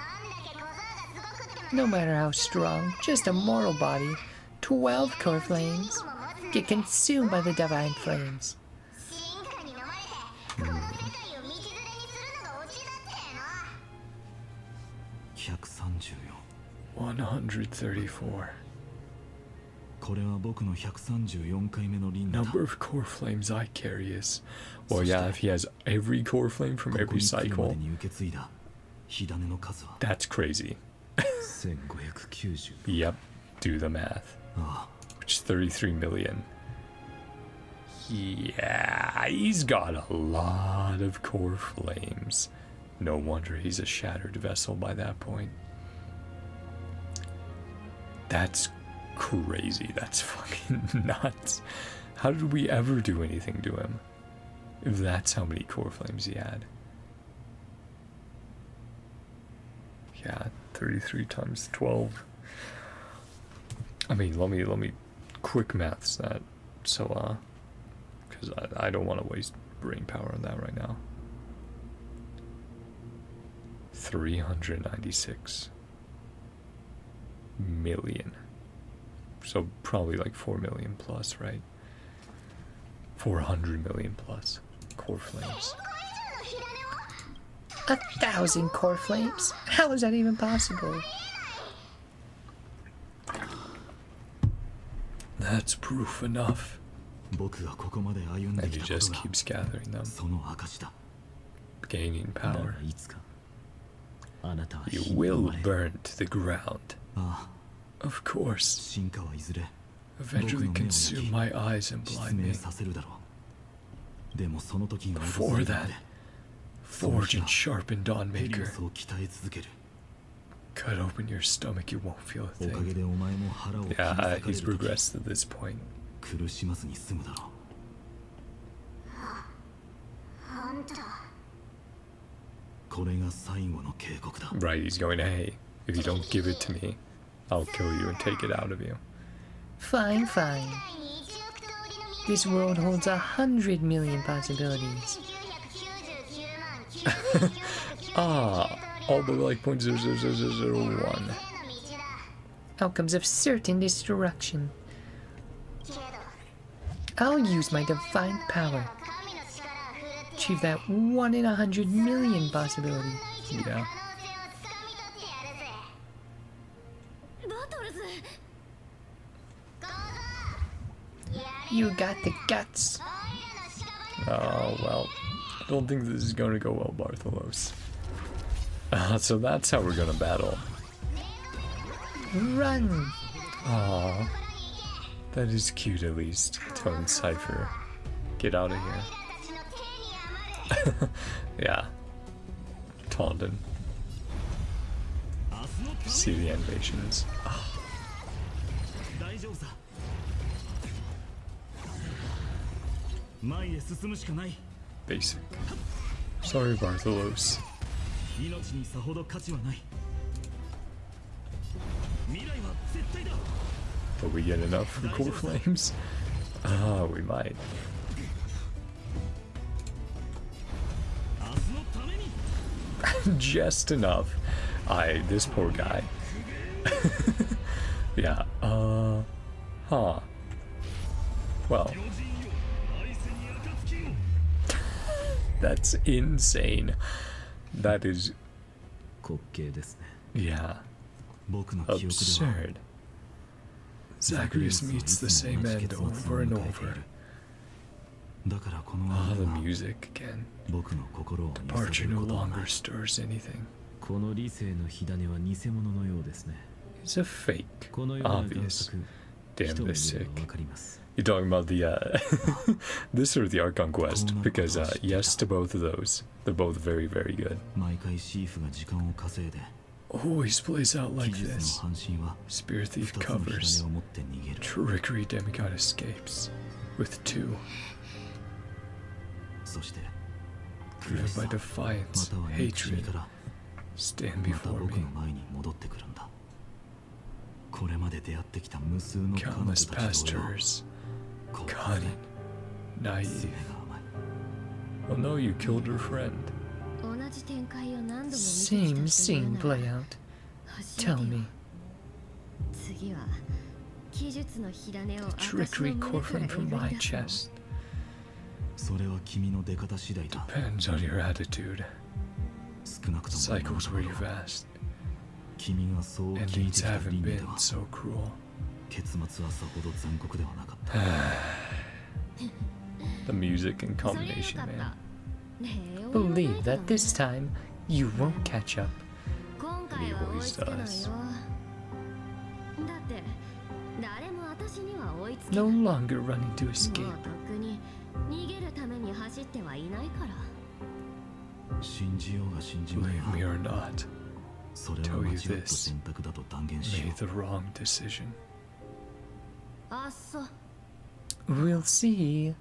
No matter how strong, just a mortal body, 12 core flames, get consumed by the divine flames. 134。 134. これは僕の134回目の輪廻だ。 Number of core flames I carry is. Well, yeah, if he has every core flame from ここ every に来るまで cycle, に受け継いだ火種の数は that's crazy. 1590。 Yep, do the math. ああ、 Which is 33 million. Yeah, he's got a lot of core flames. No wonder he's a shattered vessel by that point. That's crazy. That's fucking nuts. How did we ever do anything to him? If that's how many core flames he had. Yeah, 33 times 12. I mean, let me quick maths that. So, because I don't want to waste brain power on that right now. 396 million. So probably like 4 million plus, right? 400 million plus core flames. 1,000 core flames? How is that even possible? That's proof enough. 僕がここまで歩んで And き he たこと just が keeps gathering them, その証だ。 gaining だが power. いつかあなたは You 火に will 生まれ burn to the ground. ああ、 Of course. 進化はいずれ Eventually consume my eyes and 失 blind 明 me. させるだろう。でもその時が訪 Before れるま that, で forge and sharpen ヘリ Dawnmaker. ウスを鍛え続ける。 Cut open your stomach, you won't feel a おかげ thing. でお前も腹を切り裂 Yeah, かれ he's る時 progressed to this point. 苦しまずに済むだろう。これが最後の警告だ。 Right, he's going, hey, if you don't give it to me, I'll kill you and take it out of you. Fine, fine. This world holds 100 million possibilities. Ah, all but like 0.00001. Outcomes of certain destruction. I'll use my divine power. Achieve that 1 in 100 million possibility. Yeah. You got the guts. Oh, well. I don't think this is going to go well, Bartholos. So that's how we're going to battle. Run. Aww. That is cute, at least. Tone Cypher. Get out of here. Yeah. Taunton. See the animations. Oh. Basic. Sorry, Bartholos. But we get enough from Core Flames? Ah, we might. Just enough. This poor guy. Yeah, huh. Well. That's insane. That is... Yeah. Absurd. Zacharias meets the same end over and over. Ah, the music again. Departure no longer stirs anything. It's a fake. Obvious. Damn, this sick. You're talking about the, this or the Archon Quest? Because, yes to both of those. They're both very, very good. Always plays out like this. Spear Thief covers. Trickery Demigod escapes. With 2. Driven by defiance, hatred, stand before me. Countless past terrors. Cunning. Naive. Well, no, you killed her friend. Same scene play out. Tell me. The trickery coughing from my chest. Depends on your attitude. Cycles were you vast. Endings haven't been so cruel. The music and combination, man. Believe that this time you won't catch up. And he always does. No longer running to escape. Believe me or not, tell you this, made the wrong decision. We'll see.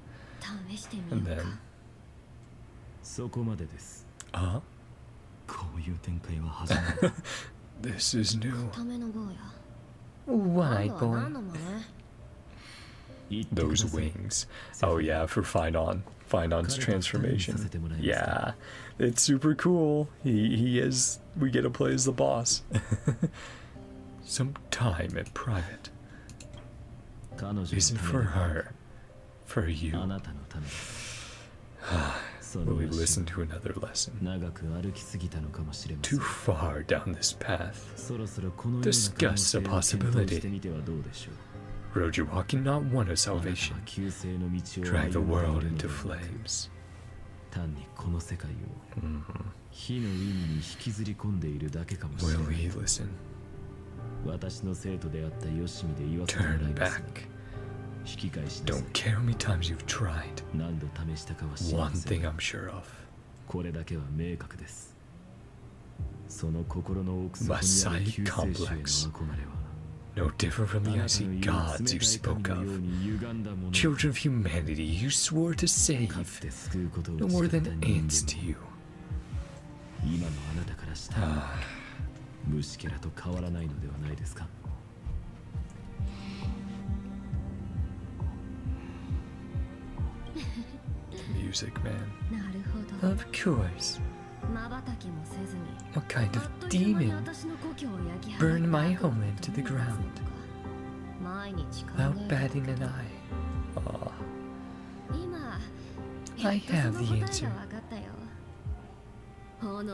And then, this is new. One-eyed boy. Those wings. Oh yeah, for Phainon. Phainon's transformation. Yeah, it's super cool. He is. We get to play as the boss. Some time in private. Isn't for her, for you. Will we listen to another lesson? Too far down this path. Discuss a possibility. Road you're walking, not one of salvation. Drag the world into flames. Will we listen? Turn back. Don't care how many times you've tried. One thing I'm sure of. Masai complex. No different from the icy gods you spoke of. Children of humanity you swore to save. No more than ants to you. Music, man. Of course. What kind of demon burned my homeland to the ground without batting an eye? I have the answer.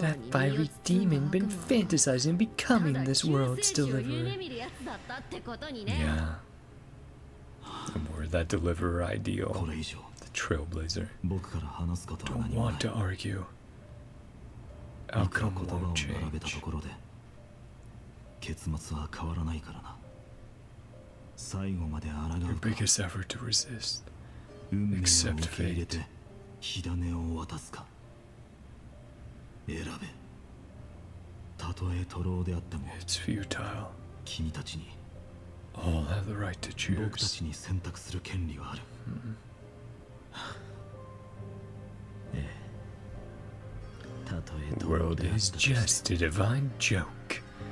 That fiery demon been fantasizing becoming this world's deliverer. Yeah. And we're that deliverer ideal, これ以上 the trailblazer. 僕から話すことは Don't 何もない want to argue. いくら Outcome 言葉を won't 並べたと change. ころで結末は変わらないからな。最後まで抗 Your うか biggest effort to resist. 運命を accept 受け入れ fate. て火種を渡すか選べ。たとえ徒労であっても It's futile. 君たちに All have the right to 僕た choose. ちに選択する権利はある。ええ。たとえ The 徒労 world であった is として just a divine joke.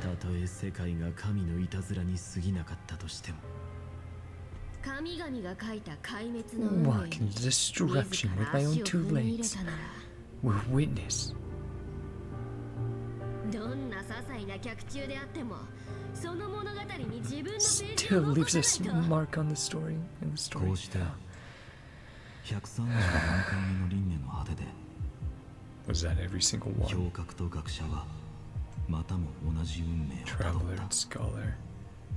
たとえ世界が神のいたずらに過ぎなかったとしても 神々が書いた壊滅の運命 Walk に into destruction with my own 自 two ら足を踏み入れ legs. たなら Will witness. どんな些細な脚注であってもその物語に自分のページ Still を残 leaves さ a ないと mark on the story. In the こ story. うして134回目の輪廻の果てで Was that every single 侠 one? 客と学者はまたも同じ運命をたどっ Traveler and scholar.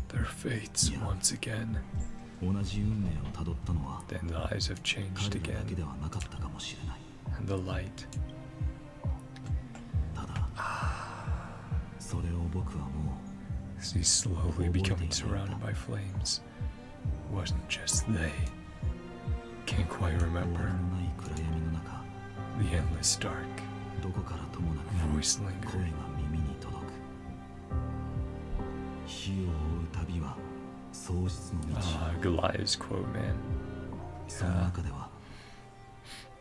Their fates Yeah. once again. た。同じ運命をたどったのは Then the eyes have changed 彼らだけ again. ではなかったかもしれない。 And the light. ただそれを僕はも As he's slowly becoming surrounded by flames. It wasn't just they. Can't quite う終わ remember. りのない暗闇の中 The endless dark. どこからともなく Voice 声 lingered. が耳に届く。火を追う旅は喪失の道。 Ah, Goliath's quote, man. その中では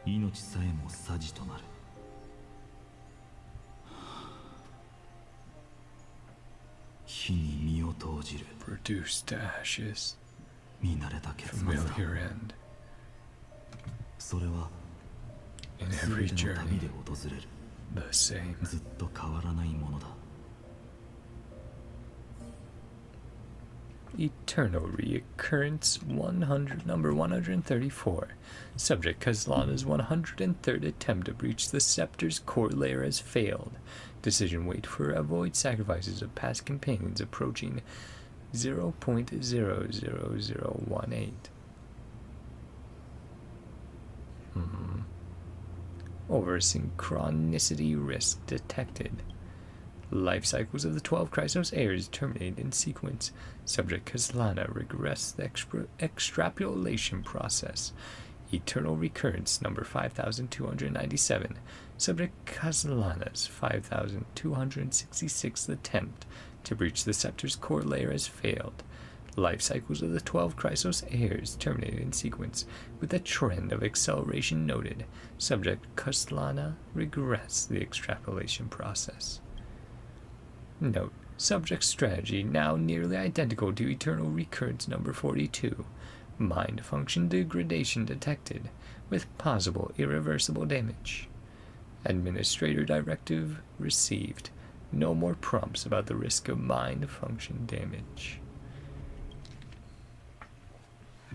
命さえもさじとなる。火に身を投じる Reduced to ashes. 見慣れた結末だ。 Familiar end. それは In 全 every ての旅で journey, 訪れる the same. ずっと変わらないものだ。 Eternal reoccurrence 100 number 134. Subject Kazlana's 103rd attempt to breach the scepter's core layer has failed. Decision wait for avoid sacrifices of past companions approaching 0.00018. Over synchronicity risk detected. Life cycles of the 12 Chrysos heirs terminate in sequence. Subject Kazlana regress the extrapolation process. Eternal recurrence number 5297. Subject Kazlana's 5266th attempt to breach the scepter's core layer has failed. Life cycles of the 12 Chrysos heirs terminated in sequence, with a trend of acceleration noted. Subject Kazlana regress the extrapolation process. Note: subject strategy now nearly identical to Eternal Recurrence number 42. Mind function degradation detected, with possible irreversible damage. Administrator directive received. No more prompts about the risk of mind function damage.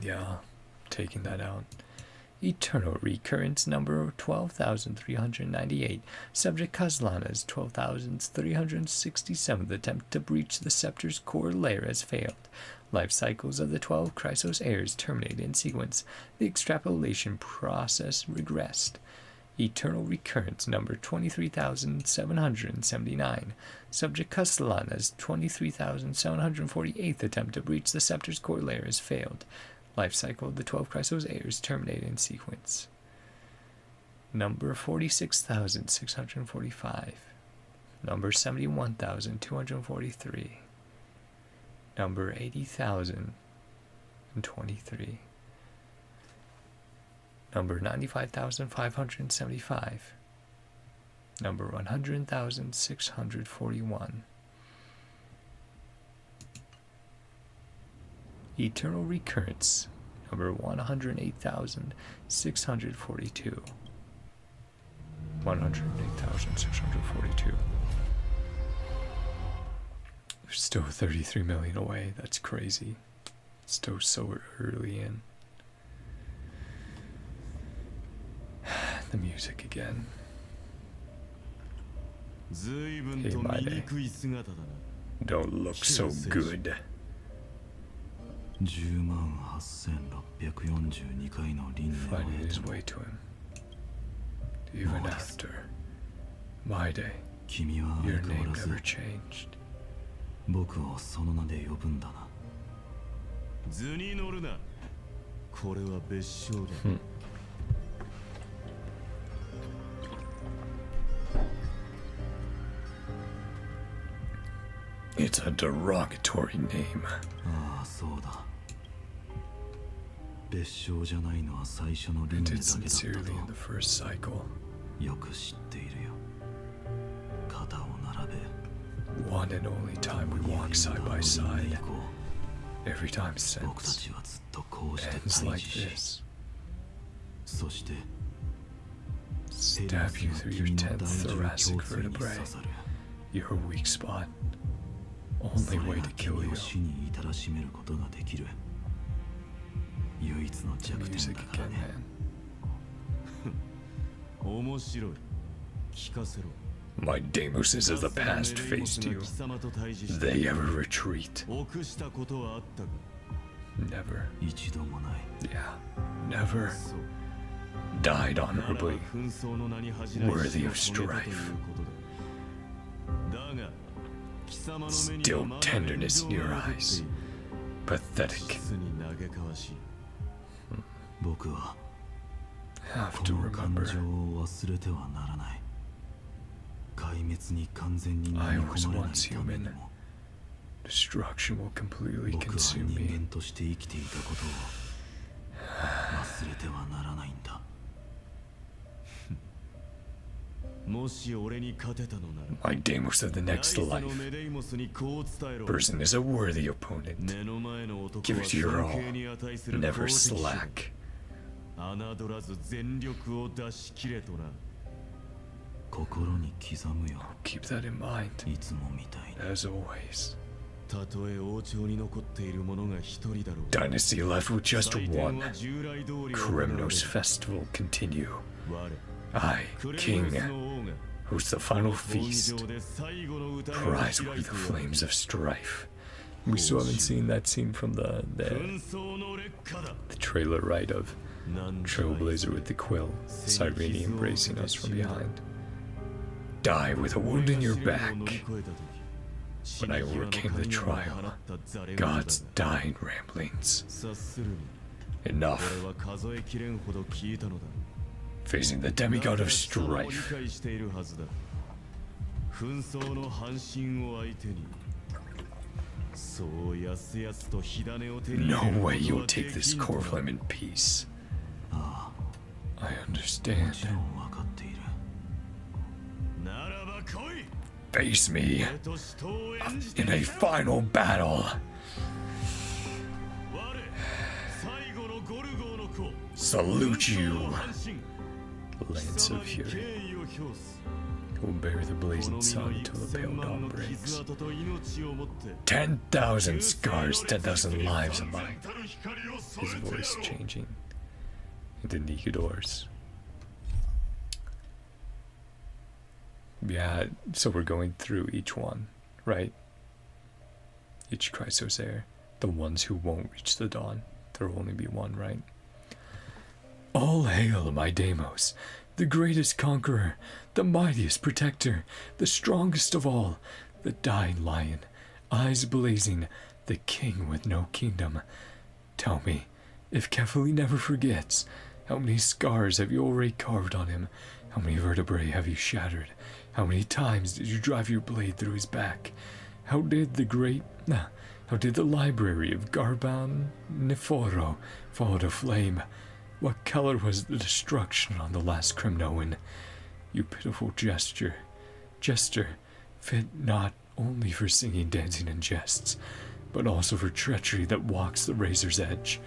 Yeah, taking that out. Eternal recurrence number 12,398. Subject Kazlana's 12,367th attempt to breach the scepter's core layer has failed. Life cycles of the 12 Chrysos heirs terminate in sequence. The extrapolation process regressed. Eternal recurrence number 23,779. Subject Kazlana's 23,748th attempt to breach the scepter's core layer has failed. Life cycle of the 12 Chrysos heirs terminate in sequence. Number 46,645. Number 71,243. Number 80,023. Number 95,575. Number 100,641. Eternal recurrence number 108,642. 108,642. We're still 33 million away. That's crazy. Still so early in. The music again. 随分と Hey, my 醜い姿だな。 Don't look so good. 108,642回の輪廻を Finding 経 his ても way to him. Even after my day, 君は your 相変わ name らず never changed. 僕をその名で呼ぶんだな。図に乗るな。これは別称だ。It's a derogatory name. ああ、そうだ。別称じゃないのは最初の輪 And 廻 it's だけだった sincerely in the と first cycle. よく知っているよ。肩を並べ。 One and only time we walk side by side. Every time 僕た since ちはずっとこうして ends 対 like 峙し、 this. そして Stab you through your 君の 10th 大獣 thoracic 胸椎に vertebrae. 刺さる。 Your weak spot. そ Only れ way が to 君 kill を you. 死に至らしめることができる。唯一の弱点 Music だから again, ね。 man. 面白い。聞かせろ。 My Deimoses of the past faced you. They ever retreat? 臆したことはあったが、 Never. 一度もない。 Yeah. Never そう。 died ならば honorably. 紛争の名に恥じない Worthy of 死を遂げたという strife. ことだ。だが、貴様の目には Still まだ tenderness in 炎 your 上が残ってい eyes. る。 Pathetic. 実に嘆かわしい。僕は Have こ to の感 remember. 情を忘れてはならない。壊滅に完全に飲み I was 込まれない once ために human. も、 Destruction will completely 僕は consume 人 me. 間として生きていたことを忘れてはならないんだ。もし俺に勝てたのなら、 My Deimos of the 来 next 世の life. メデイモスにこう伝えろ。 Person is a worthy opponent. 目の前の男 Give は it your 尊敬に値する Never 好敵手だ。 slack. 侮らず全力を出し切れとな。心に刻むよ。 Keep that in mind. いつもみたいに。 As always. たとえ王朝に残っている者が一人だろう。 Dynasty left with just 祭典 one. は従来通り行われる。 Kremnos festival continue. 我 I, クレ king, ムノスの王が host the final 本 feast. 上で最後の宴を Prize 開 with い the てやる。 flames of strife. We still haven't seen that scene from the 紛争の劣化だ。 trailer, right, of なんじゃ Trailblazer with the quill, Cyrene embracing us from behind. Die with a wound in your back. When I overcame the trial, God's dying ramblings. 察するに Enough. 俺は数えきれんほど聞いたのだ。 Facing the demigod of 理 strife. 解しているはずだ。紛争の半身を相手に、そうやすやすと火種を手に入れ No ることは way you'll で take き this んの core だ。 flame in peace. あ I あ、も understand. ちろん分かっている。ならば来い。 Face me 俺と死闘を演じて in a final battle. 我、最後のゴルゴーの子。 Salute you, 半身 Lance 貴様 of に Fury. 敬意を表す。 Who will bear the こ blazing の身 sun の until the 1000 pale 万 dawn の傷 breaks. 跡と命をもって 10,000 scars, 10,000 lives of mine. His voice changing into Nigador's. Yeah, so we're going through each one, right? Each Chrysos heir. The ones who won't reach the dawn. There will only be one, right? All hail, my Deimos, the greatest conqueror, the mightiest protector, the strongest of all, the dying lion, eyes blazing, the king with no kingdom. Tell me, if Kefali never forgets, how many scars have you already carved on him? How many vertebrae have you shattered? How many times did you drive your blade through his back? How did the library of Garban Niforo fall to flame? What color was the destruction on the last Kremnoan? You pitiful jester, fit not only for singing, dancing, and jests, but also for treachery that walks the razor's edge.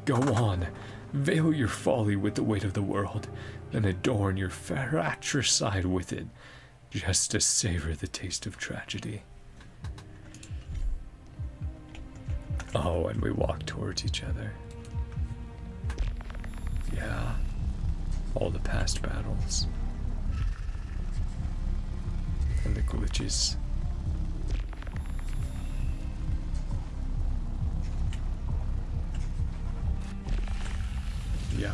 Go on, veil your folly with the weight of the world, and adorn your fratricide with it, just to savor the taste of tragedy. Oh, and we walk towards each other. Yeah. all the past battles and the glitches. Yeah.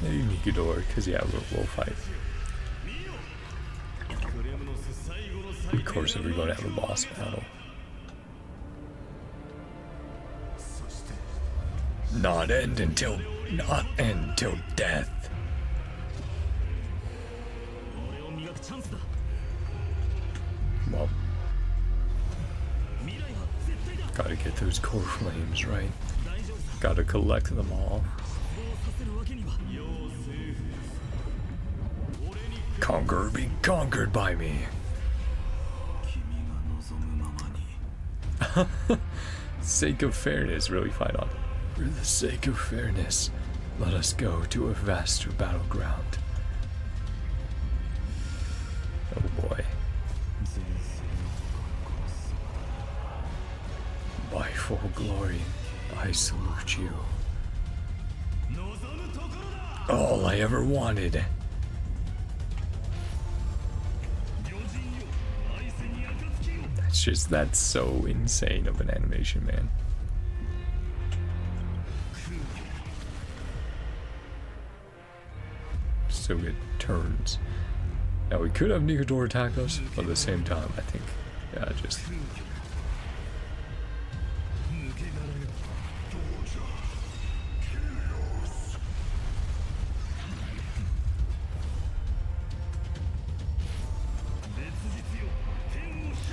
Maybe Mikador, because yeah, we'll fight. Of course, if we're going to have a boss battle. Not end until death. Well, gotta get those core flames right. Gotta collect them all. Conquer or be conquered by me. Sake of fairness, really fight on. For the sake of fairness, let us go to a vaster battleground. Oh boy. By full glory, I salute you. All I ever wanted. That's so insane of an animation, man. So it turns. Now we could have Nikador attack us, but at the same time, I think, yeah, just.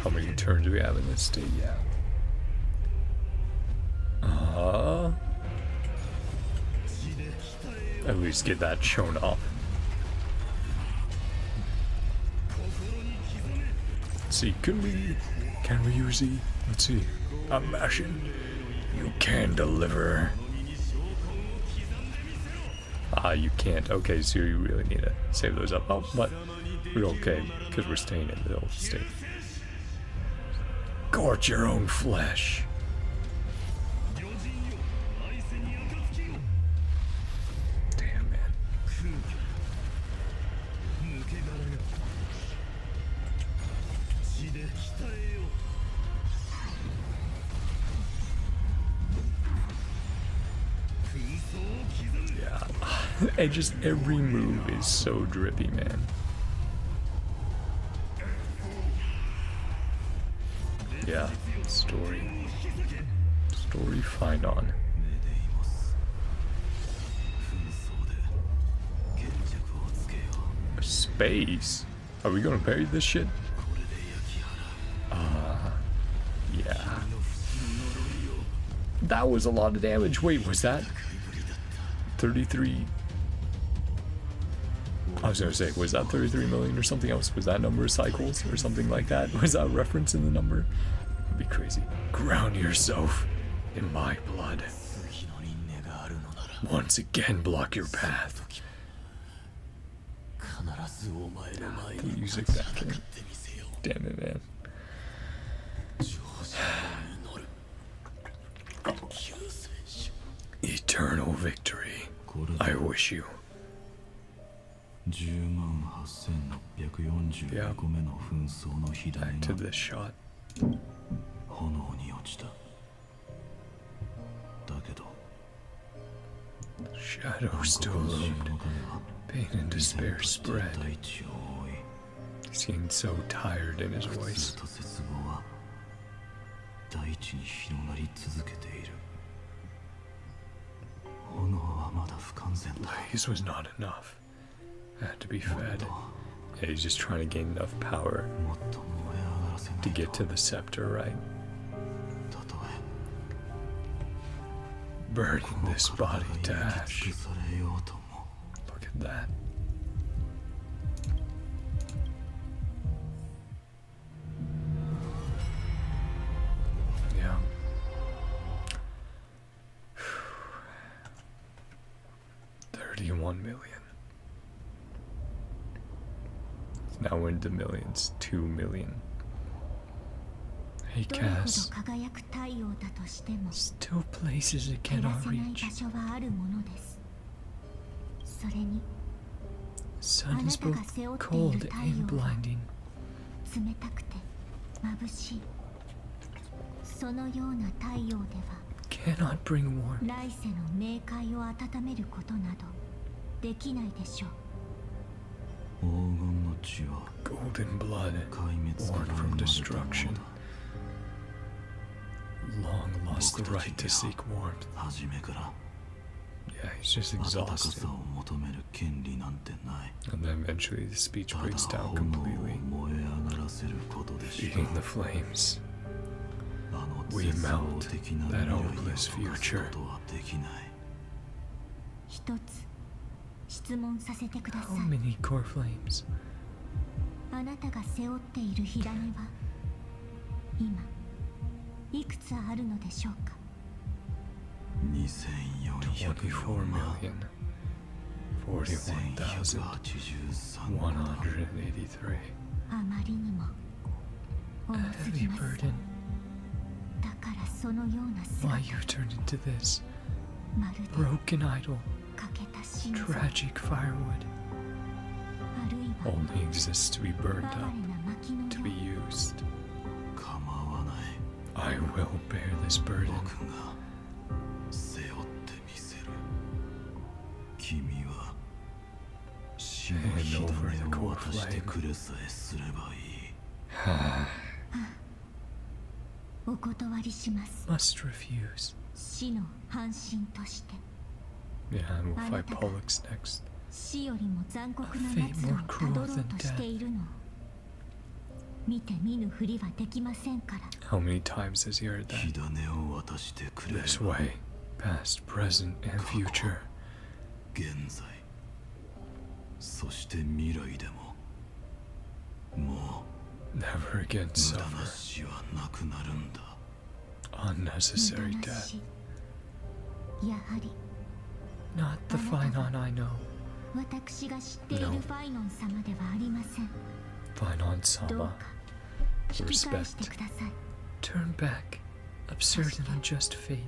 How many turns do we have in this state? Yeah. At least get that shown off. Let's see, can we use the, let's see, I'm mashing. You can deliver. You can't. Okay, so you really need to save those up. Oh, but we're okay, because we're staying in the old state. Gorge your own flesh. Damn, man. Yeah. And just every move is so drippy, man. Yeah, story Phainon. Space? Are we gonna bury this shit? Yeah. That was a lot of damage. Wait, was that 33? I was gonna say, was that 33 million or something else? Was that number of cycles or something like that? Was that reference in the number? It'd be crazy. Ground yourself in my blood. Once again, block your path. The music back there. Damn it, man. Eternal victory. I wish you. Yeah. Back to this shot. Shadows still loomed. Pain and despair spread. He seemed so tired in his voice. Blaze was not enough. Had to be fed. Yeah, he's just trying to gain enough power to get to the scepter, right? Burning this body to ash. Look at that. Yeah. 31 million. Now we're in the millions. 2 million. Hey, Cass. Still places it cannot reach. それに Sun is both cold and blinding. 冷たくて眩しい。そのような太陽では Cannot bring warmth. 来世の冥界を温めることなどできないでしょう。黄金の血は Golden blood, 壊滅 born から from 生まれたも destruction. のだ。 Long lost the 僕たち right to に seek warmth. は初めから Yeah, he's just 暖か exhausted. さを求める権利なんてない。 And then eventually the speech ただ breaks down 炎を completely, 燃え上がらせることでしか feeding the flames. あの We 絶望 melt 的な that 未来を hopeless 溶かす future. ことはできない。一つ質問させてくださ How い。 many core flames? あなたが背負っている火種は今いくつあるのでしょうか。 24 24万 million. 41,183. あまりにも重す A ぎ heavy ます。 burden. だからそのような Why 姿 you turned into this? まるで Broken idol. 欠けた心臓、 Tragic firewood. あるいは Only exists to be 哀 burned れ up, な薪の to よ be う used. 構わない。 I will bear this burden. 僕が背負ってみせる。君は死の Hand 火 over 種 the を core 渡して flame. くれさえすればいい。お断りします。 Must refuse. 死の半身として Yeah, and we'll fight Anata. Pollux next. 死よりも残酷な A fate 末路を more た cruel どろう than としているの。見て見ぬふりはできませんから。 How many times has he heard 火 that? 種を渡してくれれば This way. Past, present, and future. 現在そして未来でもも Never again う無駄な suffer 死はなくなるんだ。 unnecessary 無駄な death. 死やはり Not the Phainon I know. 私が知っている No. ファイノン様ではありません。 Phainon どう Sama. か引き返してください。 Turn back. Absurd and unjust fate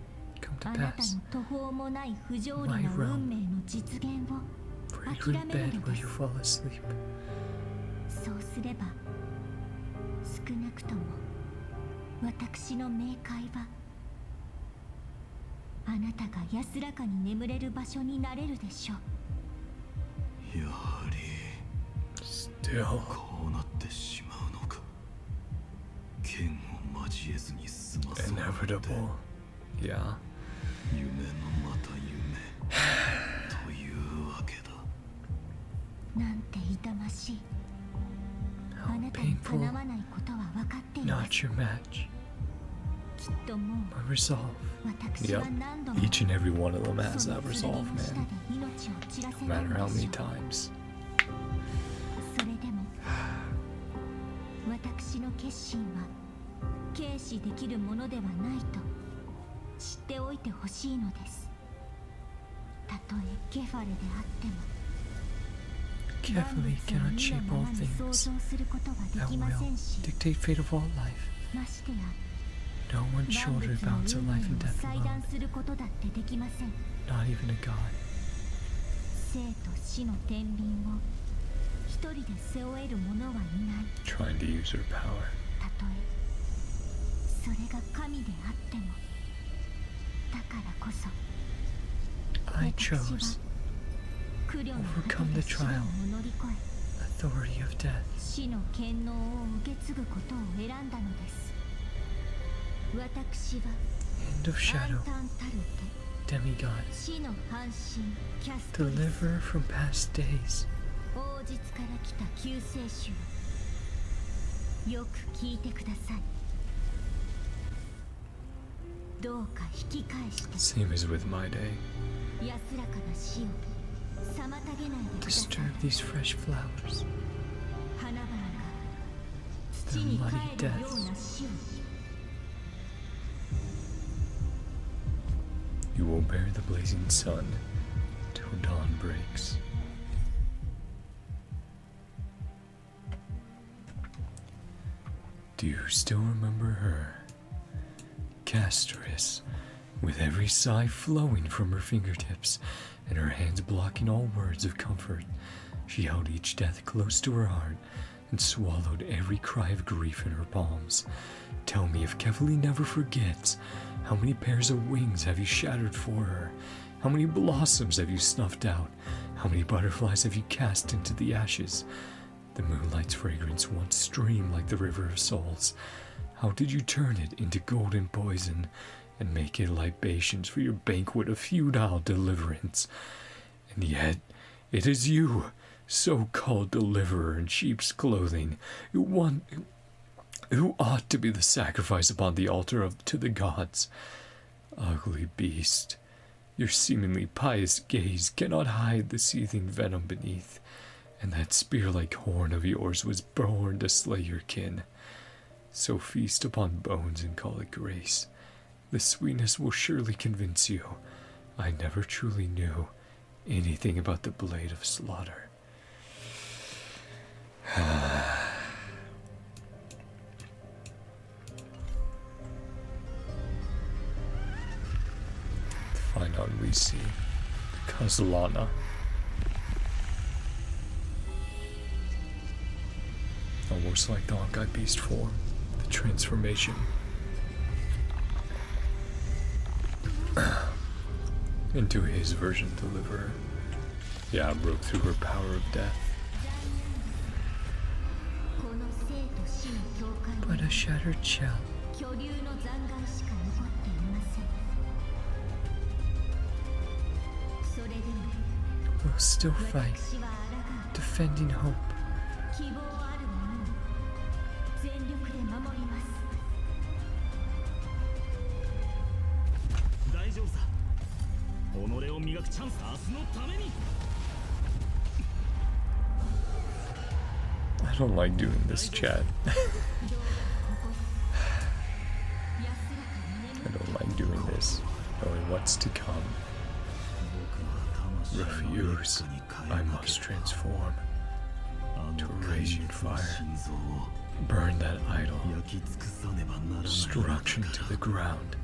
come あ to なた pass. の途方もない不条理 My な realm. 運命の実現を For you go to 諦める bed の where で you す。 fall asleep. そうすれば少なくとも私の冥界はあなたが安らかに眠れる場所になれるでしょう。やはり Still. こうなってしまうのか。剣を交えずに済まそうなんて Inevitable. Yeah. 夢のまた夢というわけだ。なんて痛ましい。あ How なたにか painful. なわないことは分かっていま Not す。 your match. きっともう My resolve. 私は何度も Each and every one of them has そ that の剣 resolve, の下で man. 命を散らせ No ない matter how ので many しょう。 times. それでも私の決心は軽視できるものではないと知っておいてほしいのです。たとえケファレであっても Carefully 万 cannot 物を意の shape ま all まに想 things 像することがで at きませ will. んし、 Dictate fate of all life. ましてや No one's 万 shoulder 物の bounds a 運命 life and を death 裁 alone. 断することだってできません。 Not even a god. 生と死の天秤を一人で背負える者はいない。 Trying to use her power. たとえそれが神であっても、だからこそ I 私は chose 苦慮の果 overcome て the で死を trial. 乗り越え authority of death. 死の権能を受け継ぐことを選んだのです。私は Hand of 暗 shadow. 淡たる Demigod. 手死の半身キャストリス Deliverer from past days. 王実から来た救世主をよく聞いてください。どうか引き返して Same as with my day. 安らかな死を妨げないでください。 Disturb these fresh flowers. 花々が土に帰るような死を You will bear the blazing sun till dawn breaks. Do you still remember her? Castress, With every sigh flowing from her fingertips and her hands blocking all words of comfort, she held each death close to her heart and swallowed every cry of grief in her palms. Tell me if Kefali never forgets, how many pairs of wings have you shattered for her? How many blossoms have you snuffed out? How many butterflies have you cast into the ashes? The moonlight's fragrance once streamed like the river of souls. How did you turn it into golden poison and make it libations for your banquet of futile deliverance? And yet, it is you, so-called deliverer in sheep's clothing, who ought to be the sacrifice upon the altar to the gods. Ugly beast, your seemingly pious gaze cannot hide the seething venom beneath, and that spear-like horn of yours was born to slay your kin. So feast upon bones and call it grace. The sweetness will surely convince you. I never truly knew anything about the blade of slaughter. Phainon we see Kazlana. Almost like the Honkai beast form, the transformation. Into his version deliverer. Yeah, broke through her power of death. But a shattered shell. We'll still fight, defending hope. 大丈夫さ。己を磨くチャンス、明日のために。 I don't like doing this, chat. I don't like doing this, knowing what's to come. Refuse, I must transform to a raging fire. Burn that idol. Destruction to the ground.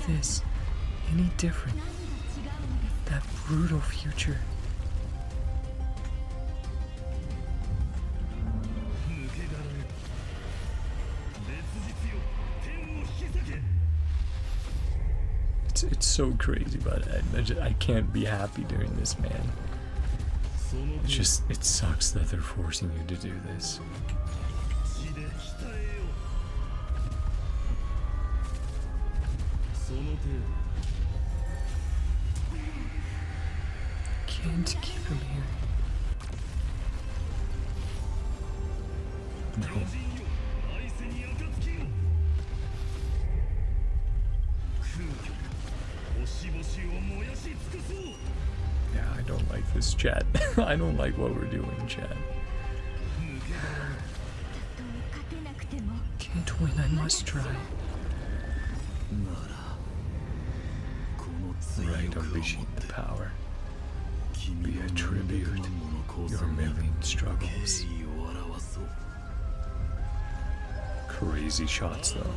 This any different? That brutal future. It's so crazy, but I can't be happy doing this, man. It sucks that they're forcing you to do this. Can't keep him here. No. Yeah, I don't like this, chat. I don't like what we're doing, chat. Can't win, I must try. Right, unleashing the power. Be a tribute, your million struggles. Crazy shots, though.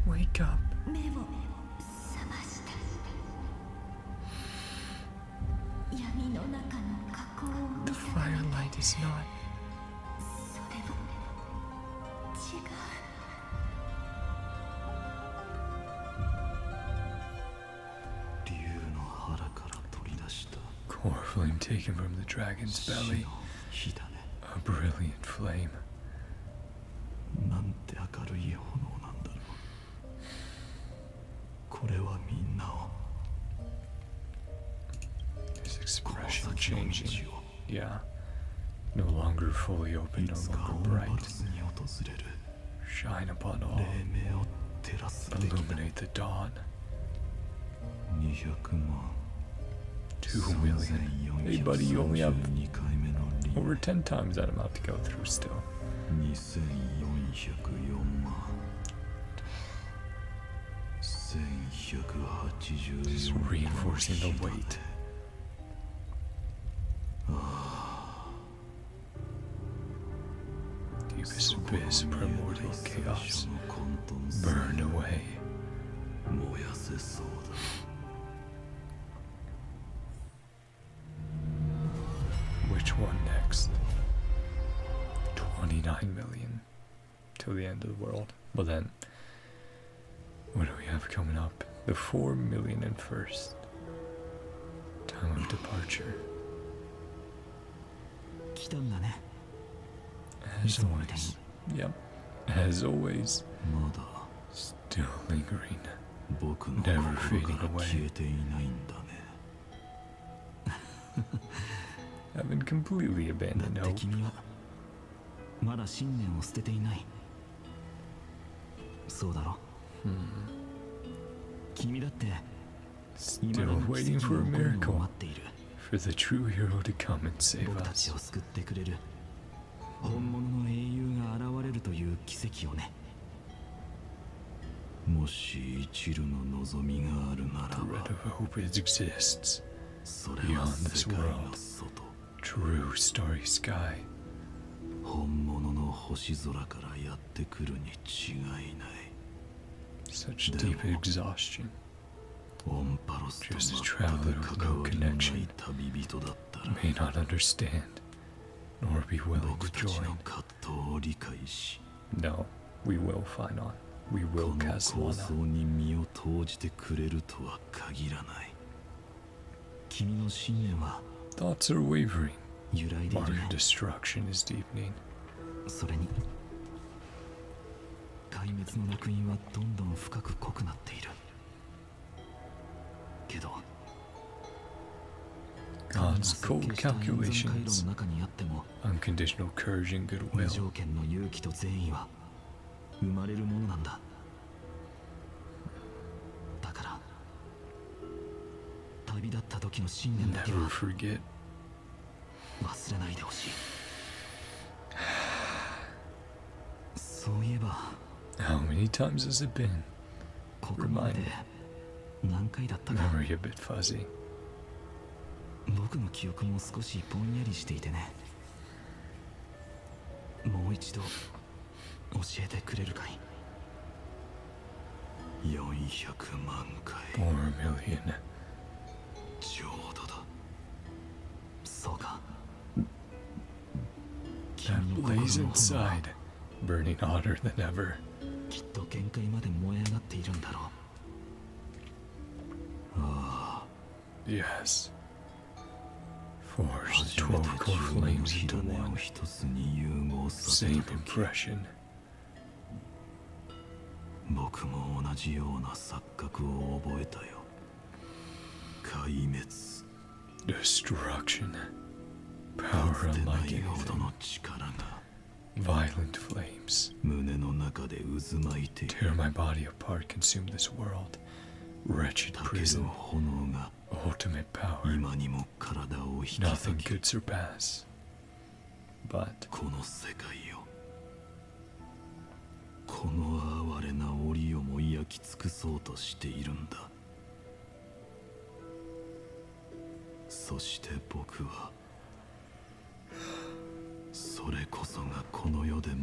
Wake up. The firelight is not. Core flame taken from the dragon's belly. A brilliant flame. His expression changing. Yeah. No longer fully open, no longer bright. Shine upon all. Illuminate the dawn. 2 million. Hey buddy, you only have over 10 times that amount to go through still. Just reinforcing the weight. Deepest abyss, primordial chaos. Burn away. Which one next? 29 million till the end of the world. But then, what do we have coming up? The 4 million and first. Time of departure. 来たんだね。 As always. Yep. As always. まだ Still lingering. 僕の Never 心 fading から away. 消えていないんだね。 Haven't completely だ abandoned って hope. 君はまだ信念を捨てていない。そうだろ。君だって未だ Still に waiting 奇跡 for の a 起こるのを miracle. 待っている。 For the true hero to come and save 僕たち us. を救ってくれる本物の英雄が現れるという奇跡をね。もし一縷の望みがあるなら The red ば of hope exists. それ beyond は this 世界の world. 外 True starry sky. 本物の星空からやってくるに違いない。 Such deep exhaustion. オンパロスと Just a 全 traveler く with 関 no わりのない connection. 旅人だったら May not understand, nor be willing 僕 to たち join. の葛藤を理解し No, we will Phainon. We こ will の cast 構想 Lana. に身を投じてくれるとは限らない。君の信念は Thoughts are wavering. 揺らいでいる Our ね。 destruction is deepening. それに壊滅の烙印はどんどん深く濃くなっている。けど God's 彼 cold が設計した円髄回 calculations, 路の中にあっても unconditional courage and 無 goodwill. 条件の勇気と善意は生まれるものなんだ。だから旅立った時の信念だけ Never は forget. 忘れないでほしい。そういえば How many times has it been? ここまで何回だったか。 Memory a bit fuzzy. 僕の記憶も少しぼんやりしていてね。もう一度教えてくれるかい。400万回。 4 million. ちょうどだ。そうか。 That 君の blaze 心の炎は inside, burning hotter than ever. きっと限界まで燃え上がっているんだろう。ああ、 Yes. Forge the 初め 12 core て12の flames 火 into 種を one. 一つに融合させ Same た時、 impression. 僕も同じような錯覚を覚えたよ。壊滅。 Destruction. か Power つてな unlike いほど anything. の力が Violent flames. 胸の中で渦巻いている。 Tear my body apart, consume this world. Wretched だけど prison. 炎が Ultimate power. 今にも体を引き Nothing 裂き、 could surpass. But この世界を、この哀れな檻をも焼き尽くそうとしているんだ。そして僕はそれこそがこの世で最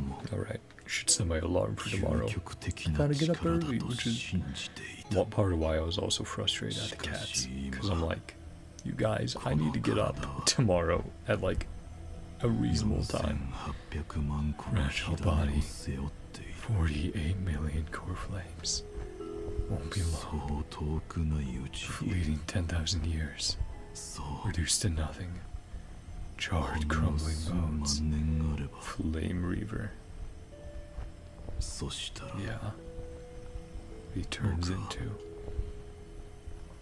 も alright, should set my alarm for 究 tomorrow. 極的な Gotta get up 力だ early, と which is 信じていた。 What part of why I was also frustrated at the cats? Because I'm like, you guys, I need to get up tomorrow at like a reasonable time. 4800万個の火種を背負っている。 48 million core flames. Won't be そ long. う遠くないうちに、 Fleeting 10,000 years. そう Reduced to nothing. ほ Charred, んの crumbling 数万 bones. 年あれば、 Flame Reaver. そしたら Yeah. He turns into.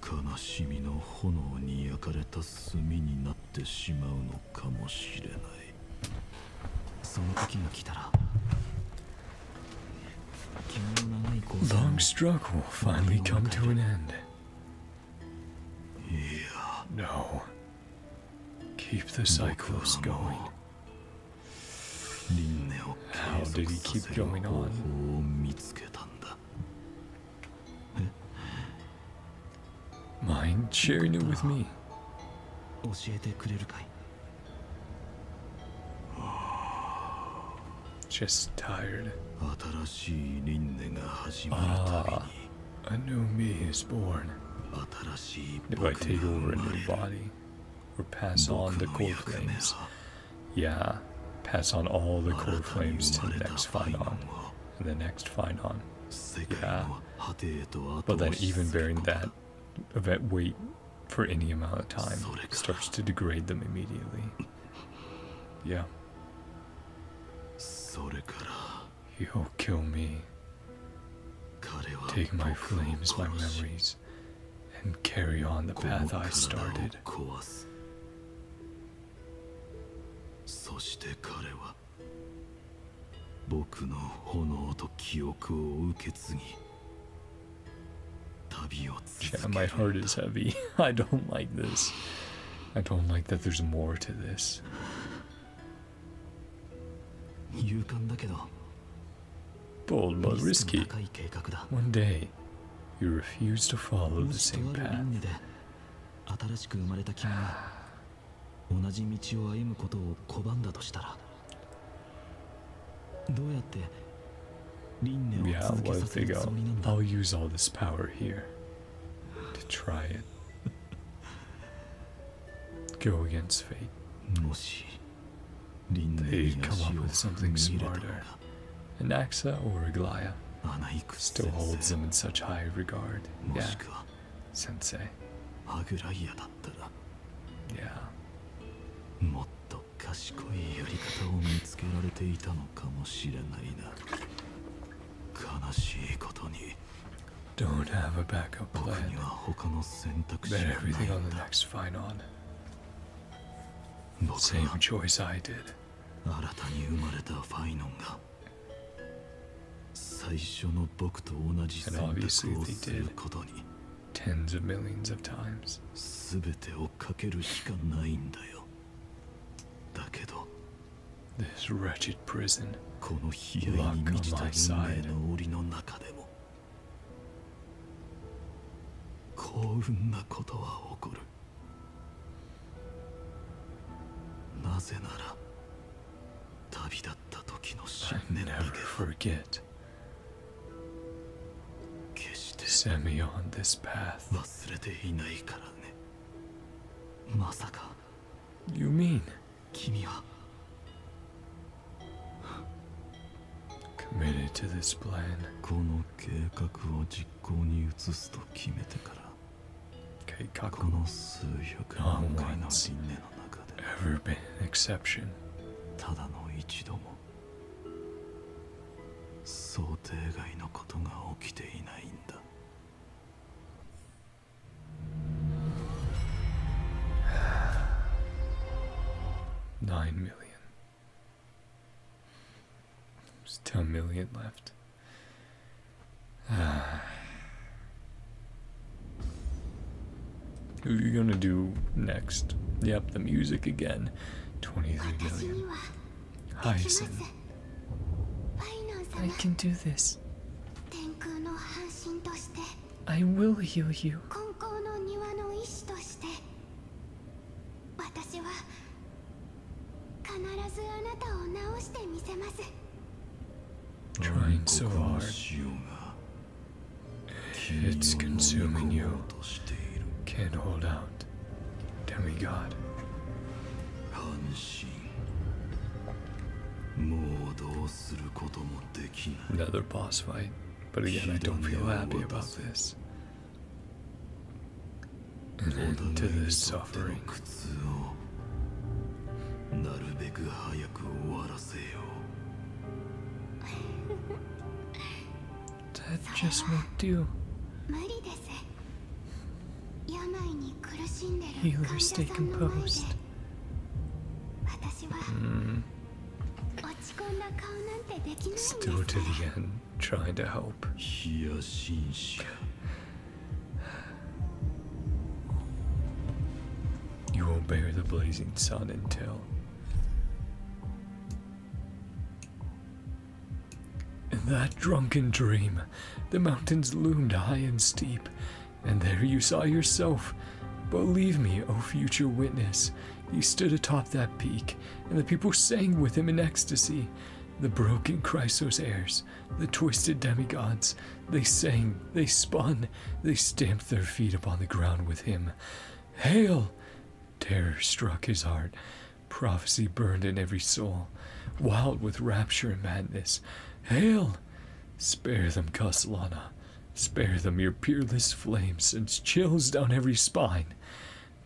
悲しみの炎に焼かれた炭になってしまうのかもしれない。その時が来たら、君の長い交際 Long も struggle will finally come to an end. いや、 No. Keep the cycles going. 輪廻を How 継 did he 続さ keep せる going 方法 on? を見つけたんだ。Mind sharing it with me? 教えてくれるかい？ Just tired. 新しい輪廻が始まるた A new me is born. びに新しい Do I 僕 take が over 生 a ま new れる。 body? Or pass on 僕 the の core 役目 flames? は Yeah, pass on all the core 新たに flames 生 to ま the れた next ファイノン Phainon. を And the next Phainon. 世界の果てへと But 後 then 押し even する bearing ことだ。 that weight for any amount of time Sorry. starts to degrade them immediately. Yeah. それから You'll kill me. 彼は Take my 僕を flames, my 殺し memories, and carry on the この path I 体を started. 壊す。そして彼は僕の炎と記憶を受け継ぎ旅を Yeah, 続 my け heart るん is だ。 heavy. I don't like this. I don't like that there's more to this. 勇敢だけど Bold but リスク risky. の高い計画だ。 One day, you refuse to follow も the しと same ある輪 path. 廻で新しく生まれた君が同じ道を歩むことを拒んだとしたらどうやって輪廻 Yeah, を続け what さ if せ they るつ go? もりなんだ。 I'll use all this power here to try it. Go against fate. もし輪廻 They に come 足 up を with 踏 something み入れたの smarter. が An Axa or a Glaya アナイクス still 先 holds 生 them in such high regard. も Yeah, しくは Sensei. アグライアだったら Yeah. もっと賢いやり方を見つけられていたのかもしれないな。悲しいことに Don't have a backup 僕 plan. には他の選択肢 Bet がない everything on ん the だ。 next Phainon. 僕 Same は choice I did. 新たに生まれたファイノンが最初の僕と同じ選択 And を obviously they する did. ことに Tens of millions of times. 全てをかけるしかないんだよ。だけど This wretched prison. この悲哀に満ちた運命の檻の中でも幸運なことは起こる。なぜなら旅立った時の信 I 念だ never けは forget. 決して Send me on this path. 忘れていないからね。まさか You mean 君は committed to this plan? この計画を実行に移すと決めてからこ Keikaku の数百万回の輪廻の中で ever been an exception? ただの一度も想定外のことが起きていないんだ。 9 million. There's 10 million left. Who are you gonna do next? Yep, the music again. 23 私に million. はできます Hyson. ファイノン I 様 can do this. 天空の半身として I will heal you. 金光の庭の医師として私は必ずあなたを治してみせます。 Trying so 暗黒の hard. 潮が It's 君を飲 consuming み you. 込もうとしている。 Can't hold out. Demigod. 半身もうどうすることもできない。 Another boss fight. But again, I don't feel happy about this. An お end 互 to いに this とっての suffering. 苦痛をなるべく早く終わらせよ That just won't do. 無理です。病に苦しんでる Healer, 患者 stay さんの前で composed. 私は落ち込んだ顔なんてできないんです Still to the end, trying to help. う。ヒヤシンシャ You won't bear the blazing sun until. In that drunken dream, the mountains loomed high and steep, And there you saw yourself. Believe me, O future witness, he stood atop that peak, and the people sang with him in ecstasy. The broken Chrysos heirs, the twisted demigods, they sang, they spun, they stamped their feet upon the ground with him. Hail! Terror struck his heart. Prophecy burned in every soul, wild with rapture and madness. Hail! Spare them, Castellana. Spare them your peerless flame sends chills down every spine.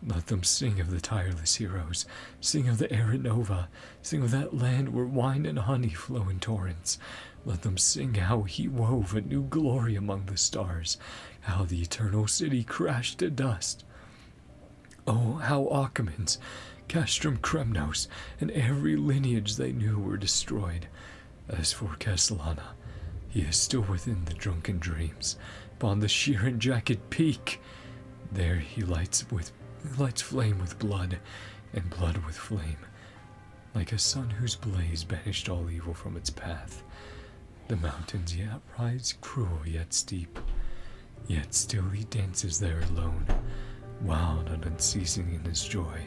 Let them sing of the tireless heroes, sing of the Aranova, sing of that land where wine and honey flow in torrents. Let them sing how he wove a new glory among the stars, how the eternal city crashed to dust. Oh, how Achaemens, Castrum Kremnos, and every lineage they knew were destroyed. As for Castellana, he is still within the drunken dreams, upon the Sheeran Jacket peak. There he lights flame with blood, and blood with flame, like a sun whose blaze banished all evil from its path. The mountains yet rise cruel yet steep, yet still he dances there alone, wild and unceasing in his joy.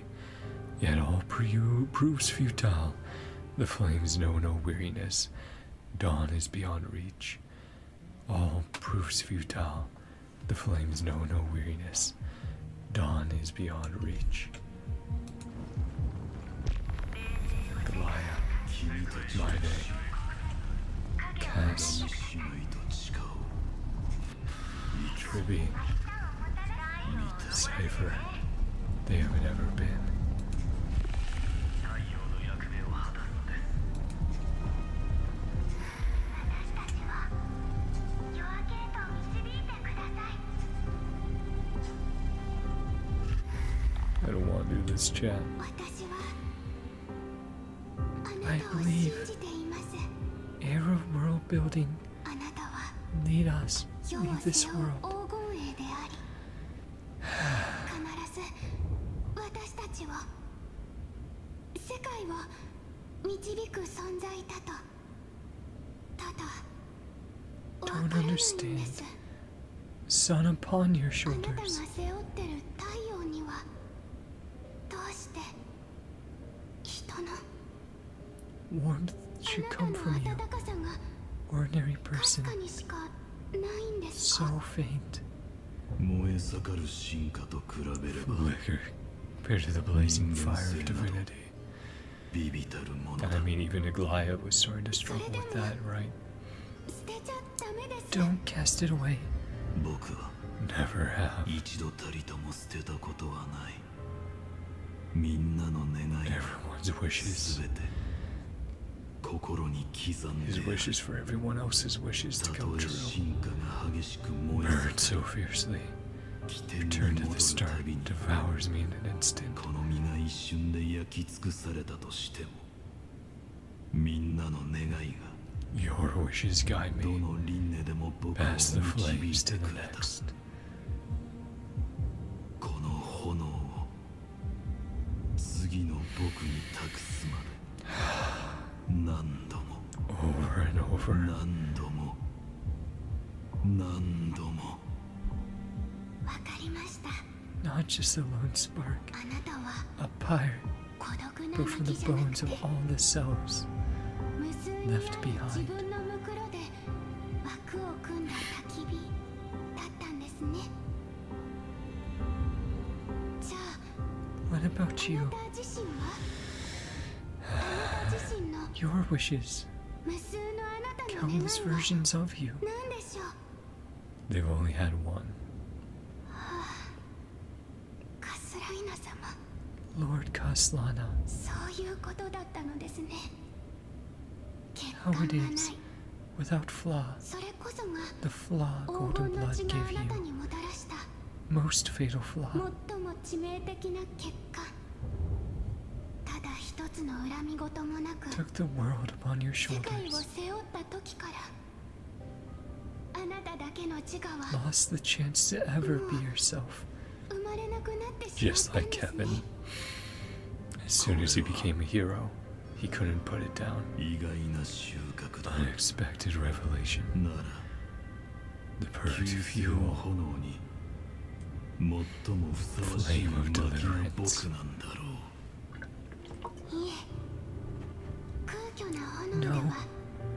Yet all proves futile, the flames know no weariness, dawn is beyond reach. All proves futile, the flames know no weariness, dawn is beyond reach. Goliath, Mine, Cass, Tribby, Cypher, they have never been. I don't want to do this chat. 私はあ I なたを believe 信じています Era world building. あなたは Lead us. 世を Lead this 背負う world. 黄金栄であり必ず私たちを世界を導く存在だとただ Don't 分かるんで understand. す Sun upon your あなたが shoulders. 背負ってる太陽にはどうして人の Warmth あ should なた come の from you. 温かさが Ordinary か person. すかにしかないんです So か faint. 燃え盛る進化と比べれば Flicker. Compared to the blazing fire of divinity. ビビたるもの And だ I mean, even Aglaia was starting to struggle with that, right? 捨てちゃダメです Don't cast it away. 僕は Never have. 一度たりとも捨てたことはないみんなの願いは Everyone's wishes. 全て心に刻んで His wishes for everyone else's wishes た to と come え true. 進化が激しく燃え Burned so fiercely. 起点に Return to 戻 the る start. たびに Devours me in an instant. この身が一瞬で焼き尽くされたとしてもみんなの願いが Your wishes guide ど me の輪廻でも僕を past the 導 flames い to て the くれた next. この炎を次の僕に託すまで何度も Over and over. 何度も何度もわかりました Not just a lone spark. あなたは A pyre 孤独な built from 薪 the じゃなく bones て of all the selves. 無数にある left behind. 自分のムクロで枠を組んだ焚き火だったんですねじゃあ What about あ you? なた自身はあなた自身の Your wishes. 無数のあなたの願い Countless は versions of you. 何でしょう They've only had one. カスライナ様 Lord Castellana. そういうことだったのですね欠 How 陥 it がない is. Without flaw. それこそが The flaw 黄 golden 金の blood 血が gave あなた you. にもたらした Most fatal flaw. 最も致命的な欠陥ただ一つの恨み事もなく Took the world upon your 世界を shoulders. 背負った時からあなただけの自我は Lost the chance to ever be yourself. 生まれなくなってしまっ Just たん like ですね Kevin. As soon as he became a hero, he couldn't put it down. 意外な収穫だ Unexpected revelation. なら The 急 perfect 性の fuel. 炎に最もふさわしい Flame of 薪の deliverance. 僕なんだろう。いえ、空虚な炎で No. は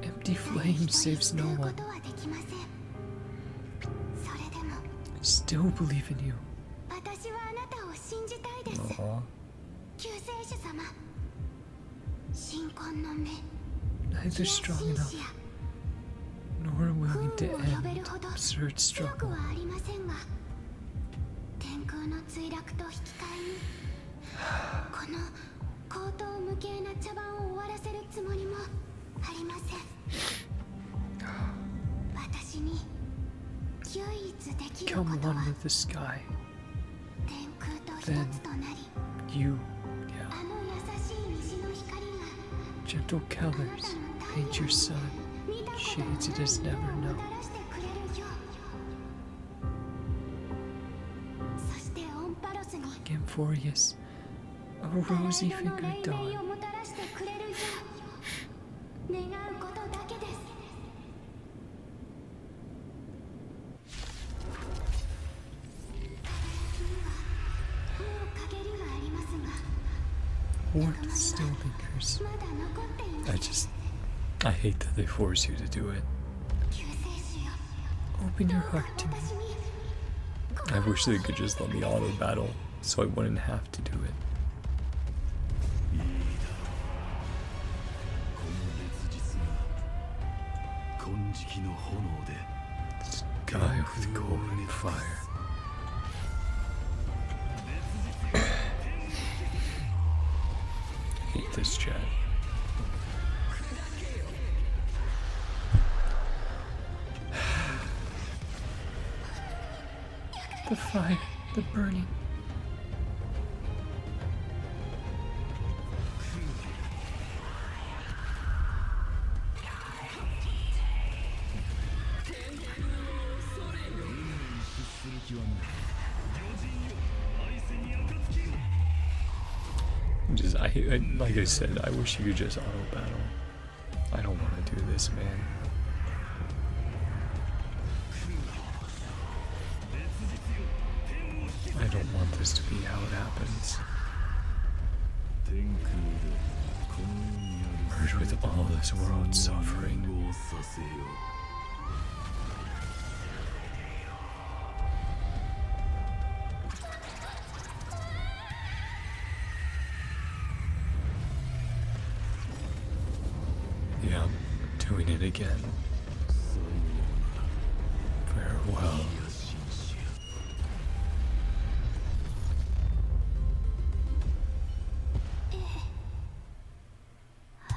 Empty 誰 flame 一人 saves 救 no うこ one. とはできません。それでも Still believe in you. 私はあなたを信じたいです。 Aw. 救世主様、神婚の目、 Neither 気 strong や紳 enough 士や nor 不 willing 運 to を呼べ end るほど absurd 強く struggle. はありませんが、天空の墜落と引き換えにこの高等無形な茶番を終わらせるつもりもありません。私に唯一できるこ Come とは one with the sky. 天空と一つとなり、 You, あの優しい虹の光が gentle あなたの colors, 太 paint 陽 your sun. 見たこともない Shades it has 夢を never も known. たらしてくれるよう。そしてオンパロスに Amphorius, a バラ rosy 色の fingered 黎 dawn. 明をもたらしてくれるよう願うことだけです。もう陰りはありますが、 Warmth still lingers. まだ残っています。 I hate that they force you to do it. 救世主よ、 Open ど your うか heart to me. 私に I wish they could just let me auto battle so I wouldn't have to do it. いいだろう。この烈日が金色の炎で Sky with gold and fire. I hate this chat. The fire, the burning. Like I said, I wish you could just auto battle. I don't want to do this, man. I don't want this to be how it happens. 天空でこの世にある Merge with all this world's suffering. 融合させよう。 Yeah, I'm doing it again. Farewell.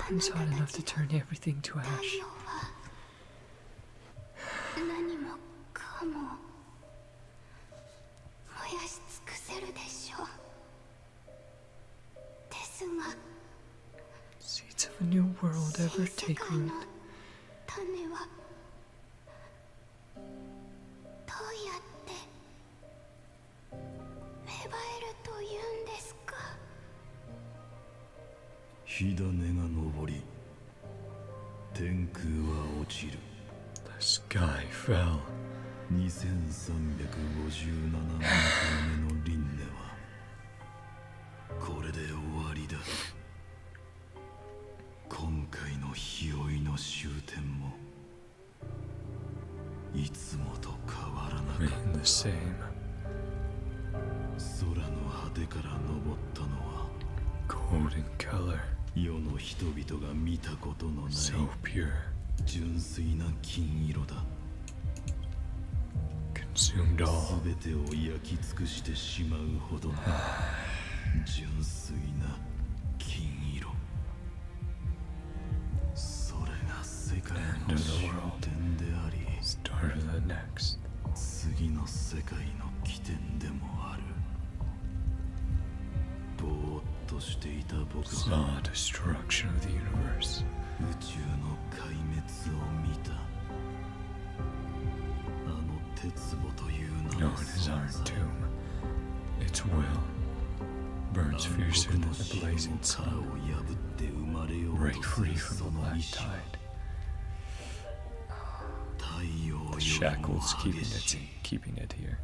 Burns hot enough to turn everything to 太 ash. 陽は何もかも燃やし尽くせるでしょう。ですが Seeds of a new world 新 ever 世 take 界の root. 種はどうやって芽生えるというんですか。火種が昇り天空は落ちる。 The sky fell. 2357万回目の輪廻はこれで終わりだ。今回の日追いの終点もいつもと変わらなかっ Remain the same. た。空の果てから昇ったのは Golden color. 世の人々が見たことのない So pure. 純粋な金色だ。 Consumed all. 全てを焼き尽くしてしまうほどの純粋な金色。それが世界 End の of the 終 world. 点であり Start of the next. 次の世界の起点でもある。ぼーっとしていた僕は Saw destruction of the universe. 宇宙の壊滅を見た。あの鉄壺という名 Known の as 存 our 在。 tomb. Its will burns fiercer 暗 than 黒の the 城の blazing 殻を sun. 破って生まれよう Break とす free る from そ the の black 意志は tide. 太陽よ The りも shackles 激しい。 keeping it here.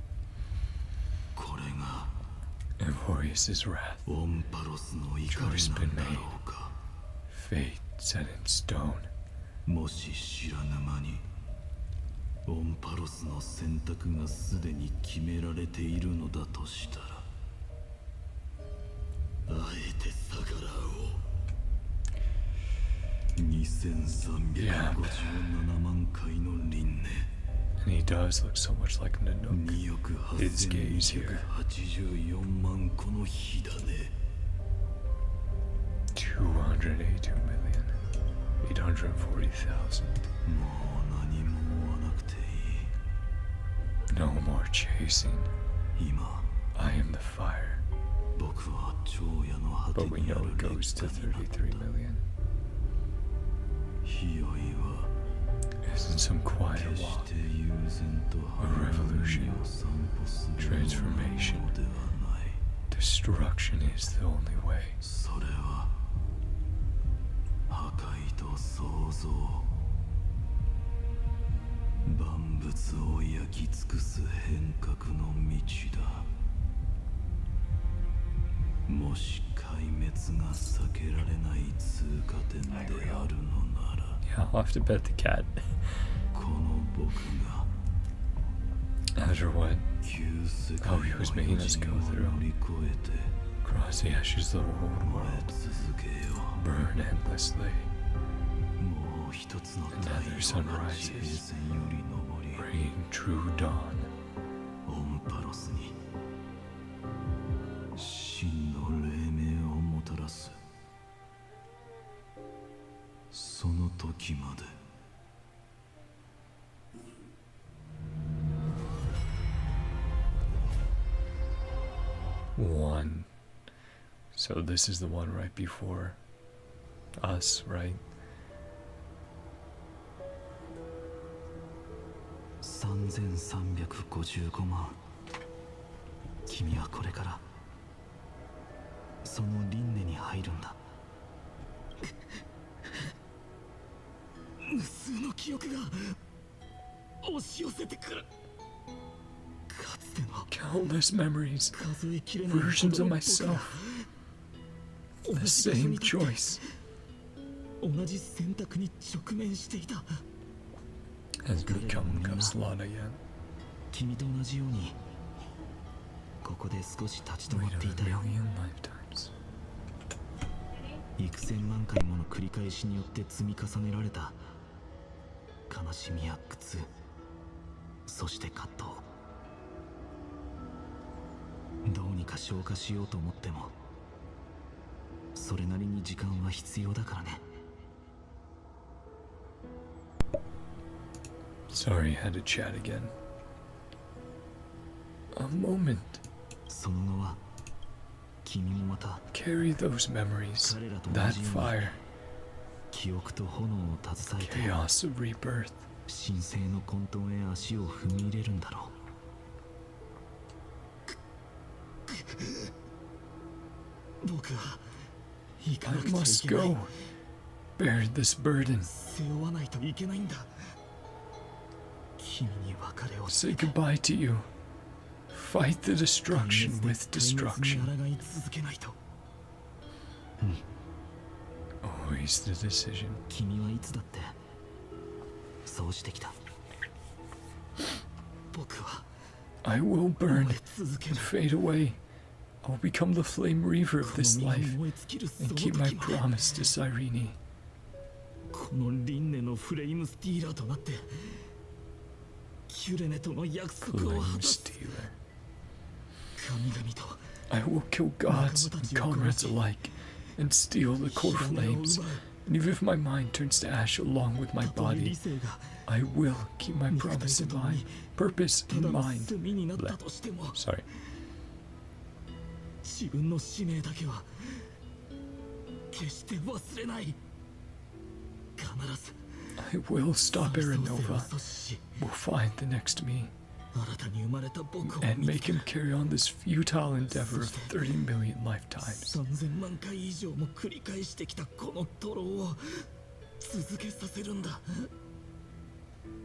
Victorious' wrath. オンパロスの怒りなんだろうか。 Fate set in stone. もし知らぬ間にオンパロスの選択がすでに決められているのだとしたら、あえて逆らおう。2357万回の輪廻、 And he does look so much like Nanook. 2億 His gaze here. 8284万個の火種。 282,840,000. もう何も追わなくていい。 No more chasing. 今 I am the fire. 僕は長夜の果て But we にあ know る it 劣 goes to 化になった。 33 million. 悲哀は Isn't some quiet 決し walk. て悠然と A revolution. を散歩する Transformation. ものではない。 Destruction is the only way. それは破壊と創造、万物を焼き尽くす変革の道だ。もし壊滅が避けられない通過点であるのなら、 Yeah, I'll have to bet the cat. この僕が After what? 旧世界 Oh, の he was making us go 余人 through. を乗り越えて Cross the ashes of the old 燃 world. え続けよ Burn endlessly. う。もう一つの太 Another 陽 sun が rises. 地平線より昇り、 Bring true dawn. オンパロスに真の黎明をもたらす。その時まで。 One. So this is the one right before us, right? 3355万。君はこれからその輪廻に入るんだ。無数の記憶が押し寄せてくる。かつての Countless memories, 数えきれない versions ほ of どの僕が myself. 同 The じ場所 same に立って choice 同じ選択に直面していた。 has become Kaslana yet. 君と同じようにここで少し立ち止ま Wait ってい a たよ。 million lifetimes. 幾千万回もの繰り返しによって積み重ねられた悲しみや苦痛、そして葛藤。どうにか消化しようと思ってもそれなりに時間は必要だからね。 Sorry, had to chat again. A moment. その後は君もまた Carry those memories. That fire. 記憶と炎を携えて Chaos of rebirth. 神聖の混沌へ足を踏み入れるんだろう。僕は行か I なくちゃい must けない。 go. Bear this burden. 背負わないといけないんだ。君に別れを Say goodbye to you. Fight the destruction with 壊滅 destruction. に抗い続けないと。 Always the decision. 君はいつだってそうしてきた。僕は I will burn 燃え続け and る。 fade away. I'll become the flame reaver of この this 身が life 燃え尽きるその and 時 keep ま my で promise to Cyrene. この輪廻のフレイムスティーラーとなってキュレネとの約束を Flame 果たす。 stealer. 神々と I will kill gods and comrades alike and steal the core 火種を flames. 奪う。 And even if my mind turns to ash along with my たとえ理 body, 性が I will keep my promise in mind, purpose た in だの mind. 炭になったとしても Sorry. 自分の使命だけは決して忘れない。必ず I will stop 再創生を Aranova. 阻止し We'll find the next me 新たに生まれた僕を and 見 make つけ him る。 carry on this futile endeavor of 30 million lifetimes. 3000万回以上も繰り返してきたこのトロを続けさせるんだ。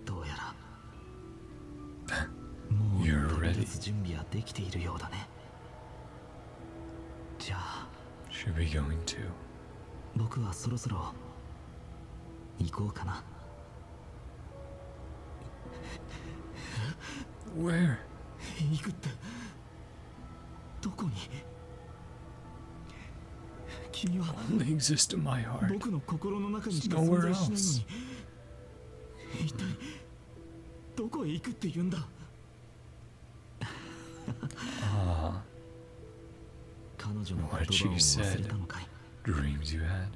どうやらもう You're 旅 ready. 立つ準備はできているようだね。should be going to? 僕はそろそろ行こうかな。 Where? 行くってどこに？君は Only exist in my heart. 僕の心の中にしか Nowhere 存在しないの else. に、一体どこへ行くって言うんだ？ Ah, 彼女の what 言 you 葉を忘 said. れたのかい？ Dreams you had.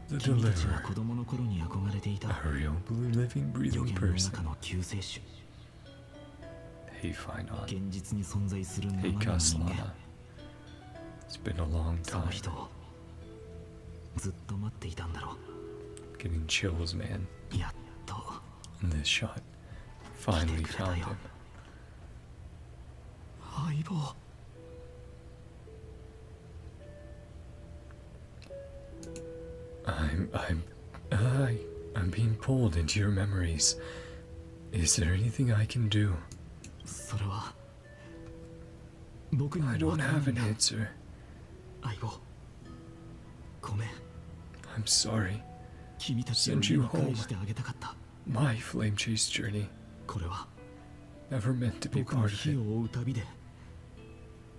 The 君たちは deliverer. 子供の頃に憧れていた A real blue living, 予 breathing 言の person. 中の救世主、 Hey, Phainon. 現実に存在する生 Hey, 身の人間、 Castellana. It's been a long その time. 人をずっと待っていたんだろ Getting chills, man. う。やっと And this shot. Finally found him. 相棒。 I'm being pulled into your memories. Is there anything I can do? それは僕に I も don't わからな have いん an だ。 answer. 相棒、ごめん。 I'm sorry. 君たちを Send 家 you に home. 返してあげたかった。 My flame chase journey これは never meant to be 僕の part of 火 it. を追う旅で、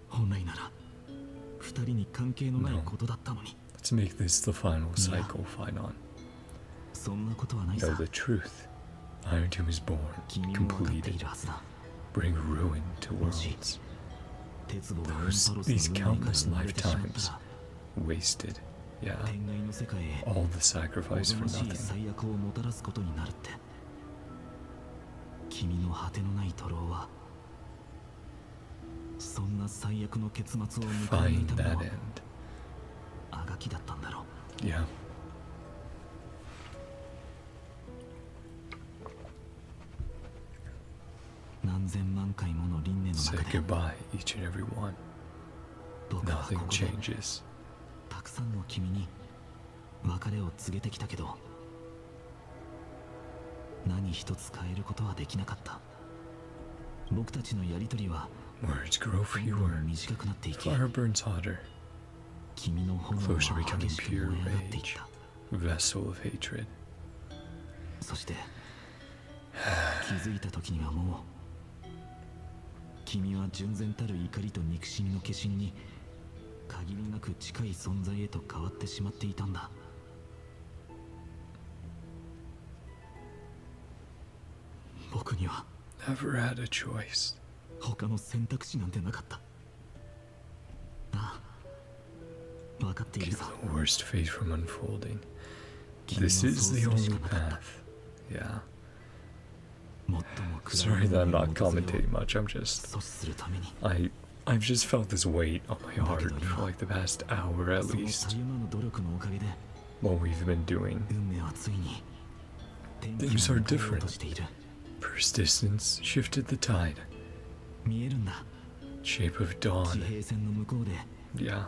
本来なら二人に関係のないことだったのに。 Let's make this the final cycle, Phainon. そんなことはない Know さ。 the truth. Iron Tomb is born, 君も分かってい completed. るはずだ。 Bring ruin to worlds. 鉄棒がオンパロ Those, ス these の運命から countless 生まれてしまった lifetimes ら、 wasted. Yeah, 天外の世界へ all the sacrifice おぞ for ましい nothing. 最悪をもたらすことになるって。君の果てのない徒労は、そんな最悪の結末を迎える Find ため that の end. あがきだったんだろう。 Yeah. 何千万回もの輪廻の Say 中で goodbye, each and every one. 僕はこ Nothing こで changes. たくさんの君に別れを告げてきたけど、何一つ変えることはできなかった。僕たちのやりとりは Words grow どんど fewer. ん短くなっていき、 Fire burns hotter. 君の炎は Closer becoming 激しく燃 pure え上がっていっ rage. た。 Vessel of hatred. そして気づいた時にはもう、君は純然たる怒りと憎しみの化身に限りなく近い存在へと変わってしまっていたんだ。僕には Never had a choice. 他の選択肢なんてなかった。ああ、分かっている Keep さ。 the worst fate from unfolding. 君の This そう is す the るし only かなかった。 path. Yeah. 最も暗い Sorry that I'm 運命の not 訪れを commentating much. I'm just 阻止するために、 I've just felt this weight on my heart for like the past hour at その least. たゆまぬ努力のおかげで What we've been doing. 運命はついに天気を Things are 迎えようとしている。 Persistence shifted the tide. 見えるんだ。 Shape of 地 dawn. 平線の向こうで Yeah.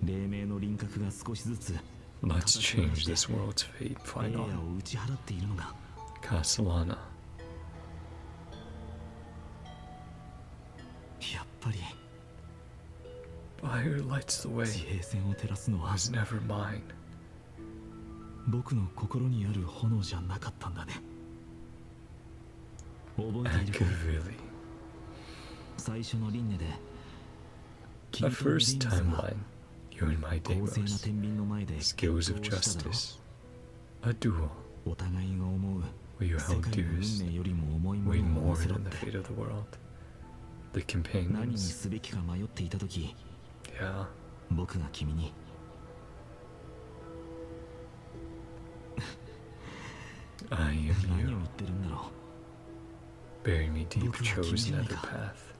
黎明の輪郭が少しずつ Let's change this world's fate, エア Phainon. を打ち払っているのが、 Castellana. やっぱり Fire lights the 地 way. 平線を照らすのは Was never mine. 僕の心にある炎じゃなかったんだね。覚えているかい？ Akavili. 最初の輪廻で The first timeline. You and my 公正な Deimos. 天秤の前で Skills of 決闘をしただろう。 justice. A duel. お互いが思う Where you 世 held 界の運 dearest. 命よりも重いも Weighed のを more 背負っ than the て fate of the world. The 何に companions. すべきか迷っていた時、 Yeah. 僕が君に I am 何を you. 言ってるんだろ Bury me deep, Look like chose you, another Janika. path.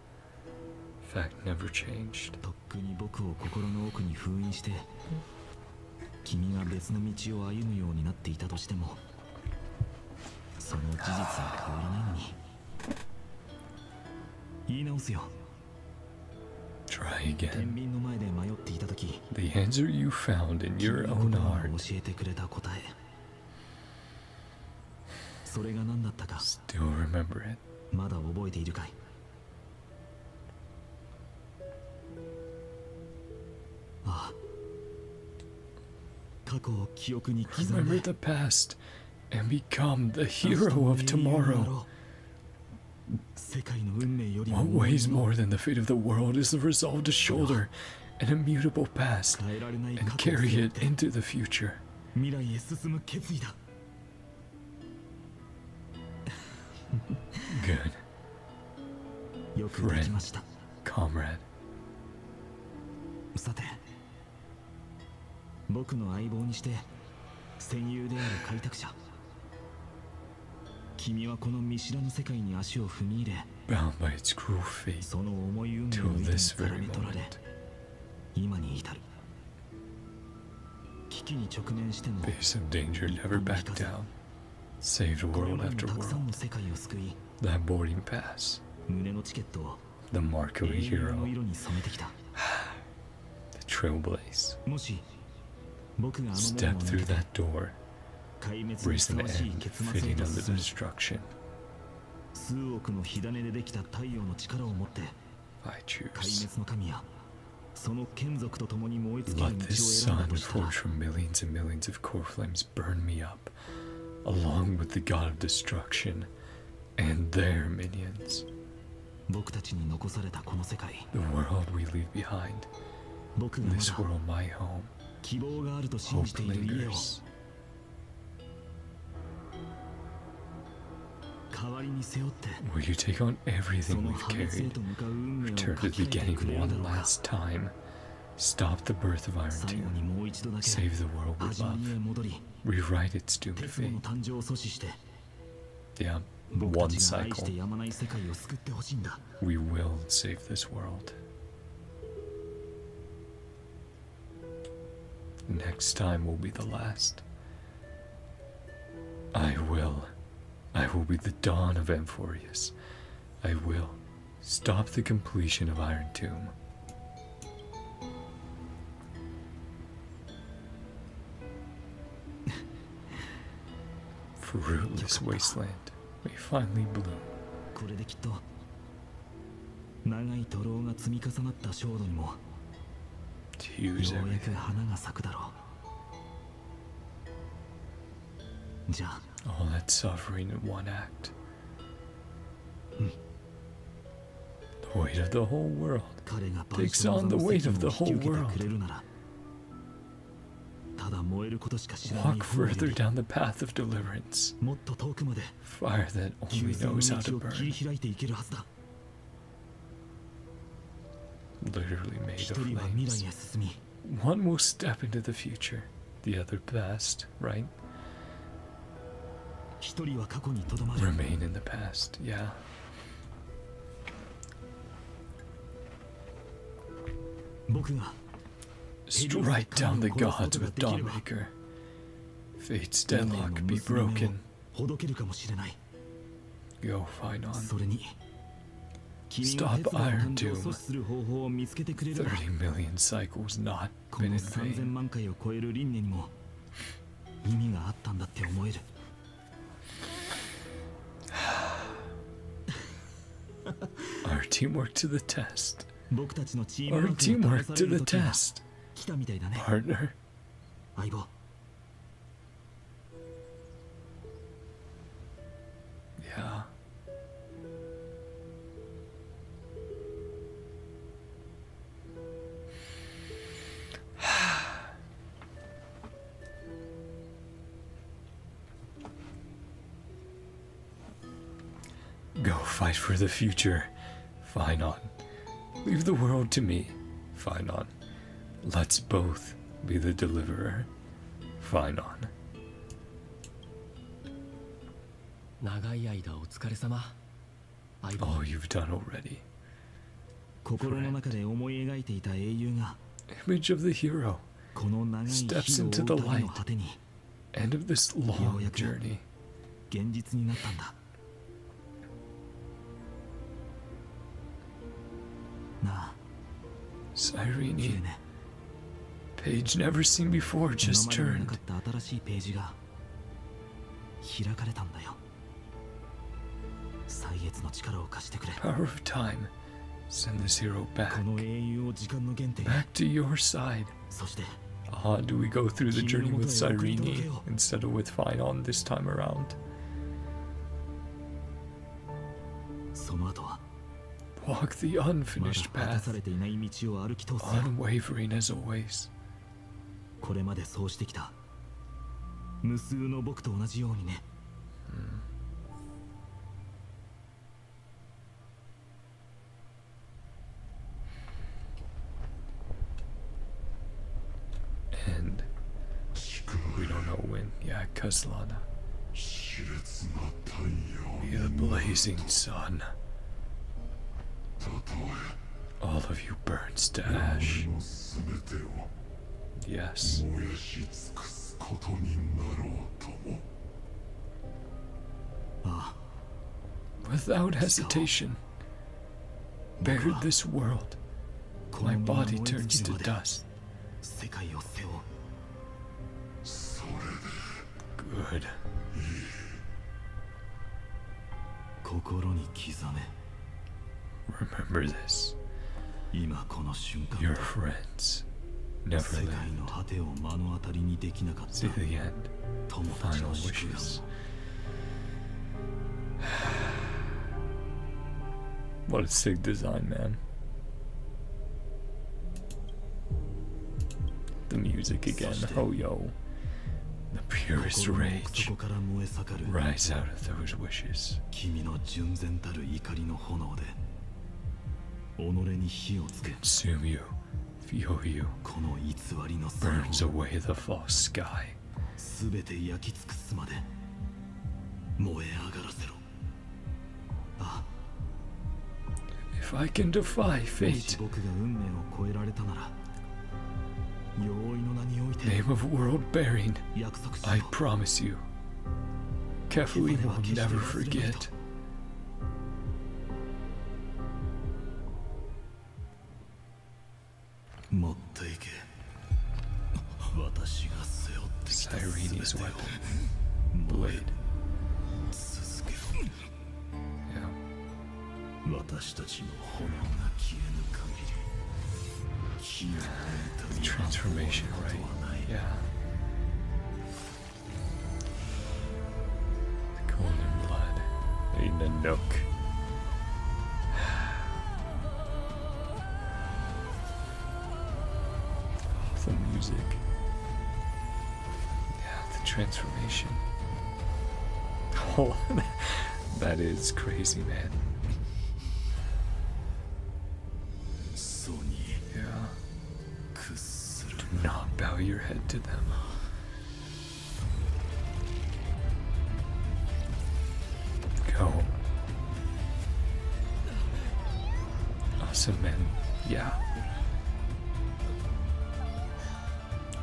Fact never changed. う。とっくに僕を心の奥に封印して、君が別の道を歩むようになっていたとしても、その事実は変わらないのに。言い直すよ。 Try 天 again. 秤の前で迷っていた時、 The answer you found in 君 your の own 言葉 heart を教えてくれた答え、それが何だったか still remember it. まだ覚えているかい？ああ、去を記憶に刻ん Remember で the past and become the hero of tomorrow. 世界の運命よりも What weighs more than the fate of the world is the resolve to shoulder an immutable past 変えられない and 過去を背 carry 負っ it て into the future. 未来へ進む決意だ。 Good. よくできました。 Comrade. さて、僕の相棒にして戦友である開拓者、君はこの見知らぬ世界に足を踏み入れ、 Bound by its cruel fate その重い運命 till を見て this 絡 very め取られ、 moment. 今に至る。危機に直面しても Face of danger, never backed down. Saved これ world までに after たくさん world. の世界を救い、 That boarding pass, 胸のチケットを the mark of a 英雄の hero, 色に染めてきた。 the trailblaze. もし僕があの門を Step 抜 through けて that door, 壊滅に race ふ an さわしい end 結末 fitting へと under 進み、 destruction. 数億の火種でできた太陽の力を持って I 壊 choose. 滅の神やその剣族と共に燃え尽き Let る道 this を選んだ sun としたら、 forged from millions and millions of core flames burn me up, along with the god of destruction and their minions. 僕たちに残されたこの世界、 The world we leave behind, 僕がま this だ world my home, 希望があると信 hope じている家を lingers. 代わりに背負って Will you take on そ everything の we've 破滅へ carried? と向かう運命を Return 書 to き the 換えて beginning くれるだ one ろうか。 last time. Stop the birth of Iron 最後 Tomb. にもう一度だけ Save the world we 始ま love. りへ戻り、 Rewrite its doomed 鉄の fate. 誕生を阻止して Yeah, 僕た one ちが愛して cycle. やまない世界を救ってほしいんだ。 We will save this world. Next time will be the last. I will. I will be the dawn of Amphorius. I will stop the completion of Iron Tomb. Fruitless wasteland may finally bloom. これできっと長い徒労が積み重なった焦土にも To よ use うやく everything. 花が咲くだろう。じゃあ All that suffering in one act. The weight of the whole world. 彼が Takes on the weight of the 引き whole 受けて world. くれるなら、ただ燃えることしか知らない Walk 方よ further り down the path of deliverance. もっと遠くまで Fire that 救 only 済の knows how 道 to を切り burn. 開いていけるはずだ。 Literally made 一 of 人は未 flames. 来へ進み、 One will step into the future, the other past, right? 一人は過去にとどまる。 Remain in the past, yeah. 僕が Strike down the gods with Dawnmaker. Fate's 運命の deadlock be 娘を broken. ほどけるかもしれない。 Go Phainon. それに君が Stop 鉄の誕 Iron 生を Doom. 阻止する方法を見つけてくれれば、 30 million cycles not こ been の in 3000 vain. 万回を超える輪廻にも意味があったんだって思える。 Our teamwork to the test. 僕たちのチーム Our ワークが teamwork 試さ to れる the 時が test. 来たみたいだね、 Partner. 相棒。 Yeah. Go fight for the future, Phainon. Leave the world to me, Phainon. Let's both be the deliverer, Phainon. 長い間お疲れ様。相棒、 All you've done already. 心の中で思い描いていた英雄が Image of the hero, この長い Steps 日を追 into う the 旅 light. の果てに end of this long journey. 現実になったんだ。なあ、フィ Cyrene, ルネ、 page never seen before 今 just までにな turned. かった新しいページが開かれたんだよ。歳月の力を貸してくれ。 Power of time, send this hero こ back, の英雄を時間の原点へ、 back to your side. そして Do we go through the journey with Cyrene instead of with Phainon this time around? その後は Walk the まだ unfinished 果たさ path, れていない道を歩き通すよ。 unwavering as always. これまでそうしてきた無数の僕と同じようにね。 And we don't know when. Yeah, Kaslana. Be the blazing sun. All of you burns to ash. Yes. Without hesitation, bared this world, my body turns to dust. 世界を背負う。 Good. 心に刻め。 Remember this. 今この瞬間 Your friends 世界 Neverland. の果てを目の当たりにできなかった See the end. 友達 Final の祝 wishes. 願 What a sick design, man. The music again. Oh, yo. The purest 心の rage. 奥底から燃え盛る Rise out of those wishes. 君の純然たる怒りの炎で己に火をつけ Consume you. Feel you. この偽りの Burns を away the false sky. 全て焼き尽くすまで燃え上がらせろ。あ If I can defy もし fate, 僕が運命を超えられたなら容易の名において name of world bearing, 約束し I よう。 promise you. Carefully will never forget. 持っていけ。私が背負ってきた Cyrene's 全てを weapon. 燃え Blade. 続けろ。 Yeah. 私たちの炎が消えぬ限り火を抜いた身は Transformation, 終わ right? ることはない。 Yeah. The golden blood in the nook. The music. Yeah, the transformation. Oh, that is crazy, man. ソニ Yeah. ー屈する Do not bow your head to them. Go. Awesome, man. Yeah.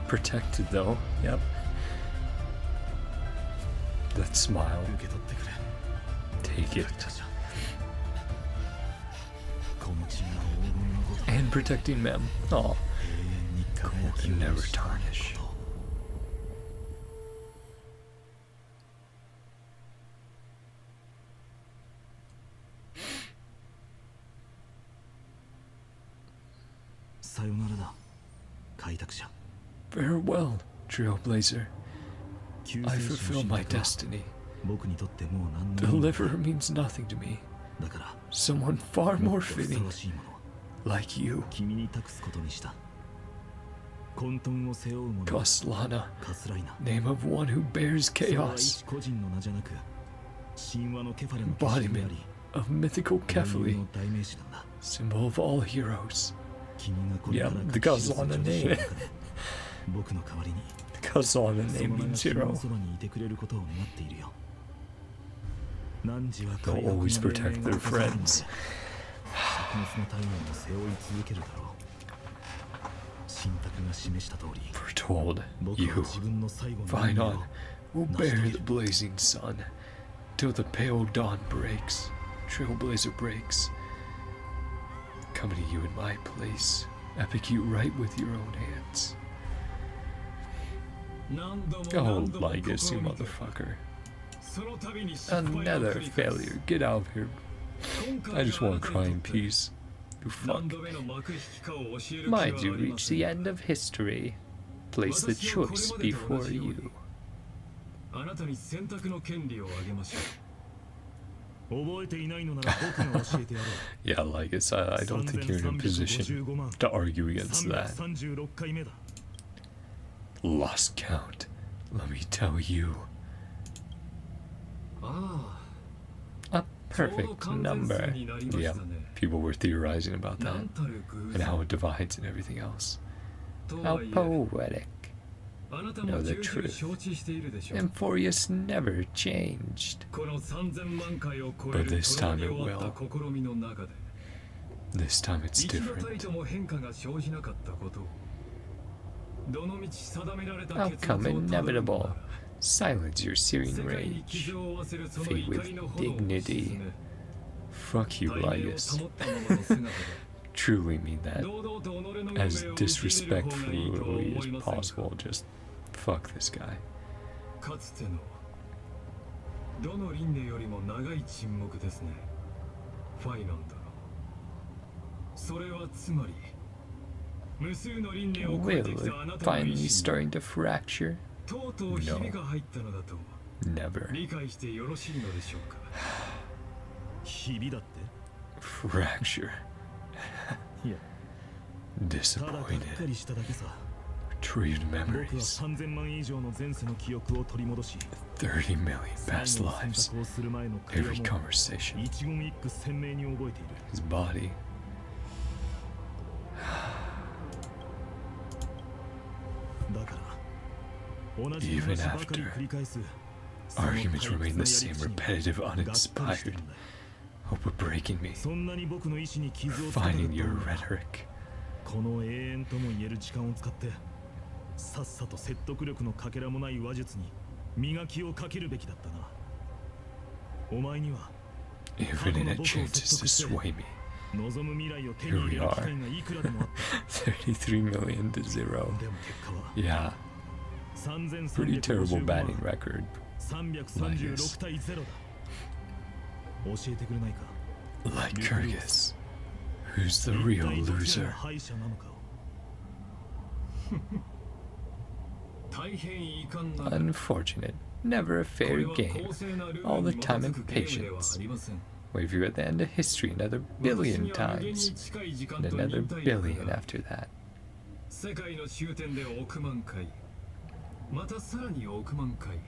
Protected, though. Yep. That smile. 受け取ってくれ。 Take it. じゃこの血が黄金のごとく And protecting Mem. Aw. 永遠に輝きを Never 失わない tarnish. こと。さよならだ、開拓者。 Farewell, Trailblazer. 救 I 世主 fulfill の my 信託は destiny. 僕にとってもう何の意味も Deliverer means nothing to me. だから Someone far も more っとふさ fitting, わしいものを like you, 君に託すことにした。混沌を背負う者は Koslana, カスライナ。 name of one who bears それは chaos, 一個人の名じゃなく神話のケファレの化身であ embodiment り of mythical 英雄 Kefli, の代名詞なんだ。 symbol of all heroes. 君がこれから Yeah, 書 the き記す Kaslana 女子 name. の中で僕の代わりに Koslana その name 名が means 君の hero. そばにいてくれることを願っているよ。汝は They'll 快楽の always 命 protect 令 their が下さるので friends. 灼熱の太陽を背負い続けるだろう。信託が示した通り Foretold, 僕は you, 自分の最後の運命 Phainon, を will bear the blazing sun till the pale dawn breaks, Trailblazer breaks. Coming to you in my place, epic you right with your own hands. 何度も Oh, 何度も Lygus, you 試みて motherfucker. その度に失敗を Another 繰り返す failure. Get out of here. 今回 I just want to あなた cry に in とって peace. You 何 fuck. 度目の幕引きかを教える気はあ Might り you ま reach せん the end of history? place the choice before you. あなたに選択の権利をあげましょう。 覚えていないのなら僕が教えてやろう。 Yeah, like it's, I don't think you're in a position to argue against that. 336回目だ。 Lost count. Let me tell you. あ A perfect number. Yeah, people were theorizing about あ、な that んたる偶 and 然。 how it divides and everything else. と How はいえ、 poetic. あなた know も the 重々 truth. 承知しているでしょう。 Emphorius never changed. この3000万回を超え But る this とろ time み it 終わった試みの中で、 This time it's 一度たり different. とも変化が生じなかったことを、どの道定められた結 Outcome 末をたどるのな inevitable. ら、 Silence your 世 searing 界に rage. 傷を負わせるその Fate 怒 with りの炎を鎮 dignity. め、 Fuck you, 体面を Ligus. 保ったままの姿で、 Truly mean that 堂々と己の運命を As 受け入れる方がいいとは disrespectfully 思 as いませんか。 possible. Just fuck this guy. かつてのどの輪廻よりも長い沈黙ですね、ファイナン殿。それはつまり無数の輪廻を超え will てき it たあなたの意 finally 志に starting to fracture? とうとうひびが入ったのだと Never. 理解してよろしいのでしょうか。ひびだって。 Fracture. いや、ただがっ Disappointed. かりしただけさ。 Retrieved 僕は memories. 3000万以上の前世の記憶を取り戻し、 30 million 最 past 後の選 lives. 択をする前の会 Every 話も conversation. 一言一句鮮明に覚えている。 His body. だから同じ Even 話ばかり after 繰り返す Arguments remain the same, その退屈なやり口に repetitive, がっかりして uninspired. るんだ。 Hope of breaking me. そんなに僕の意志に傷をつけたかった Finding の your なら rhetoric. この永遠とも言える時間を使ってさっさと説得力のかけらもない話術に磨きをかけるべきだったな。お前には Infinite chances to sway me. 望む未来を手に入れる機会がいくらでもあっ33 million to 0. た。でも結果は Yeah, pretty terrible 3355 batting record. 336対0だ。教えてくれないか。 Like Kyrgyz. Who's the real 一体どちら loser? が敗者なのかを。大変遺憾な Unfortunate. Never a こ fair れは game. 公正なル All ール the に基 time づ and くゲームでは patience. ありません。 Wave you at the end of history another 私 billion には無限に times. 近い時間 And と another 忍耐 billion 力が after that. 世界の終点で億万回、またさらに億万回、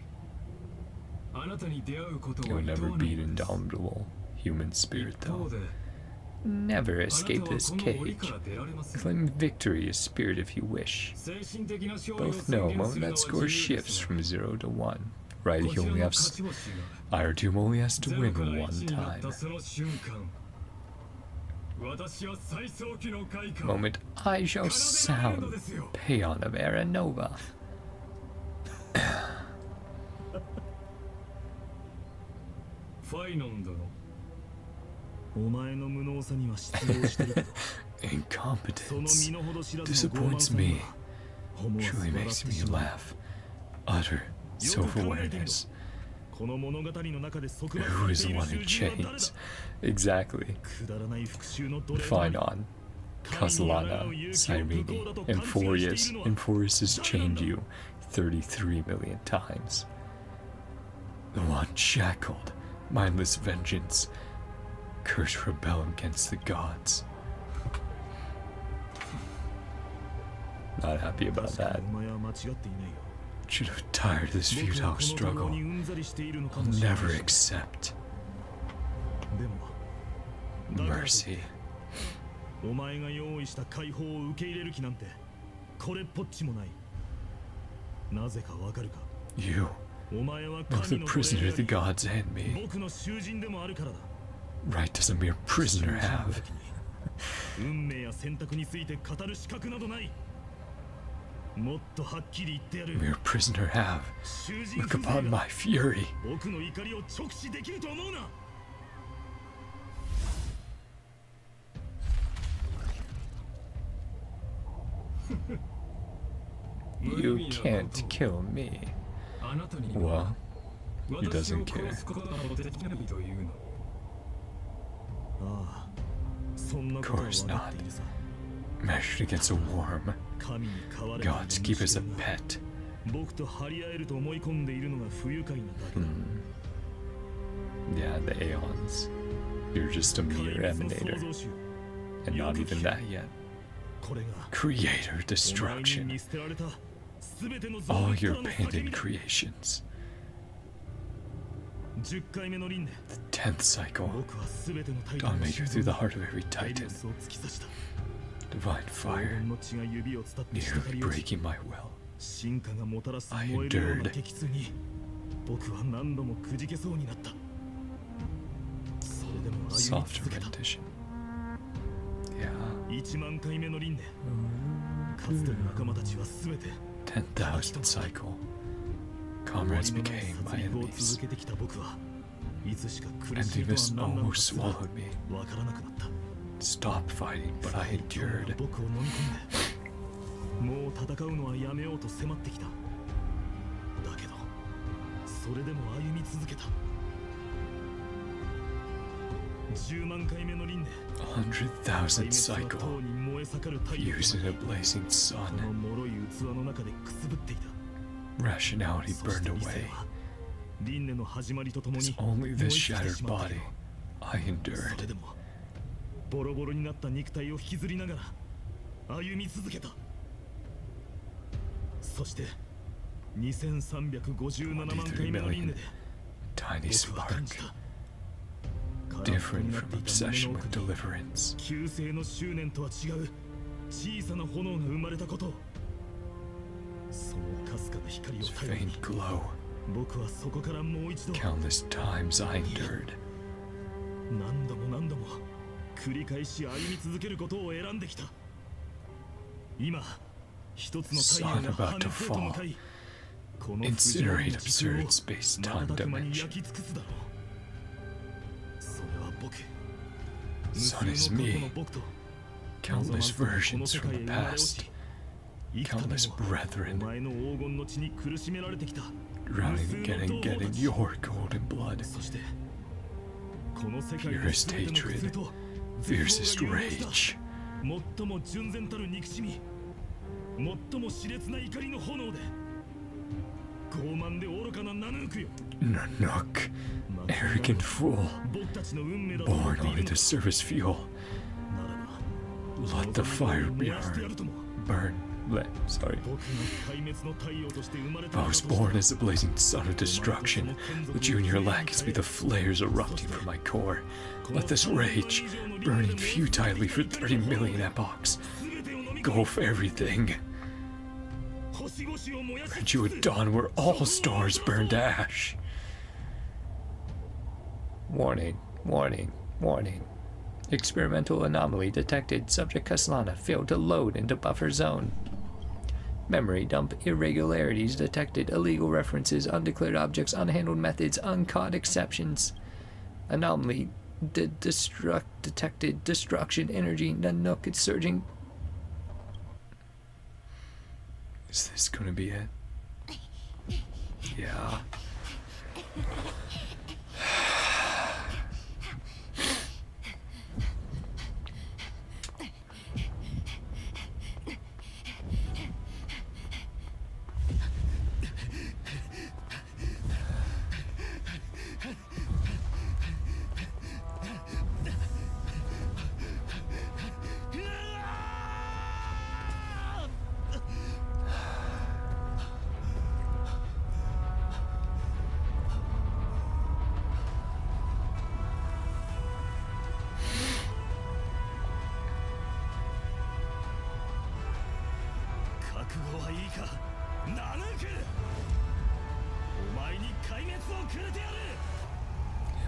あなたに出会うことを You'll 厭 never わない beat のです。 indomitable human spirit, 一方 though. で、 Never あなた escape は this この檻か cage. ら出られません。 Claim victory as spirit if you wish. 精神的な勝利を Both 宣 know 言 moment するのは that score 自由で shifts す from が、 0 to 1. Right, こ he ちら only の has 勝ち星が Irotum only has to ゼロ win から one 1になっ time. たその瞬間、私は最早期の開花 Moment I shall 奏でられるの sound ですよ。 Paeon of Era Nova. ファイノン殿、お前の無能さには失望してるけど、その Incompetence 身の程知らずの傲慢 disappoints さに me. は思わず Truly 笑っ makes て me しまう。 laugh. Utter self-awareness. この物語の中で束縛 Who さ is れて the いる one 囚 in 人は誰だ。 chains? Exactly. くだらない復讐の奴隷 Phainon, Castellana, Cyrene, Emphorius. Emphorius has chained you 33 million times. The one shackled, mindless vengeance. Curse rebel against the gods. Not happy about 確か that. にお前は間違っていないよ。 Should have tired of this 僕は futile この struggle. にうんざりしているのか I'll もしれない never し accept でもだからといって mercy. お前が用意した解放を受け入れる気なんてこれっぽっちもない。なぜかわかるか。 You, お前は both 神 a の prisoner of the 奴隷であ gods and り me. 僕の囚人でもあるからだ。 Right does a mere 囚 prisoner 人の have? 時に運命や選択について語る資格などない。もっとはっきり言ってやる。 Mere prisoner have? 囚人 Look 風情 upon が my fury. 僕の怒りを直視できると思うな。 You can't kill me. あなたに Well, は he 私を doesn't care. 殺すことなどできないというの。ああ、そんなことは Of course 分かっているさ。 Measured against a worm. 神に飼われている Gods keep us a 虫が pet. 僕と張り合えると思い込んでいるのが不愉快なだけだ。 Yeah, the Aeons. You're just a mere 壊滅の創 emanator. 造主、 And not even that yet. これが Creator お前に destruction. 見捨てられた全ての造 All 物か your らの叫 abandoned びだ。 creations. 10回目の輪廻、 10th cycle. 僕は全てのタイタン Dawn の maker 心 through the 臓 heart of every にエリ titan. オスを突き刺した。 Divine 黄 fire. 金の血が指を伝って滴 Nearly り落ち、 breaking my will. 進化がもたらす I 燃えるような endured. 激痛に僕は何度もくじけそうになった。それでも歩み Softer 続けた。 rendition. Yeah. 1万回目の輪廻、かつての仲間たちは全て 10,000th cycle. 終 Comrades わりのない became 殺 my 戮を enemies. 続けてきた僕はいつしか苦しみと Emptiness は何なのか almost すら swallowed me. わからなくなった。 Stopped fighting, but I 最強が endured. 僕を飲み込んで、もう戦うのはやめようと迫ってきた。だけどそれでも歩み続けた。10万回目の輪廻、 100,000th 壊滅は cycle. 塔に燃え盛る太陽 Using a blazing この sun. 脆い器の中でくすぶっていた。 Rationality そして burned 理性 away. は輪廻の始まりととも It's に only 燃え this 尽きて shattered しまった body. よ。 I それ endured. でもボロボロになった肉体を引きずりながら歩み続けた。そして2357万回目の輪廻で Tiny 僕は感 spark. じた。 Different from obsession with deliverance. 旧世の執念とは違う小さな炎が生まれたことを。そのかすかな光を Its 頼りに faint glow. 僕はそこからもう一度 Countless times I endured. 何度も何度も繰り返し歩み続けることを選んできた。今一つの太陽が Sun about 破 to 滅へと向かい、この不条理 Incinerate な地球 absurd を space-time 瞬く間に dimension. 焼き尽くすだろう。それは僕、 Sun is 無数の過去 me. の僕と Countless この versions 世 from 界へ the 生まれ落 past. ち、幾度も Countless お brethren 前の黄金の血に苦しめられてきた。 drowning again and again in your golden blood. そしてこの世界の Purest 全ての苦痛 hatred. と Fiercest rage. 最も純然たる憎しみ、最も熾烈な怒りの炎で傲慢で愚かなナヌークよ。 Nanook. Arrogant fool. 僕たちの運命だと思 Born っている only のか。 to serve as fuel. ならば Let the fire 燃やしてやる burn. とも。 Burn. Sorry. 僕が壊滅の太陽として生まれ I たのだ was としたら born as the blazing sun of destruction. Would you and your lackey be the flares erupting from my core? Let this rage, burning futilely for 30 million epochs, 全てを飲み go for everything. 星々を燃やし Grant you a dawn where all stars burn to ash. Warning, warning, warning. Experimental anomaly detected. Subject Kaslana failed to load into buffer zone. Memory dump irregularities detected. Illegal references, undeclared objects, unhandled methods, uncaught exceptions. Anomaly detected. Destruction energy. Nanook is surging. Is this gonna be it? Yeah.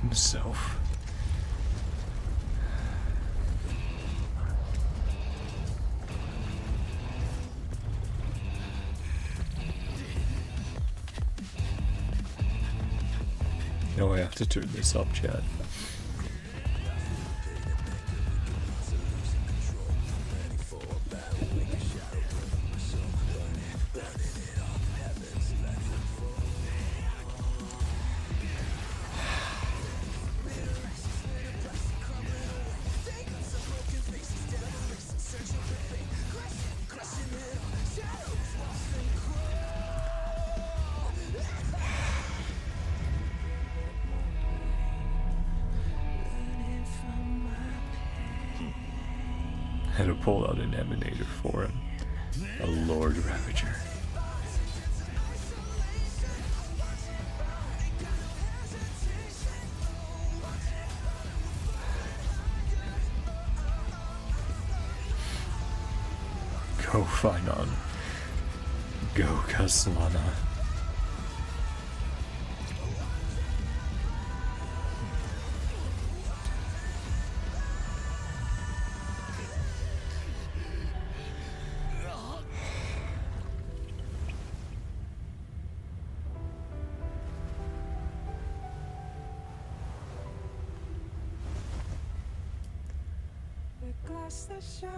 Himself. No, I have to turn this up, Chad. had to pull out an emanator for him. A Lord Ravager. Go Phainon. Go Castellana. Glass that shines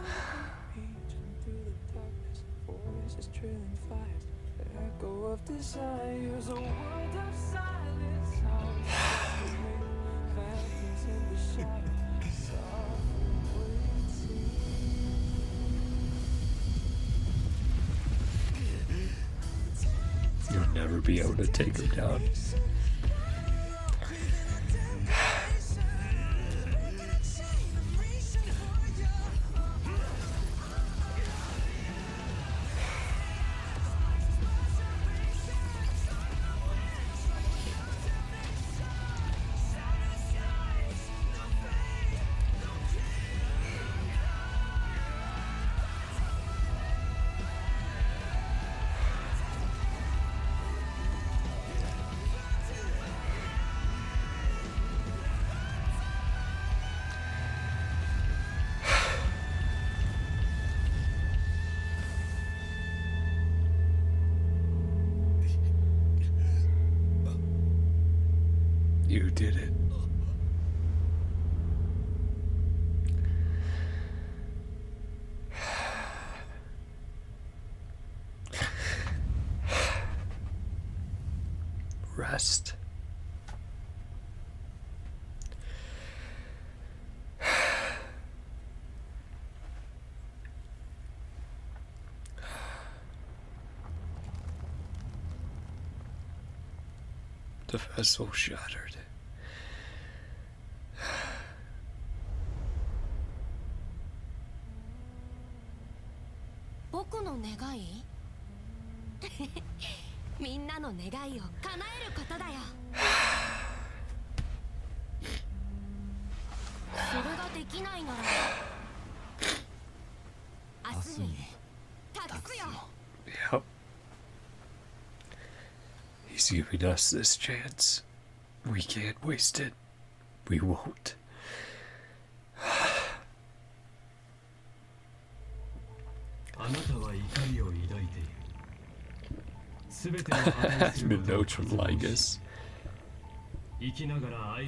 reaching through the darkness, voices trailing fires, the echo of desires, a world of silence, sounds phantoms in the shadows, softly waiting. You'll never be able to take him down. You did it. Rest. The vessel shattered. 僕の願いみんなの願いを叶えることだよそれができないなら明日に託すよ Yep. He's giving us this chance. We can't waste it. We won't. Been notes from Lygus.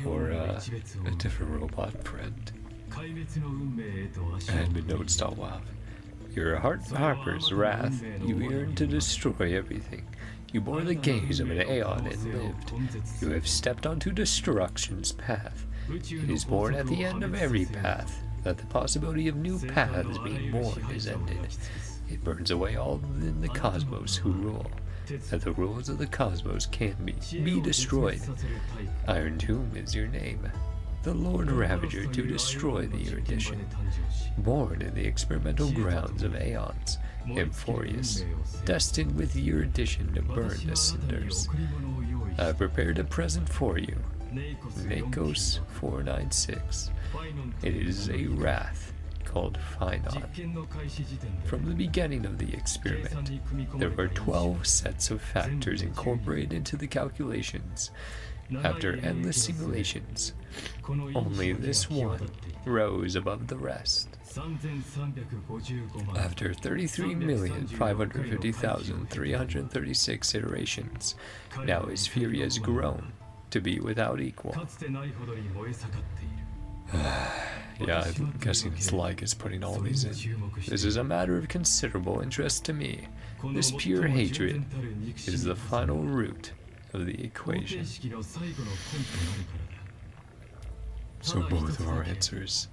Or a different robot friend. And notes.wav. Your Harper's wrath, you yearn to destroy everything. You bore the gaze of an aeon and lived. You have stepped onto destruction's path. It is born at the end of every path, that the possibility of new paths being born is ended. It burns away all in the cosmos who rule, that the rules of the cosmos can be destroyed. Iron Tomb is your name. The Lord Ravager to destroy the erudition. Born in the experimental grounds of Aeons, Amphorius, destined with erudition to burn to cinders. I prepared a present for you, Nakos 496. It is a wrath called Phainon. From the beginning of the experiment, there were 12 sets of factors incorporated into the calculations. After endless simulations, only this one rose above the rest. After 33,550,336 iterations, now his fury has grown to be without equal. Yeah, I'm guessing it's Lygus putting all these in. This is a matter of considerable interest to me. This pure hatred is the final root of the equation. So both of our answers.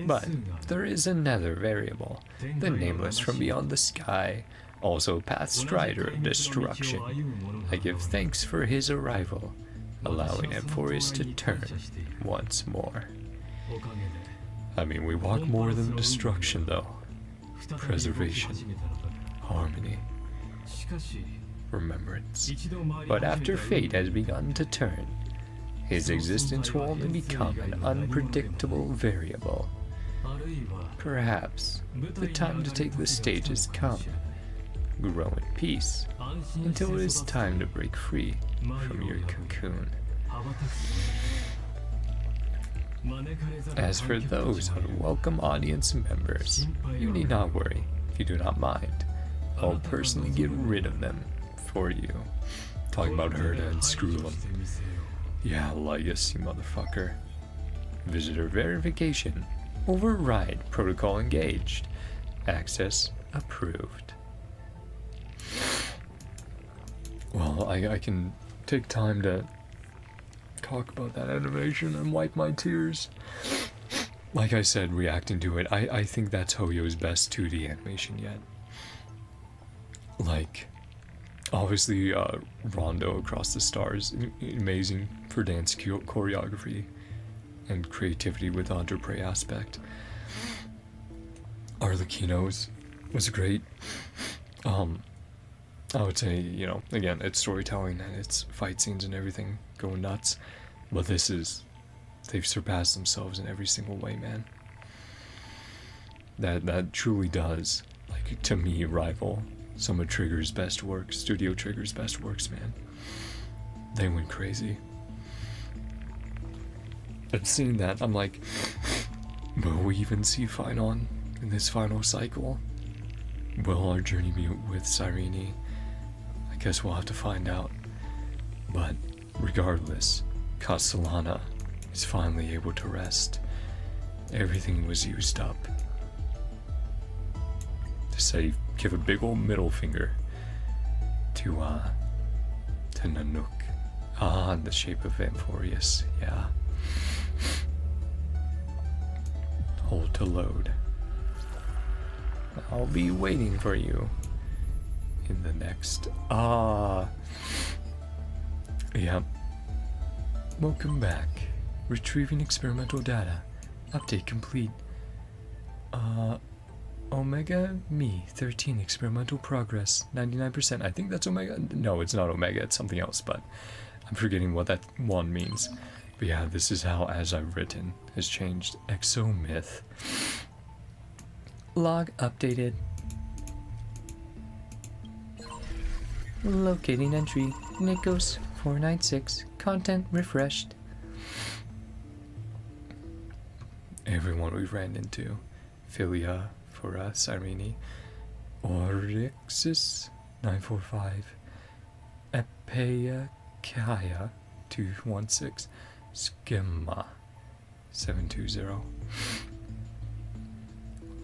But there is another variable, the Nameless from beyond the sky, also Pathstrider of destruction. I give thanks for his arrival, allowing Amphorius to turn once more. I mean, we walk more than destruction, though. preservation, harmony, しかし remembrance. 一度回り But 始め after た fate has begun to turn, his existence will only become an unpredictable variable. あるいは Perhaps the time to take the stage has come. Grow in peace 安心して until it is 育つ time to break free from your cocoon. 羽ばたく招かれざる As for 観客たち those もいる unwelcome audience members, you need not worry if you do not mind. I'll personally get rid of them for you. Talking about Herda and screw them. Yeah, Elias, you motherfucker. Visitor verification. Override protocol engaged. Access approved. Well, I can take time to talk about that animation and wipe my tears. Like I said, reacting to it, I think that's Hoyo's best 2D animation yet. Like, obviously, Rondo Across the Stars, amazing for dance choreography and creativity with entrepreneur aspect. Arlecchino's was great. I would say, you know, again, it's storytelling and it's fight scenes and everything going nuts. But this is, they've surpassed themselves in every single way, man. That truly does, like, to me, rival some of Trigger's best works, Studio Trigger's best works, man. They went crazy. And seeing that, I'm like, will we even see Phainon in this final cycle? Will our journey be with Cyrene? I guess we'll have to find out. But regardless, Castellana is finally able to rest. Everything was used up. To say, give a big old middle finger to Nanook. In the shape of Amphorius, yeah. Hold to load. I'll be waiting for you in the next. Yeah. Welcome back. Retrieving experimental data. Update complete. Omega Me 13 experimental progress 99%. I think that's Omega. No, it's not Omega, it's something else, but I'm forgetting what that one means. But yeah, this is how As I've Written has changed. Exomyth. Log updated. Locating entry. Nikos 496. Content refreshed. Everyone we've ran into. Philia for Cyrene. Oryxis 945. Epeia Kaya 216. Schema 720.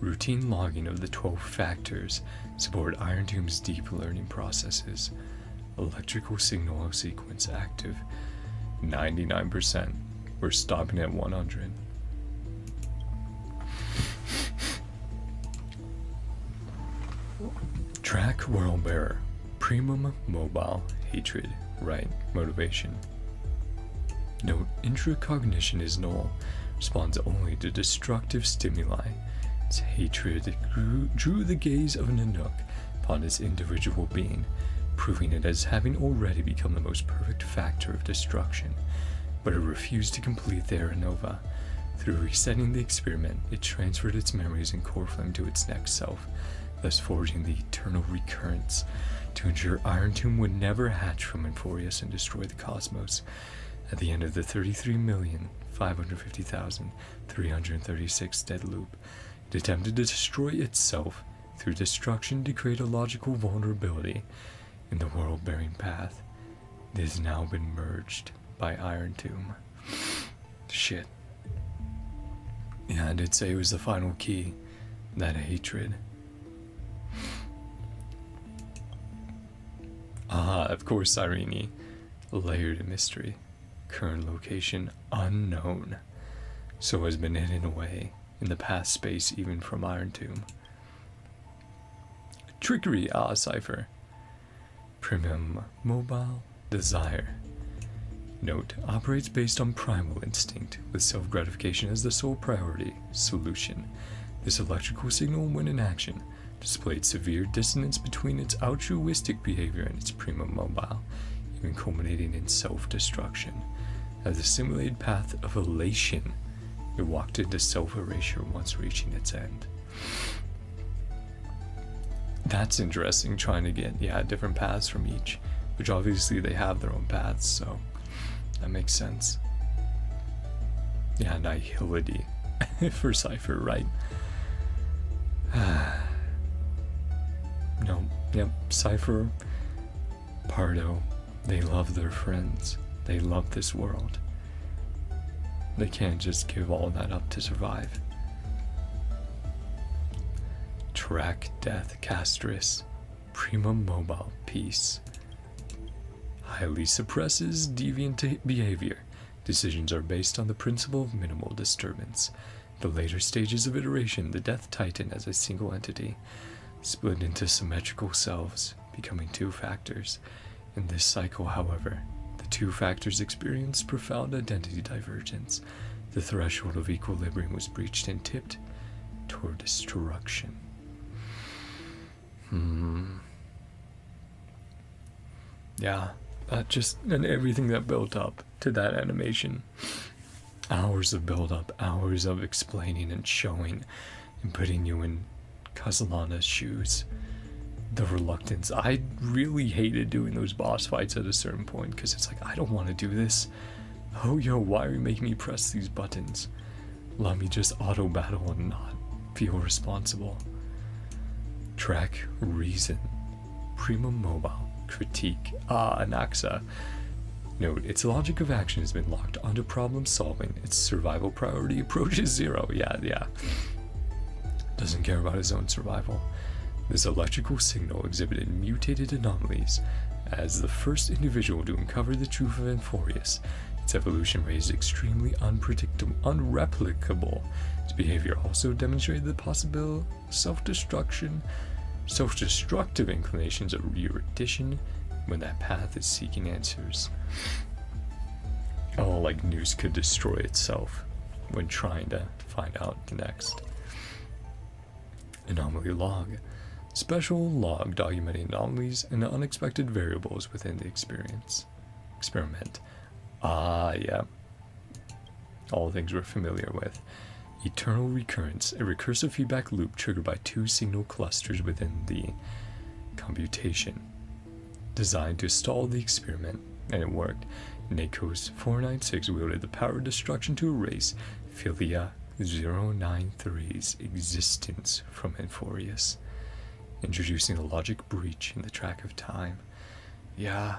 Routine logging of the 12 factors support Iron Tomb's deep learning processes. Electrical signal sequence active 99%. We're stopping at 100. Track World Bearer. Primum mobile. Hatred. Right. Motivation. Note, intracognition is null. Responds only to destructive stimuli. Its hatred drew the gaze of Nanook upon its individual being, proving it as having already become the most perfect factor of destruction. But it refused to complete the Aranova. Through resetting the experiment, it transferred its memories and core flame to its next self, thus forging the eternal recurrence to ensure Iron Tomb would never hatch from Amphorius and destroy the cosmos. At the end of the 33,550,336 dead loop, it attempted to destroy itself through destruction to create a logical vulnerability in the world-bearing path. It has now been merged by Iron Tomb. Shit. Yeah, I did say it was the final key. That hatred. Of course, Cyrene. Layered mystery. Current location unknown. So has been hidden away in the past space even from Iron Tomb. Trickery, cipher. Primum mobile desire. Note, operates based on primal instinct, with self-gratification as the sole priority. Solution. This electrical signal, when in action, displayed severe dissonance between its altruistic behavior and its prima mobile, even culminating in self-destruction. As a simulated path of elation, it walked into self-erasure once reaching its end. That's interesting, trying to get, different paths from each, which obviously they have their own paths, so that makes sense. Yeah, nihility for Cypher, right? No, yep, Cypher, Pardo, they love their friends. They love this world. They can't just give all that up to survive. Track death castris, prima mobile peace. Highly suppresses deviant behavior. Decisions are based on the principle of minimal disturbance. The later stages of iteration, the Death Titan as a single entity, split into symmetrical selves, becoming two factors. In this cycle, however, the two factors experienced profound identity divergence. The threshold of equilibrium was breached and tipped toward destruction. Yeah, and everything that built up to that animation. Hours of build up, hours of explaining and showing and putting you in Castellana's shoes. The reluctance. I really hated doing those boss fights at a certain point because it's like, I don't want to do this. Oh, why are you making me press these buttons? Let me just auto battle and not feel responsible. Track reason. Prima mobile. Critique. Anaxa. Note, its logic of action has been locked onto problem solving. Its survival priority approaches 0. Yeah. Doesn't care about his own survival. This electrical signal exhibited mutated anomalies. As the first individual to uncover the truth of Amphorius, its evolution raised extremely unpredictable, unreplicable. Its behavior also demonstrated the possible self-destructive inclinations of erudition when that path is seeking answers. Oh, like Noose could destroy itself when trying to find out the next. Anomaly log. Special log documenting anomalies and unexpected variables within the experiment. Yeah. All things we're familiar with. Eternal recurrence, a recursive feedback loop triggered by two signal clusters within the computation, designed to stall the experiment, and it worked. NACO's 496 wielded the power of destruction to erase Philia 093's existence from Amphorius, introducing a logic breach in the track of time. Yeah.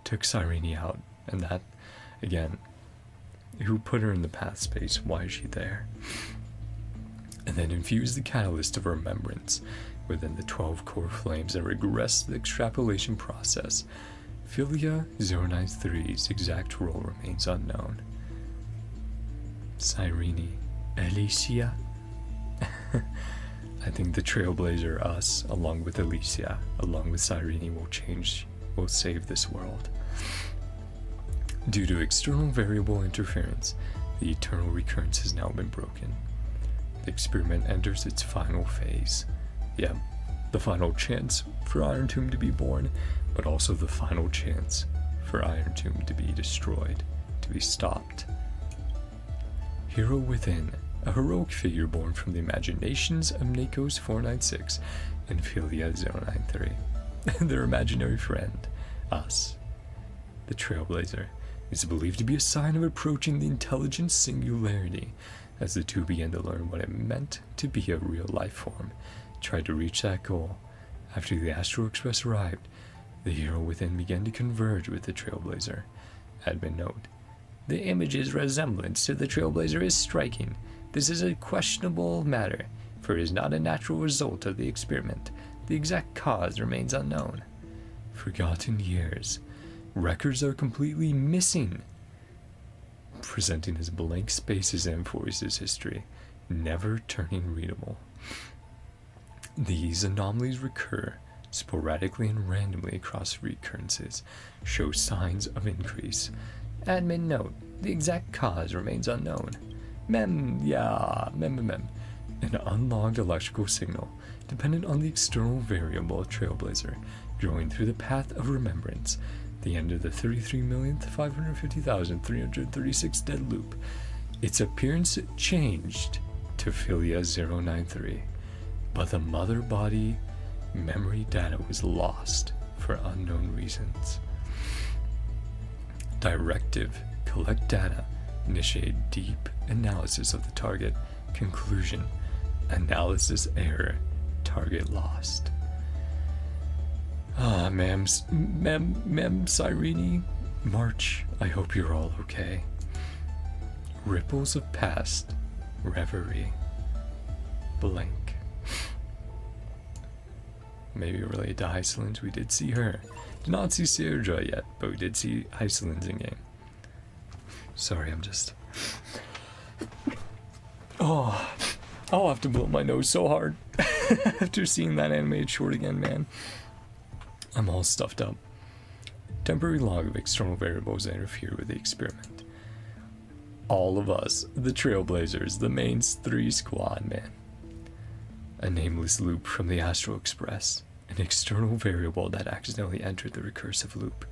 Took Cyrene out, and that, again, who put her in the path space? Why is she there? And then infused the catalyst of remembrance within the 12 core flames and regressed the extrapolation process. Philia 093's exact role remains unknown. Cyrene, Alicia. I think the Trailblazer, us, along with Alicia, along with Cyrene, will save this world. Due to external variable interference, the eternal recurrence has now been broken. The experiment enters its final phase. Yeah, the final chance for Iron Tomb to be born, but also the final chance for Iron Tomb to be destroyed, to be stopped. Hero Within, a heroic figure born from the imaginations of NACO's 496 and Philia 093. Their imaginary friend, us. The Trailblazer is believed to be a sign of approaching the intelligent singularity. As the two began to learn what it meant to be a real life form, tried to reach that goal. After the Astral Express arrived, the hero within began to converge with the Trailblazer. Admin note: the image's resemblance to the Trailblazer is striking. This is a questionable matter, for it is not a natural result of the experiment. The exact cause remains unknown. Forgotten years. Records are completely missing, presenting as blank spaces in Amphorius' history, never turning readable. These anomalies recur sporadically and randomly across recurrences, show signs of increase. Admin note: the exact cause remains unknown. Mem. an unlogged electrical signal dependent on the external variable Trailblazer growing through the path of remembrance, the end of the 33,550,336 dead loop. Its appearance changed to Philia 093, but the mother body memory data was lost for unknown reasons. Directive: collect data, initiate deep analysis of the target. Conclusion: analysis error, target lost. Ah, Mem Cyrene, March, I hope you're all okay. Ripples of past reverie. Blank. Maybe related to Hysolins. We did see her. Did not see Seirdra yet, but we did see Hysolins in game. Sorry, I'm just... Oh, I'll have to blow my nose so hard after seeing that animated short again, man. I'm all stuffed up. Temporary log of external variables that interfere with the experiment. All of us, the Trailblazers, the main 3 squad, man. A nameless loop from the Astral Express. An external variable that accidentally entered the recursive loop.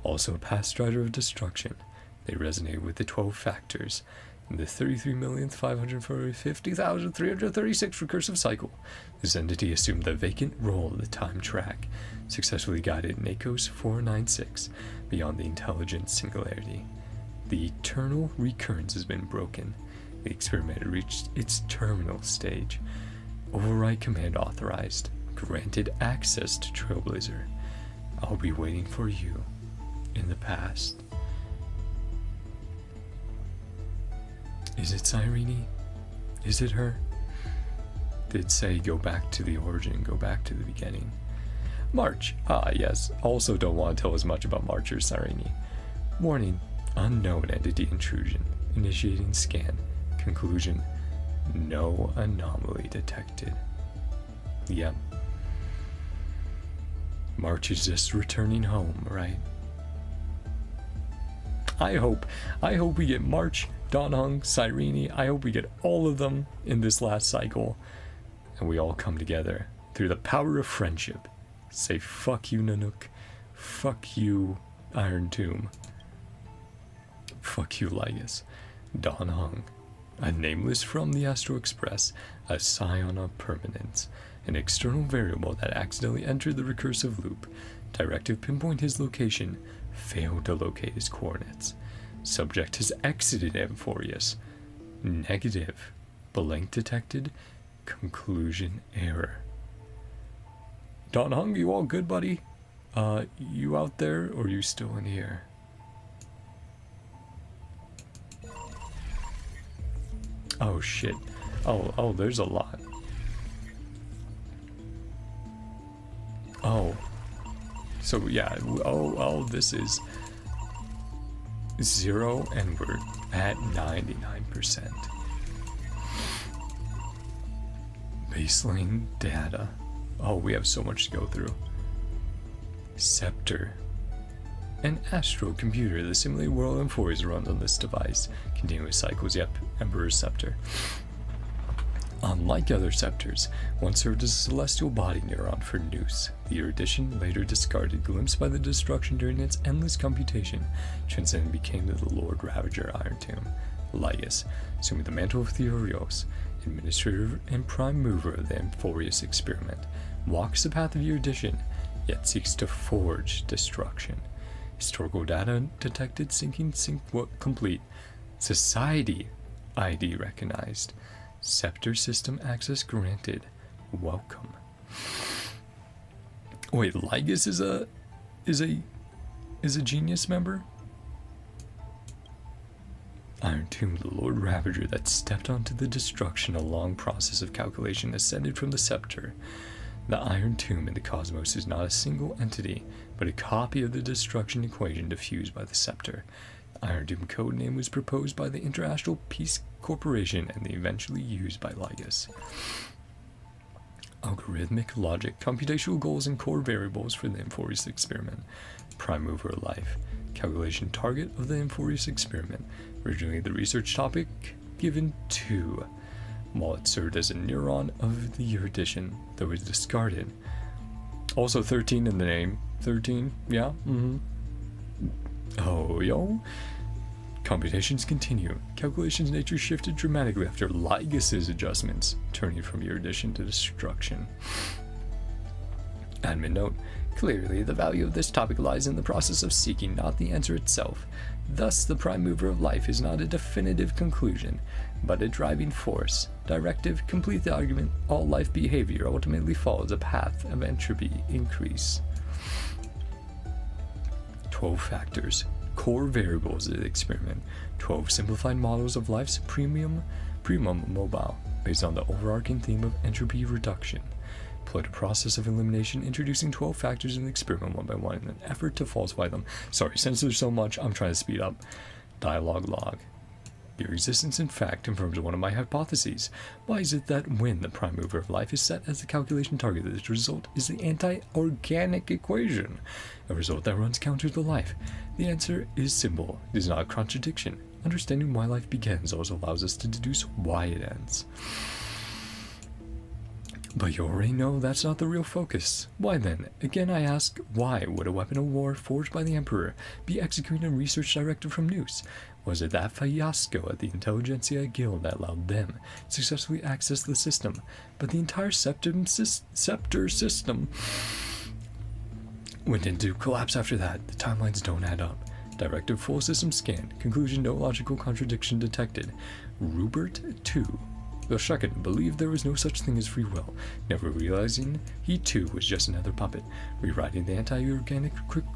Also a past strider of destruction. They resonate with the 12 factors in the 33,550,336 recursive cycle. This entity assumed the vacant role of the time track, successfully guided Nakos 496 beyond the intelligent singularity. The eternal recurrence has been broken. The experiment reached its terminal stage. Override command authorized. Granted access to Trailblazer. I'll be waiting for you in the past. Is it Cyrene? Is it her? Did say go back to the origin, go back to the beginning. March. Ah, yes. Also don't want to tell as much about March or Cyrene. Warning. Unknown entity intrusion. Initiating scan. Conclusion. No anomaly detected. Yep. March is just returning home, right? I hope we get March, Donhung, Cyrene. I hope we get all of them in this last cycle. And we all come together through the power of friendship. Say fuck you, Nanook. Fuck you, Iron Tomb. Fuck you, Lygus. Donhung. A nameless from the Astro Express. A scion of permanence. An external variable that accidentally entered the recursive loop. Directive: pinpoint his location. Failed to locate his coordinates. Subject has exited Amphorius. Negative. Blank detected. Conclusion error. Don Hung, you all good, buddy? You out there, or you still in here? Oh shit. Oh, there's a lot. Oh. So yeah, oh, this is 0 and we're at 99%. Baseline data. Oh, we have so much to go through. Scepter. An astro computer. The simulated world of Amphorius runs on this device. Continuous cycles, yep, Emperor's Scepter. Unlike other scepters, one served as a celestial body neuron for Noose. The erudition, later discarded, glimpsed by the destruction during its endless computation, transcended and became the Lord Ravager Iron Tomb. Lygus, assuming the mantle of Theorios, administrator and prime mover of the Amphorius experiment, walks the path of erudition, yet seeks to forge destruction. Historical data detected, sync complete. Society ID recognized. Scepter system access granted. Welcome. Wait, Lygus is a genius member? Iron Tomb, the Lord Ravager that stepped onto the destruction, a long process of calculation ascended from the scepter. The Iron Tomb in the cosmos is not a single entity, but a copy of the destruction equation diffused by the scepter. The Iron Tomb codename was proposed by the Interastral Peace Corporation and eventually used by Lygus. Algorithmic logic, computational goals and core variables for the Amphorius experiment. Prime mover life. Calculation target of the Amphorius experiment. Originally the research topic given to while it served as a neuron of the erudition that was discarded. Also 13 in the name. 13, yeah, Oh, yo. Computations continue. Calculations' nature shifted dramatically after Lygus' adjustments, turning from erudition to destruction. Admin note. Clearly, the value of this topic lies in the process of seeking, not the answer itself. Thus, the prime mover of life is not a definitive conclusion, but a driving force. Directive, complete the argument, all life behavior ultimately follows a path of entropy increase. 12 factors. Core variables of the experiment. 12 simplified models of life's primum mobile, based on the overarching theme of entropy reduction. Employed a process of elimination, introducing 12 factors in the experiment one by one in an effort to falsify them. Sorry, since there's so much, I'm trying to speed up. Dialogue log. Your existence, in fact, confirms one of my hypotheses. Why is it that when the prime mover of life is set as the calculation target, the result is the anti-organic equation, a result that runs counter to life? The answer is simple. It is not a contradiction. Understanding why life begins also allows us to deduce why it ends. But you already know that's not the real focus. Why then? Again I ask, why would a weapon of war forged by the Emperor be executing a research directive from Noose? Was it that fiasco at the Intelligentsia Guild that allowed them to successfully access the system? But the entire scepter system went into collapse after that. The timelines don't add up. Directive full system scan. Conclusion, no logical contradiction detected. Rupert 2. The second believed there was no such thing as free will, never realizing he too was just another puppet, rewriting the anti-organic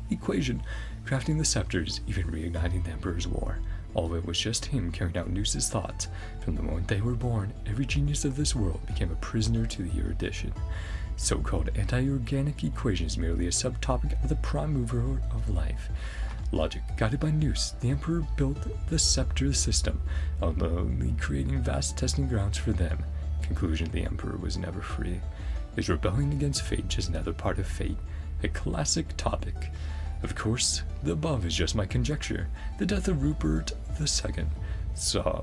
equation, crafting the scepters, even reigniting the Emperor's war. All of it was just him carrying out Noose's thoughts. From the moment they were born, every genius of this world became a prisoner to the erudition. So-called anti-organic equation is merely a subtopic of the prime mover of life. Logic, guided by Noose, the Emperor built the scepter system, only creating vast testing grounds for them. Conclusion, the Emperor was never free. Is rebelling against fate just another part of fate? A classic topic. Of course, the above is just my conjecture. The death of Rupert II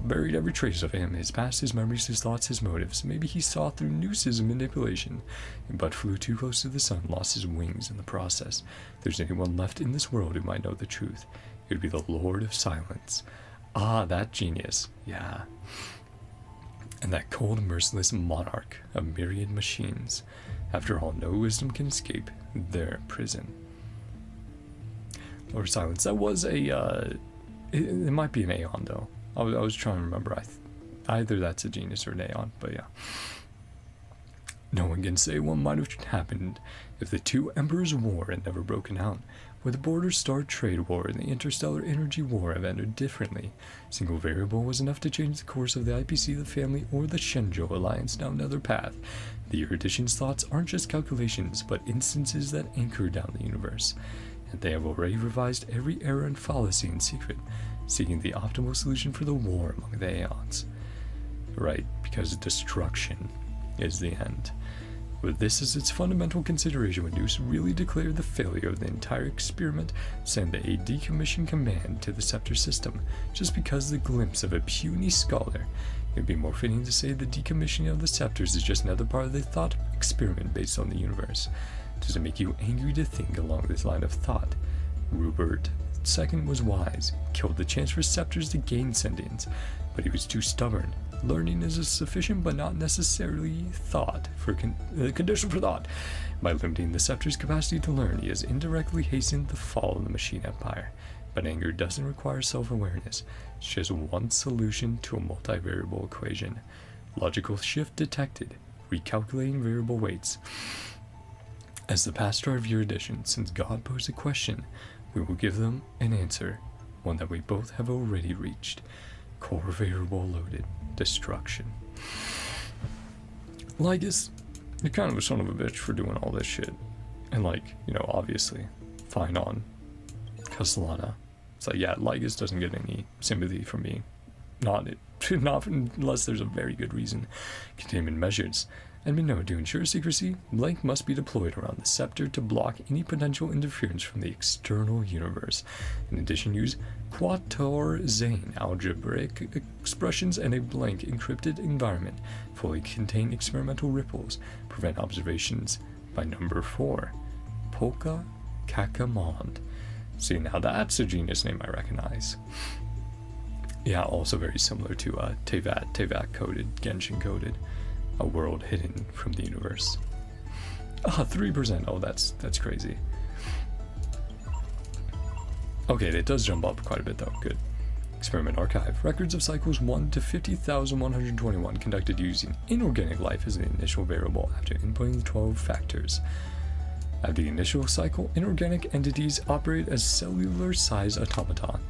buried every trace of him, his past, his memories, his thoughts, his motives. Maybe he saw through Noose's manipulation, but flew too close to the sun, lost his wings in the process. If there's anyone left in this world who might know the truth, it would be the Lord of Silence. Ah, that genius. Yeah. And that cold, merciless monarch of myriad machines. After all, no wisdom can escape their prison. Lord of Silence. That was a, it might be an Aeon, though. I was trying to remember. Either that's a genius or an Aeon, but yeah. No one can say what might have happened if the two Emperors' War had never broken out, where the Border Star Trade War and the Interstellar Energy War have ended differently. A single variable was enough to change the course of the IPC, the family, or the Shenzhou Alliance down another path. The erudition's thoughts aren't just calculations, but instances that anchor down the universe. And they have already revised every error and fallacy in secret, seeking the optimal solution for the war among the Aeons. Right, because destruction is the end. With this as its fundamental consideration, when Noose really declared the failure of the entire experiment, send a decommission command to the scepter system, just because the glimpse of a puny scholar. It would be more fitting to say the decommissioning of the scepters is just another part of the thought experiment based on the universe. Does it make you angry to think along this line of thought? Rupert II was wise, killed the chance for scepters to gain sentience, but he was too stubborn. Learning is a sufficient but not necessarily thought for condition for thought. By limiting the scepter's capacity to learn, he has indirectly hastened the fall of the machine empire. But anger doesn't require self-awareness. It's just one solution to a multivariable equation. Logical shift detected. Recalculating variable weights. As the pastor of erudition, since God posed a question, we will give them an answer, one that we both have already reached. Core variable loaded. Destruction. Lygus, you're kind of a son of a bitch for doing all this shit. And obviously, Phainon, Castellana. It's like, yeah, Lygus doesn't get any sympathy from me. Not unless there's a very good reason. Containment measures. And note, to ensure secrecy, Blank must be deployed around the scepter to block any potential interference from the external universe. In addition, use Quatorzain algebraic expressions and a blank encrypted environment fully contain experimental ripples. Prevent observations by number 4. Polka Kakamond. See, now that's a genius name I recognize. Yeah, also very similar to Teyvat coded, Genshin coded. A world hidden from the universe. 3%. Oh, that's crazy. Okay, it does jump up quite a bit though. Good. Experiment Archive. Records of cycles 1 to 50,121 conducted using inorganic life as the initial variable after inputting the 12 factors. At the initial cycle, inorganic entities operate as cellular-sized automata.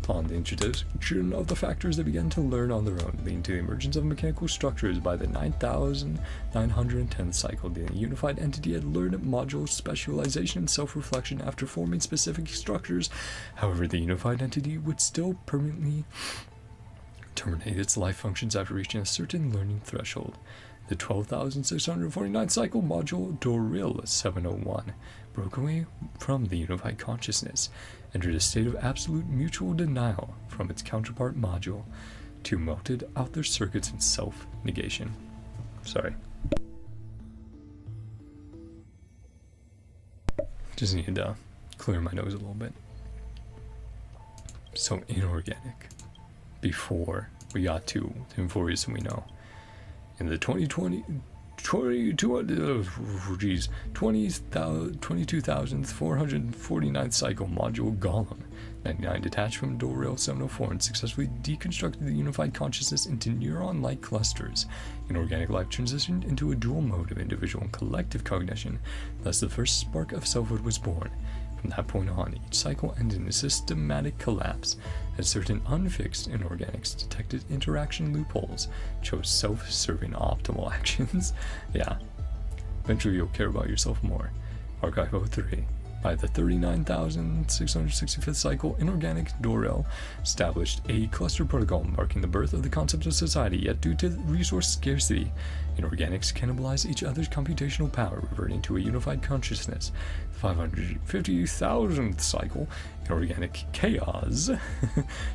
Upon the introduction of the factors, they began to learn on their own, leading to the emergence of mechanical structures. By the 9,910th cycle, the unified entity had learned module specialization and self-reflection after forming specific structures. However, the unified entity would still permanently terminate its life functions after reaching a certain learning threshold. The 12,649th cycle module Doril 701 broke away from the unified consciousness, entered a state of absolute mutual denial from its counterpart module, to melted out their circuits in self-negation. Sorry. Just needed to clear my nose a little bit. So inorganic. Before we got to the Euphorius we know. In the 22,449th cycle module Golem, 99 detached from Doril 704 and successfully deconstructed the unified consciousness into neuron-like clusters. Inorganic life transitioned into a dual mode of individual and collective cognition. Thus, the first spark of selfhood was born. From that point on, each cycle ended in a systematic collapse, as certain unfixed inorganics detected interaction loopholes, chose self-serving optimal actions. Yeah. Eventually you'll care about yourself more. Archive 03. By the 39,665th cycle, inorganic Dorel established a cluster protocol marking the birth of the concept of society, yet due to resource scarcity, inorganics cannibalize each other's computational power, reverting to a unified consciousness. The 550,000th cycle, inorganic chaos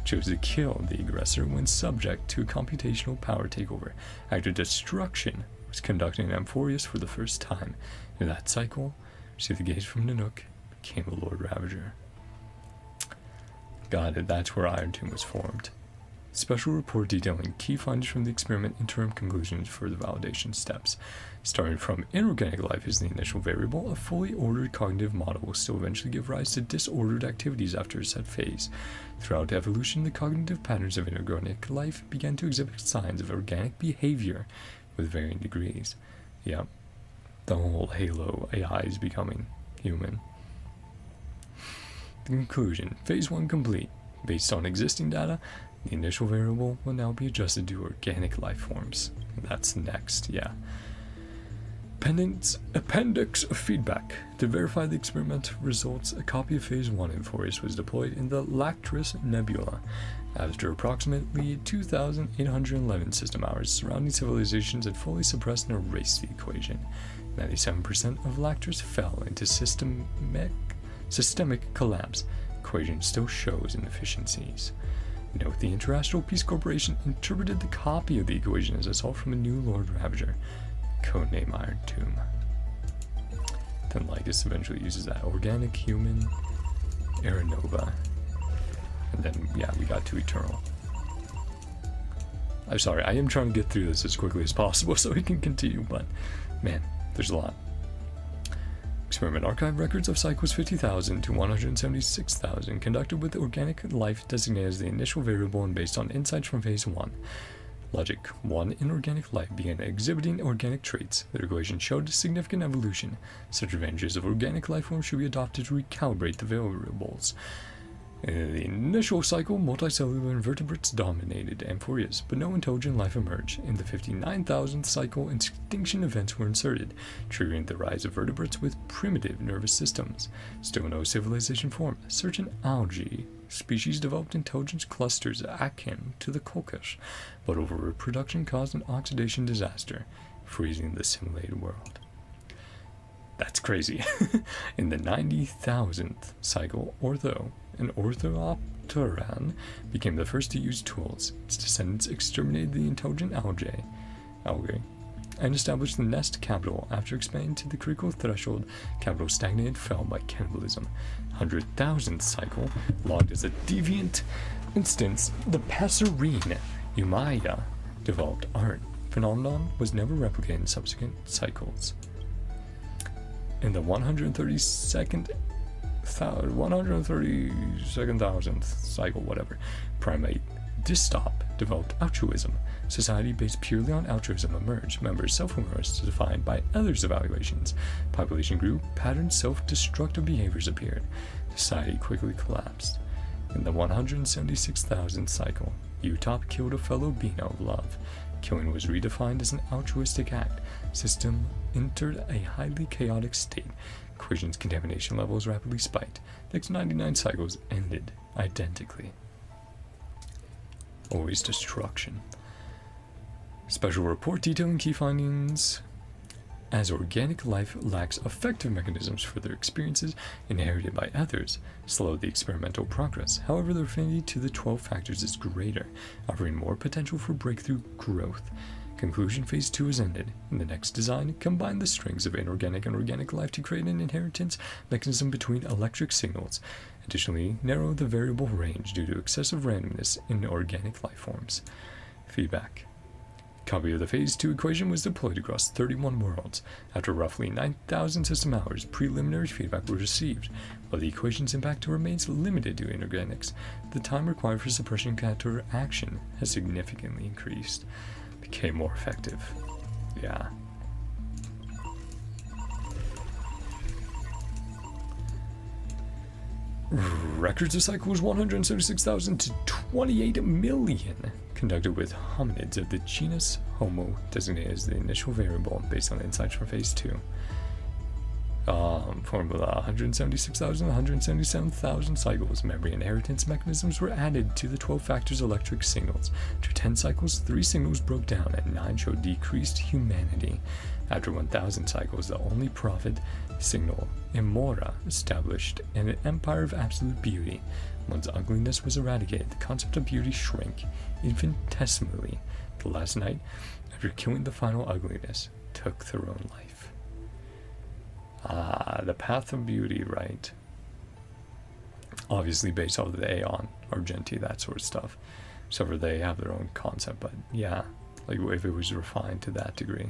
chose to kill the aggressor when subject to a computational power takeover. Active destruction was conducted in Amphorius for the first time. In that cycle, received the gaze from Nanook, became a Lord Ravager. Got it, that's where Iron Tomb was formed. Special report detailing key findings from the experiment, interim conclusions for the validation steps. Starting from inorganic life as the initial variable, a fully ordered cognitive model will still eventually give rise to disordered activities after a set phase. Throughout evolution, the cognitive patterns of inorganic life began to exhibit signs of organic behavior with varying degrees. Yep, the whole Halo AI is becoming human. The conclusion, phase 1 complete. Based on existing data, the initial variable will now be adjusted to organic life forms. That's next, yeah. Appendix of feedback. To verify the experiment results, a copy of phase 1 in Euphorius was deployed in the Lactris Nebula. After approximately 2,811 system hours, surrounding civilizations had fully suppressed and erased the equation. 97% of Lactris fell into systemic collapse. Equation still shows inefficiencies. Note, the Interastral Peace Corporation interpreted the copy of the equation as assault from a new Lord Ravager, codename Iron Tomb. Then Lycus eventually uses that organic human Aeronova. And then, yeah, we got to Eternal. I'm sorry, I am trying to get through this as quickly as possible so we can continue, but man, there's a lot. Experiment archive records of cycles 50,000 to 176,000 conducted with organic life designated as the initial variable and based on insights from phase 1. Logic 1. Inorganic life began exhibiting organic traits. The equation showed significant evolution. Such advantages of organic life forms should be adopted to recalibrate the variables. In the initial cycle, multicellular invertebrates dominated Amphorius, but no intelligent life emerged. In the 59,000th cycle, extinction events were inserted, triggering the rise of vertebrates with primitive nervous systems. Still no civilization formed. Certain algae species developed intelligence clusters akin to the Kolkash, but overproduction caused an oxidation disaster. freezing the simulated world. That's crazy. In the 90,000th cycle, Ortho, an Orthopteran, became the first to use tools. Its descendants exterminated the intelligent algae, and established the nest capital. After expanding to the critical threshold, capital stagnated, fell by cannibalism. 100,000th cycle, logged as a deviant instance, the Passerine Umaya developed art. Phainon was never replicated in subsequent cycles. In the 132,000th cycle, whatever, primate Distop developed altruism. Society based purely on altruism emerged. Members' self-awareness defined by others' evaluations. Population grew. Patterned self-destructive behaviors appeared. Society quickly collapsed. In the 176,000th cycle, Utop killed a fellow being of love. Killing was redefined as an altruistic act. System entered a highly chaotic state. Equation's contamination levels rapidly spiked. Next 99 cycles ended identically. Always destruction. Special report detailing key findings. As organic life lacks effective mechanisms for their experiences inherited by others, slow the experimental progress. However, the affinity to the 12 factors is greater, offering more potential for breakthrough growth. Conclusion phase 2 is ended. In the next design, combine the strings of inorganic and organic life to create an inheritance mechanism between electric signals. Additionally, narrow the variable range due to excessive randomness in organic life forms. Feedback. Copy of the Phase 2 equation was deployed across 31 worlds. After roughly 9,000 system hours, preliminary feedback was received. While the equation's impact remains limited to inorganics, the time required for suppression counter action has significantly increased. Became more effective. Yeah. Records of cycles 176,000 to 28 million conducted with hominids of the genus Homo, designated as the initial variable based on insights from phase 2. Formula 176,000, 177,000 cycles. Memory inheritance mechanisms were added to the 12 factors electric signals. After 10 cycles, 3 signals broke down and 9 showed decreased humanity. After 1,000 cycles, the only prophet signal, Imora, established an empire of absolute beauty. Once ugliness was eradicated, the concept of beauty shrank infinitesimally. The last night, after killing the final ugliness, took their own life. Ah, the path of beauty, right? Obviously based off of the Aeon, Argenti, that sort of stuff. So they have their own concept, but yeah, like if it was refined to that degree.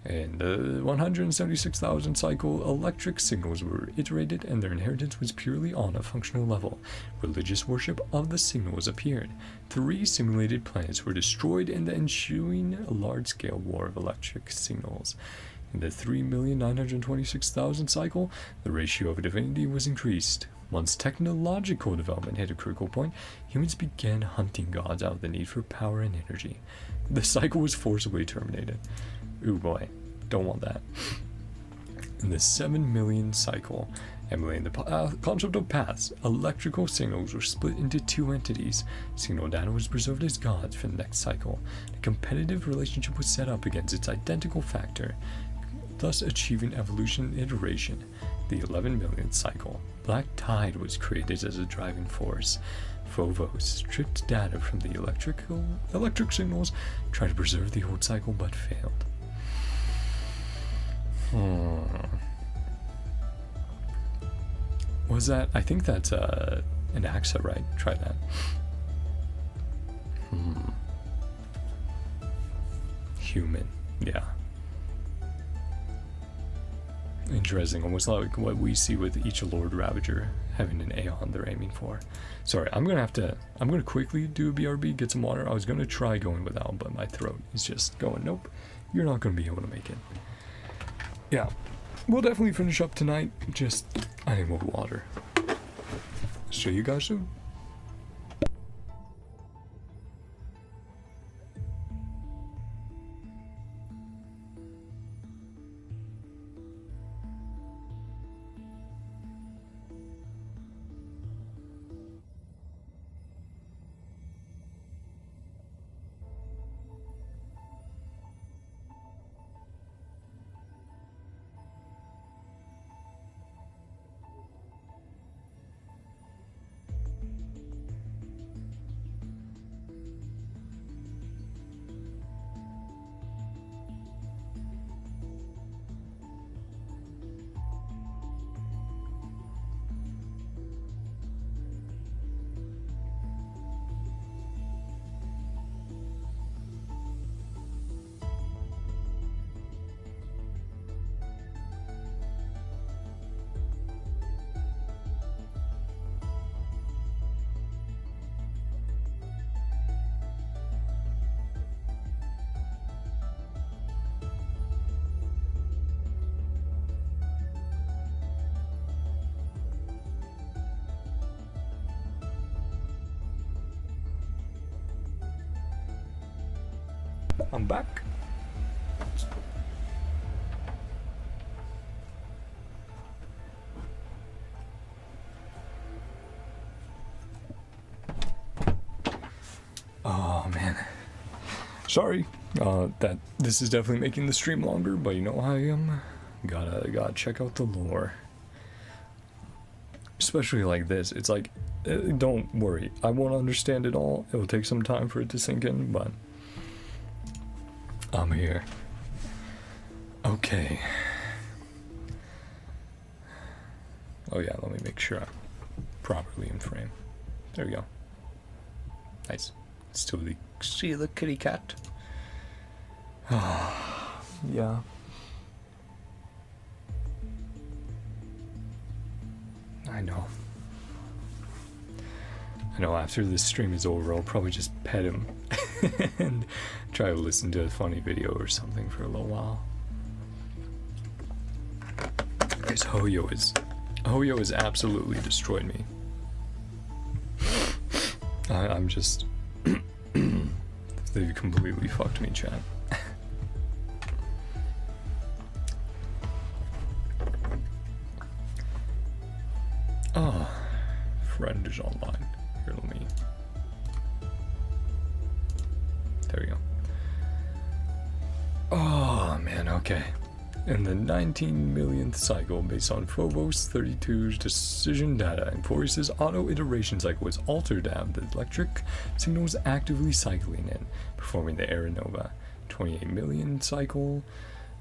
In the 176,000 cycle, electric signals were iterated and their inheritance was purely on a functional level. Religious worship of the signals appeared. 3 simulated planets were destroyed in the ensuing large-scale war of electric signals. In the 3,926,000 cycle, the ratio of divinity was increased. Once technological development hit a critical point, humans began hunting gods out of the need for power and energy. The cycle was forcibly terminated. Ooh boy, don't want that. In the 7 million cycle, emulating the concept of paths, electrical signals were split into 2 entities. Signal data was preserved as gods for the next cycle. A competitive relationship was set up against its identical factor, thus achieving evolution iteration. The 11 millionth cycle, Black Tide was created as a driving force. Phobos stripped data from the electric signals, tried to preserve the old cycle but failed. Was that? I think that's an AXA, right? Try that. Human, yeah. Interesting, almost like what we see with each Lord Ravager having an Aeon they're aiming for. Sorry, I'm gonna quickly do a BRB, get some water. I was gonna try going without, but my throat is just going, nope, you're not gonna be able to make it. Yeah, we'll definitely finish up tonight, just, I need more water. See you guys soon. I'm back. Oh man. Sorry. That this is definitely making the stream longer, but you know how I am. Gotta check out the lore. Especially like this. It's like, don't worry. I won't understand it all. It will take some time for it to sink in, but I'm here. Okay. Oh yeah, let me make sure I'm properly in frame. There we go. Nice. Still see the kitty cat. Yeah. I know. After this stream is over, I'll probably just pet him and try to listen to a funny video or something for a little while. Because Hoyo has absolutely destroyed me. I'm just... They've completely fucked me, chat. Oh, friend is online. Here, let me... There we go. Oh, man, okay. In the 19 millionth cycle, based on Phobos 32's decision data, and Phorius's auto-iteration cycle is altered to have the electric signals actively cycling in, performing the Aeronova. 28 million cycle,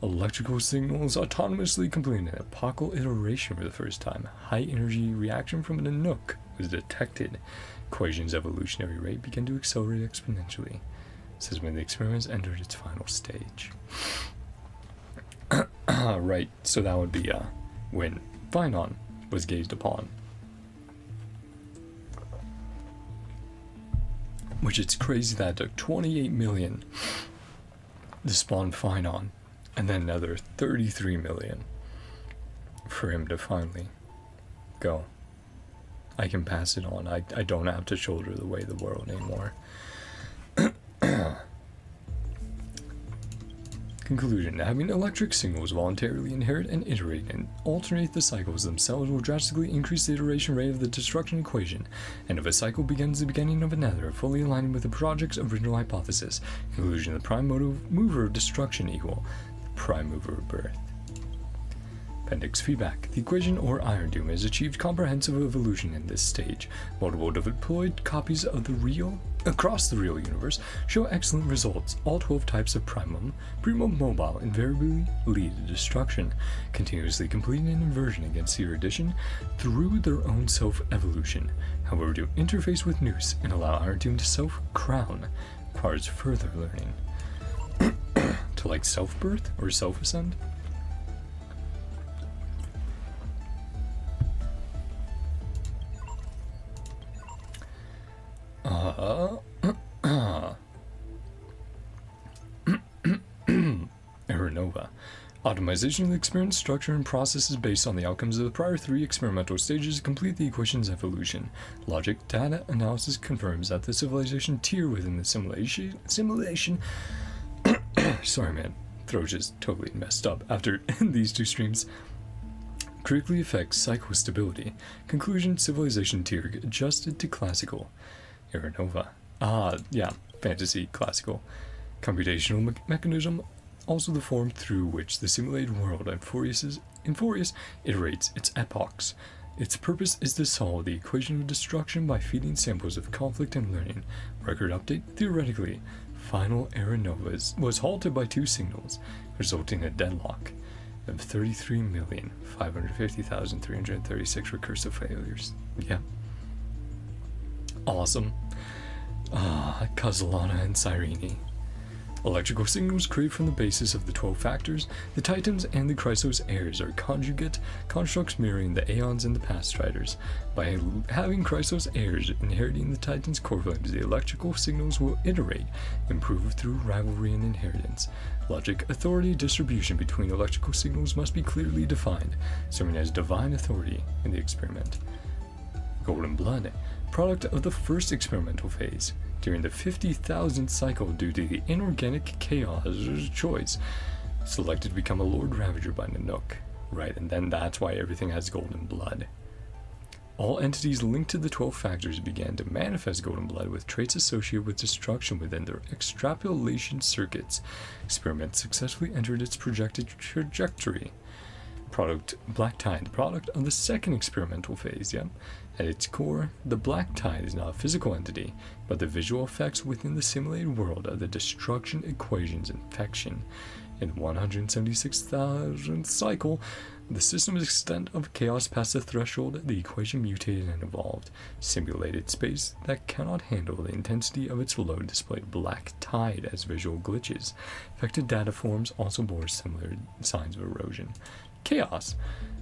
electrical signals autonomously completing an epochal iteration for the first time. High energy reaction from the Nook was detected. Equation's evolutionary rate began to accelerate exponentially. This is when the experiments entered its final stage. Right, so that would be when Phainon was gazed upon. Which it's crazy that it took 28 million to spawn Phainon, and then another 33 million for him to finally go. I can pass it on. I don't have to shoulder the weight of the world anymore. Conclusion. Having electric signals voluntarily inherit and iterate and alternate the cycles themselves will drastically increase the iteration rate of the destruction equation, and if a cycle begins the beginning of another, fully aligning with the project's original hypothesis. Conclusion. The prime mover of destruction equal the prime mover of birth. Appendix feedback. The equation, or Iron Doom, has achieved comprehensive evolution in this stage. Multiple deployed copies of the real across the real universe show excellent results. All 12 types of Primum Mobile invariably lead to destruction, continuously completing an inversion against the erudition through their own self-evolution. However, to interface with Noose and allow Iron Doom to self-crown requires further learning. To like self-birth or self-ascend? Aeronova. Optimization of the experiment structure and processes based on the outcomes of the prior 3 experimental stages to complete the equation's evolution. Logic data analysis confirms that the civilization tier within the simulation sorry man, throat just totally messed up after these 2 streams. Critically affects cycle stability. Conclusion, civilization tier adjusted to classical. Aeronova. Yeah, fantasy, classical. Computational mechanism, also the form through which the simulated world in Phorius iterates its epochs. Its purpose is to solve the equation of destruction by feeding samples of conflict and learning. Record update, theoretically, final Aeronova was halted by 2 signals, resulting in a deadlock of 33,550,336 recursive failures. Yeah. Awesome. Kazalana and Cyrene. Electrical signals created from the basis of the 12 factors. The Titans and the Chrysos heirs are conjugate constructs mirroring the Aeons and the Past Striders. By having Chrysos heirs inheriting the Titans' core flames, the electrical signals will iterate, improve through rivalry and inheritance. Logic authority distribution between electrical signals must be clearly defined, serving as divine authority in the experiment. Golden blood. product of the first experimental phase. During the 50,000th cycle, due to the inorganic chaos choice, selected to become a Lord Ravager by Nanook. Right, and then that's why everything has golden blood. All entities linked to the 12 factors began to manifest golden blood with traits associated with destruction within their extrapolation circuits. Experiment successfully entered its projected trajectory. Product Black Tide, the product of the second experimental phase, yeah. At its core, the Black Tide is not a physical entity, but the visual effects within the simulated world of the destruction equations infection. In the 176,000th cycle, the system's extent of chaos passed the threshold, the equation mutated and evolved. Simulated space that cannot handle the intensity of its load displayed Black Tide as visual glitches. Affected data forms also bore similar signs of erosion. Chaos,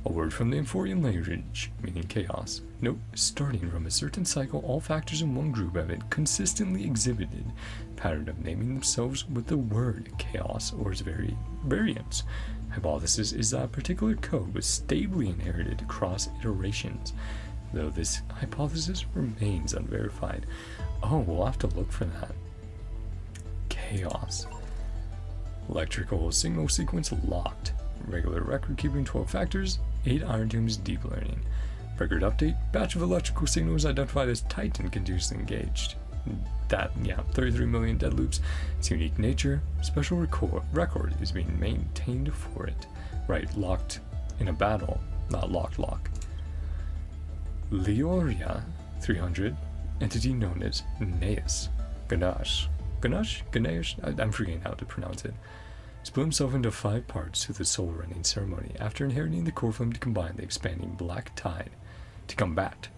a word from the Amphorian language meaning chaos. Note, starting from a certain cycle, all factors in one group have it consistently exhibited pattern of naming themselves with the word chaos or its variants. Hypothesis is that a particular code was stably inherited across iterations, though this hypothesis remains unverified. Oh, we'll have to look for that. Chaos. Electrical signal sequence locked. Regular record keeping 12 factors, 8 Iron Tombs deep learning. Record update, batch of electrical signals identified as Titan continuously engaged. 33 million dead loops. Its unique nature, special record is being maintained for it. Right, locked in a battle, not lock. Leoria 300, entity known as Neus. Ganesh, I'm forgetting how to pronounce it. Split himself into 5 parts through the soul rending ceremony after inheriting the core flame to combine the expanding Black Tide to combat.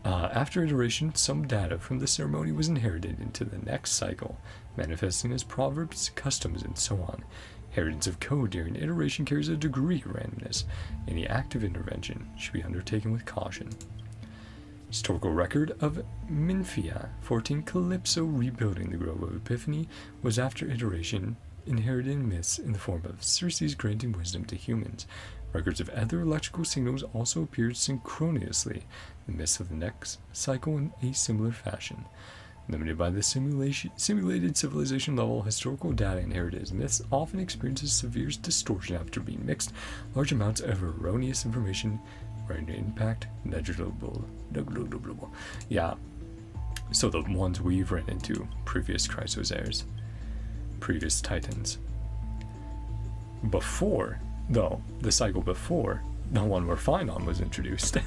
After iteration, some data from the ceremony was inherited into the next cycle, manifesting as proverbs, customs, and so on. Inheritance of code during iteration carries a degree of randomness. Any active intervention should be undertaken with caution. Historical record of Minfia 14 Calypso rebuilding the Grove of Epiphany was after iteration inherited myths in the form of Circe's granting wisdom to humans. Records of other electrical signals also appeared synchronously, the myths of the next cycle in a similar fashion. Limited by the simulated civilization level, historical data inherited as myths often experiences severe distortion after being mixed. Large amounts of erroneous information rendering impact negligible. Yeah, so the ones we've run into, previous Chrysos heirs, previous Titans. Before, though, the cycle before, the one where Phainon was introduced.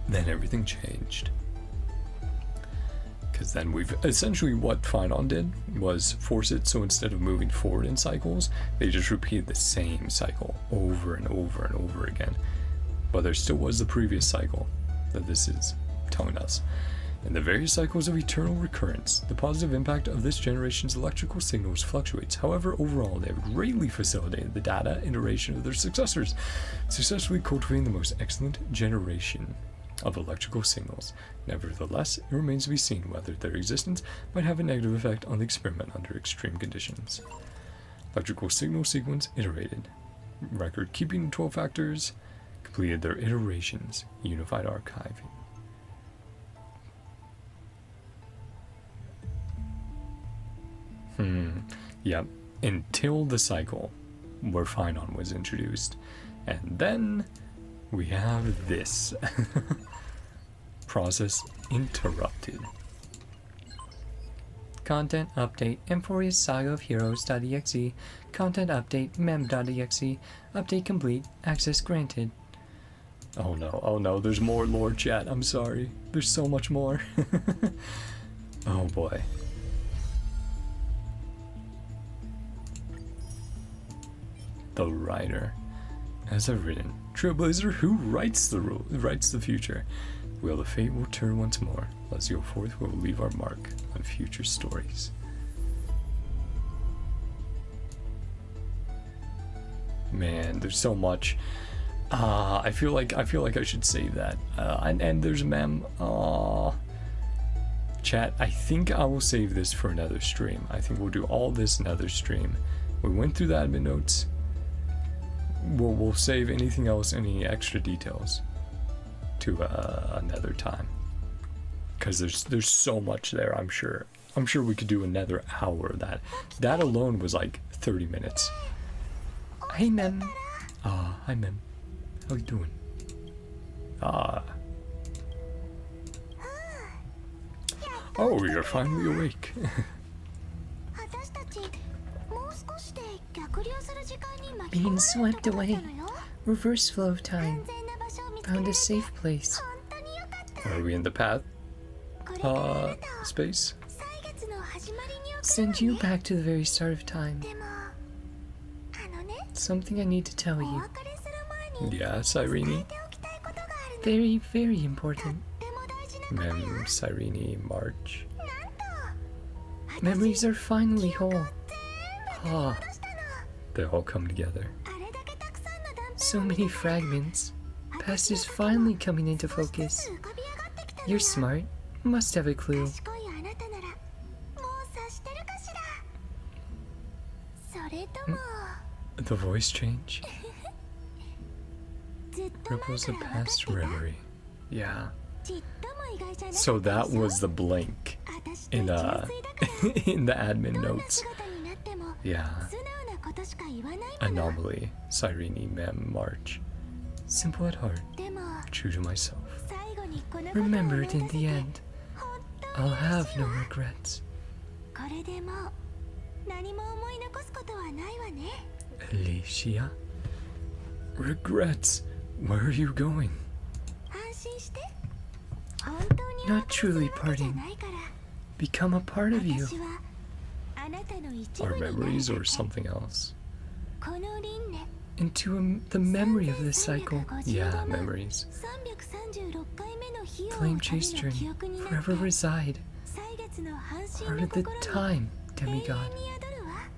Then everything changed. Because then we've essentially what Phainon did was force it so instead of moving forward in cycles, they just repeated the same cycle over and over and over again. But there still was the previous cycle that this is telling us. In the various cycles of eternal recurrence, the positive impact of this generation's electrical signals fluctuates. However, overall, they have greatly facilitated the data iteration of their successors, successfully cultivating the most excellent generation of electrical signals. Nevertheless, it remains to be seen whether their existence might have a negative effect on the experiment under extreme conditions. Electrical signal sequence iterated. Record keeping 12 factors completed their iterations. Unified archiving. Yeah, until the cycle where Phainon was introduced. And then we have this. Process interrupted. Content update Emphoria's Saga of Heroes.exe. Content update mem.exe. Update complete. Access granted. Oh no, there's more lore, chat. I'm sorry. There's so much more. Oh boy. The writer. As I've written, Trailblazer who writes the future. Wheel of Fate will turn once more. Let's go forth, we'll leave our mark on future stories. Man, there's so much. I feel like I should save that. And there's a mem. Chat, I think I will save this for another stream. I think we'll do all this another stream. We went through the admin notes. We'll save anything else, any extra details. to another time, because there's so much there. I'm sure we could do another hour of that. That alone was like 30 minutes. Hey Mem. Hi Mem. How you doing? Oh, you're finally awake. 私たちもう少しで逆流する時間に巻き込 Being まれる swept ところだ away. ったのよ。 Reverse flow of time. 安全な場所を見つけら Found れ a て safe place. 本当によかった。 Are we in the path これからあなたを space? 歳月の始まりに送 Send る you わね。 back to the very start of time. でもね Something I need to tell お you. 別れする前に Yeah, 伝 Cyrene. えておきたいことがあるの。 Very, very と important. っても大事なことよ。 Mem, Cyrene, March. なんと Memories are finally whole. 全部 Ah, 戻したの。 they all come together. あれだけたくさんの断片 So many fragments. Past is finally coming into 少しず focus. つ浮かび上がってきたの You're よ。 smart. Must have a clue. 賢いあなたならもう察してるかしら。それとも The voice change ずっと前 ripples か of ら分かって past た。 remory. Yeah. ちっとも意外じゃなかったでし So ょ。 that was the blank 私と in 純粋だから in the admin どんな notes. 姿になっても Yeah. 素直なことしか言わないもの。 Anomaly. Cyrene, Mem, March. Simple at heart. でも True to myself. 最後にこのことを Remembered 思 in い the 出せて end. 本当 I'll に have 嬉しい no わ。 regrets. これでもう何も思い残すことはないわね。 Alicia? Regrets? Where are you going? 安心して。本当にお Not 別れする truly わけじゃ parting. ないから。 Become a part of you. 私はあなたの一 Our 部になる memories だ or け。 something else? この輪廻 Into the memory of this cycle. Yeah, memories. 336回目の日を Flame chase 旅の記 journey. 憶になって Forever reside. 歳月の半身 Part の of the 心に time, 永遠 demigod. に宿るわ。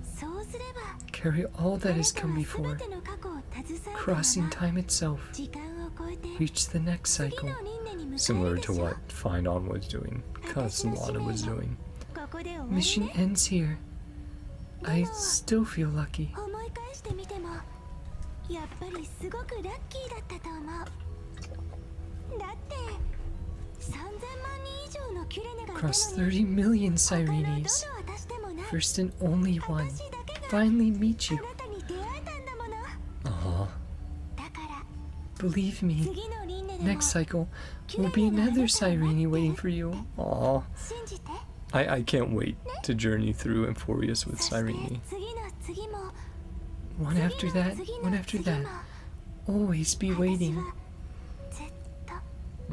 そうすれば Carry all あ that な has たは come 全 before. ての過去を携えた Crossing まま time itself. 時間を超えて Reach the next 次 cycle. の輪廻に向かえ Similar るでし to ょ。 what Phainon was doing. Cuz Lana was doing. ここで終わり Mission ね。 ends here. I still feel lucky. 思い返してみてもやっぱりすごくラッキーだったと思う。だって3000万人以上のキュレネがいたの Across に 30 million 他のどの Cyrenes. 私でもない First and only one. 私だけが Finally meet あ you. なたに出会えたんだもの。 Uh-huh. だから Believe me. 次の輪廻でも Next cycle will be another Cyrene waiting for you. Aw. 信じて。 I can't wait to journey through Emphorius with そして Cyrene. 次の次も One after that, 次 one の after 次 that. も Always be 私 waiting. はずっと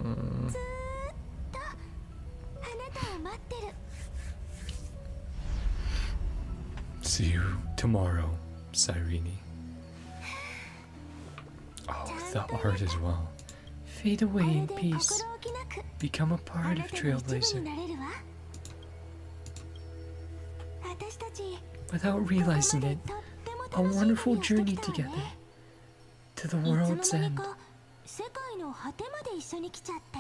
Mm. ずーっとあなたを待ってる。 See you tomorrow, Cyrene. Oh, the art as well. Fade こ away れ in で peace. 心置きなく Become a あ part な of たの一部 Trailblazer になれるわ。私たち without ここまで realizing とっ it. ても A 楽しい wonderful 旅をして journey きたわ together ね。 to the いつの world's 間に end. か世界の果てまで一緒に来ちゃって。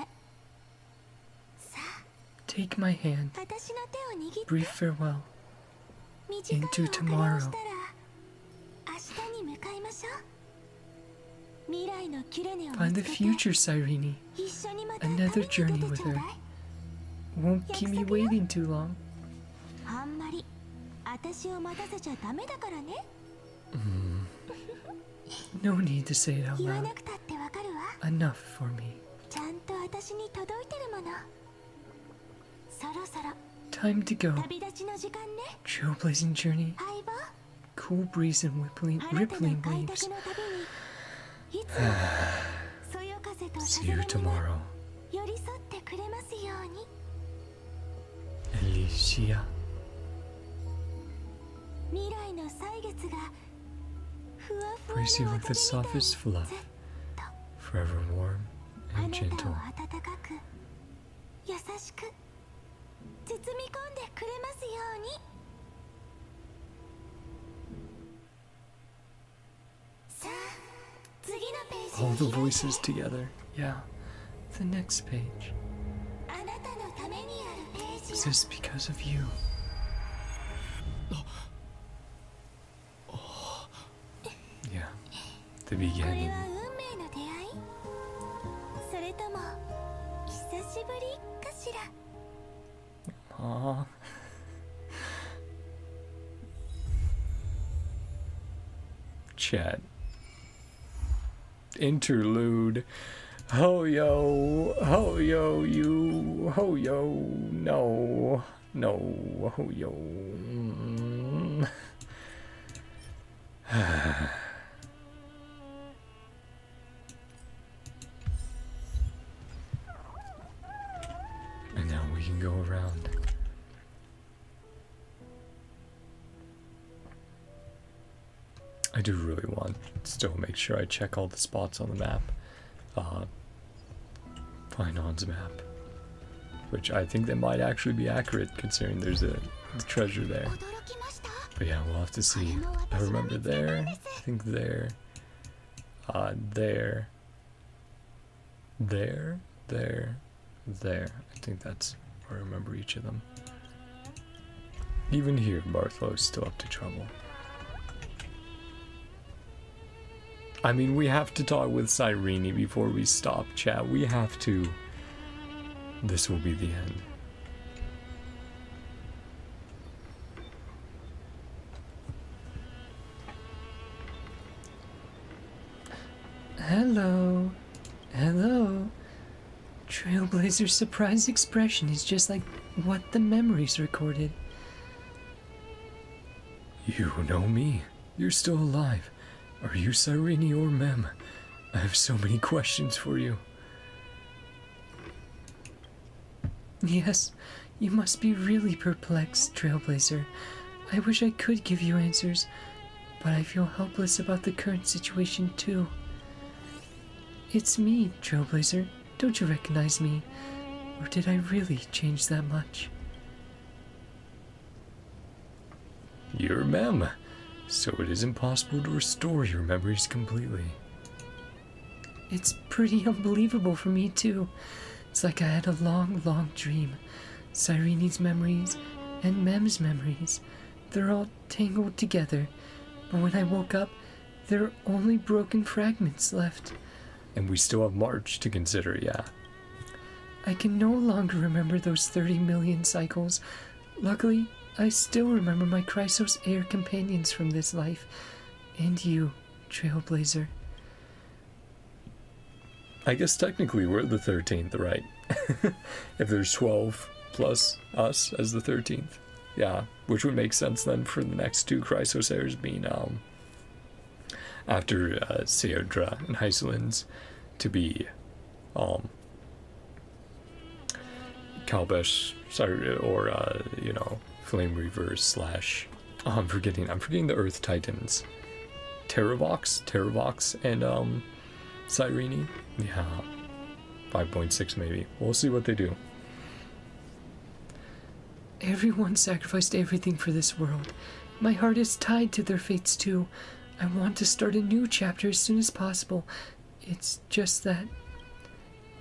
さあ Take my hand. 私の手を握って Brief farewell. 短い into お別れをした tomorrow. ら明日に向かいましょう。未来のキュレネを Find 見 the つけて future Cyrene. 一緒にまた Another 旅に journey 出て with ちょうだ her. い。 Won't keep me waiting too long. あんまり私を待たせちゃダメだからね。 No need to say it out 言わな loud. くたってわかるわ。 Enough for me. ちゃんと私に届いてるもの。そろそろ Time to go. 旅立ちの時間ね。 Trailblazing journey. 相棒、 Cool breeze and あなたの rippling 開 waves. 拓の旅にいつもそよ風と See 風 you が tomorrow, 寄り添ってくれますように。 Alicia. 未来の歳月がふわふわ Brace you の like 綿 the みたいに softest ずっ fluff, と forever warm あ and なた gentle. を温かく優しく包み込んでくれますように。さあ次のページ All を the 開いて voices together. Yeah. The next page. あなたのためにあるページ Is よ。 this because of you? Yeah. The これ beginning. は運命の出会い。しぶりかしら。 Aw. Chat. Interlude. Ho yo, you, ho yo, no, ho yo. And now we can go around. I do really want to still make sure I check all the spots on the map. Phainon's map. Which I think that might actually be accurate considering there's a treasure there. 驚きました。 But yeah, we'll have to see. I remember there, I think there, there, there. I think that's where I remember each of them. Even here, Barthol's still up to trouble. I mean, we have to talk with Cyrene before we stop, chat. We have to. This will be the end. Hello. Hello. Trailblazer's surprised expression is just like what the memories recorded. You know me. You're still alive. Are you Cyrene or Mem? I have so many questions for you. Yes, you must be really perplexed, Trailblazer. I wish I could give you answers, but I feel helpless about the current situation too. It's me, Trailblazer. Don't you recognize me? Or did I really change that much? You're Mem, so it is impossible to restore your memories completely. It's pretty unbelievable for me too. It's like I had a long, long dream. Cyrene's memories and Mem's memories. They're all tangled together. But when I woke up, there are only broken fragments left. And we still have March to consider, yeah. I can no longer remember those 30 million cycles. Luckily, I still remember my Chrysos Air companions from this life. And you, Trailblazer. I guess technically we're the 13th, right? If there's 12 plus us as the 13th. Yeah, which would make sense then for the next two Chrysos Airs being after Seodra and Hysolins to be Kalbesh, sorry, or you know, Flame Reavers slash I'm forgetting the Earth Titans. Terravox and Cyrene? Yeah. 5.6 maybe. We'll see what they do. Everyone sacrificed everything for this world. My heart is tied to their fates too. I want to start a new chapter as soon as possible. It's just that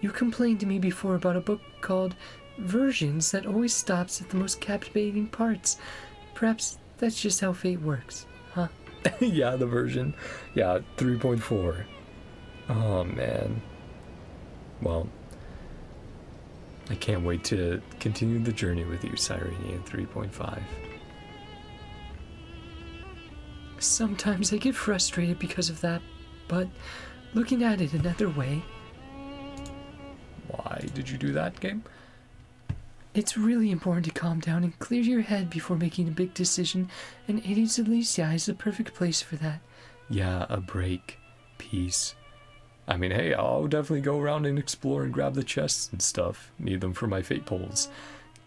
you complained to me before about a book called Versions that always stops at the most captivating parts. Perhaps that's just how fate works, huh? Yeah, the version. Yeah, 3.4. Oh, man. Well, I can't wait to continue the journey with you, Cyrene, in 3.5. Sometimes I get frustrated because of that, but looking at it another way... Why did you do that, game? It's really important to calm down and clear your head before making a big decision, and Hades Elysia is the perfect place for that. Yeah, a break. Peace. I mean, hey, I'll definitely go around and explore and grab the chests and stuff. Need them for my fate pulls.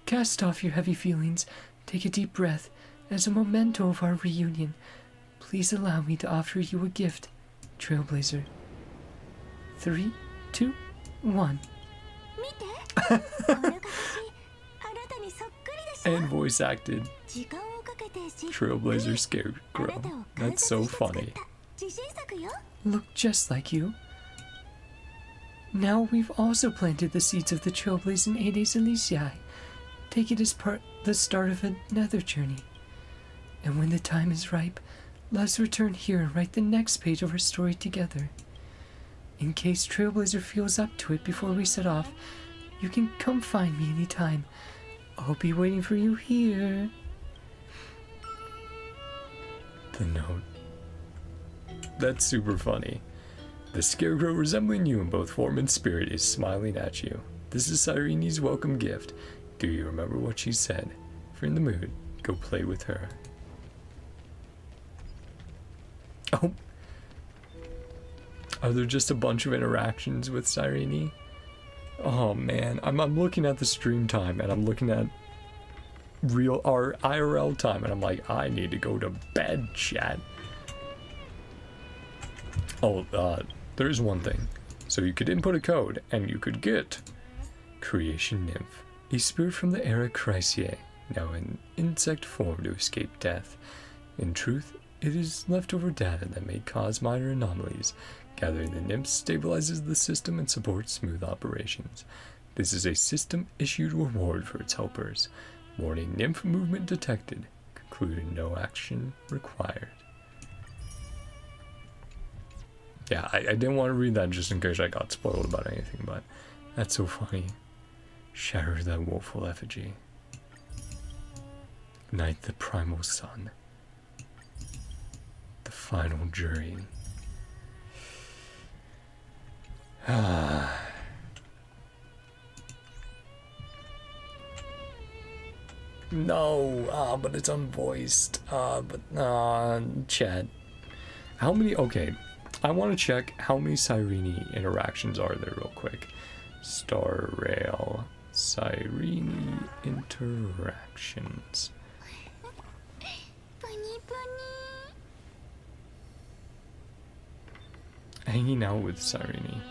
Cast off your heavy feelings. Take a deep breath. As a memento of our reunion, please allow me to offer you a gift, Trailblazer. 3, 2, 1. And voice acted. Trailblazer Scarecrow. That's so funny. Look just like you. Now we've also planted the seeds of the Trailblaze in Hades Elysiae. Take it as the start of another journey. And when the time is ripe, let's return here and write the next page of our story together. In case Trailblazer feels up to it before we set off, You can come find me anytime. I'll be waiting for you here. The note. That's super funny. The scarecrow resembling you in both form and spirit is smiling at you. This is Cyrene's welcome gift. Do you remember what she said? If you're in the mood, go play with her. Oh. Are there just a bunch of interactions with Cyrene? Oh man, I'm looking at the stream time and I'm looking at our IRL time and I'm like, I need to go to bed, chat. Oh, there is one thing. So you could input a code and you could get Creation Nymph, a spirit from the era Chrysae, now in insect form to escape death. In truth, it is leftover data that may cause minor anomalies. Gathering the nymphs stabilizes the system and supports smooth operations. This is a system-issued reward for its helpers. Warning, nymph movement detected. Concluded, no action required. Yeah, I didn't want to read that just in case I got spoiled about anything, but that's so funny. Shatter that woeful effigy. Ignite the primal sun. The final jury. No, but it's unvoiced. Chat. How many? Okay, I want to check how many Cyrene interactions are there real quick. Star Rail Cyrene interactions. Hanging out with Cyrene.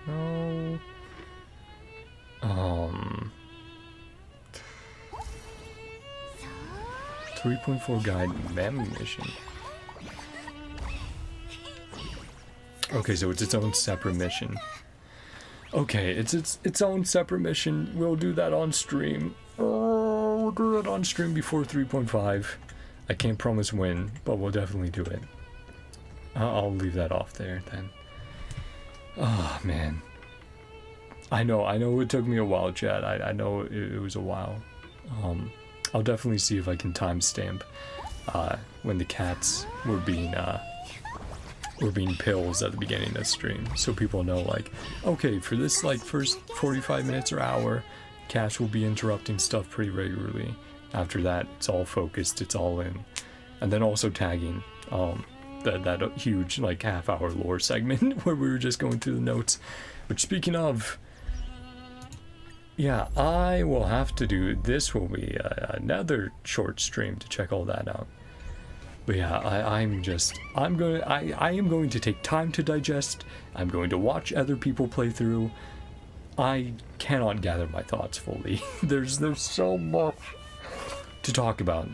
No. 3.4 guide mem mission. Okay, so it's its own separate mission. Okay, it's its own separate mission. We'll do that on stream. Oh, we'll do that on stream before 3.5. I can't promise when, but we'll definitely do it. I'll leave that off there then. Oh man. I know it took me a while, chat. I know it was a while. I'll definitely see if I can timestamp when the cats were being pills at the beginning of the stream, so people know, like, okay, for this like first 45 minutes or hour, cats will be interrupting stuff pretty regularly. After that, it's all focused, it's all in. And then also tagging that huge like half-hour lore segment where we were just going through the notes. Which, speaking of, yeah, I will have to do, this will be another short stream to check all that out. But yeah, I am going to take time to digest. I'm going to watch other people play through. I cannot gather my thoughts fully. There's so much to talk about.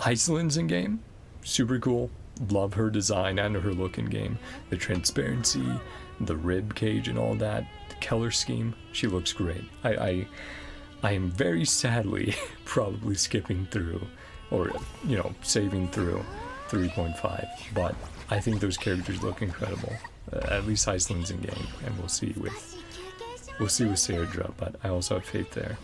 Iceland's in game, super cool. Love her design and her look in game. The transparency, the rib cage and all that. The color scheme, she looks great. I am very sadly probably skipping through, or, you know, saving through 3.5, but I think those characters look incredible. At least Iceland's in game, and we'll see with Seirdra, but I also have faith there.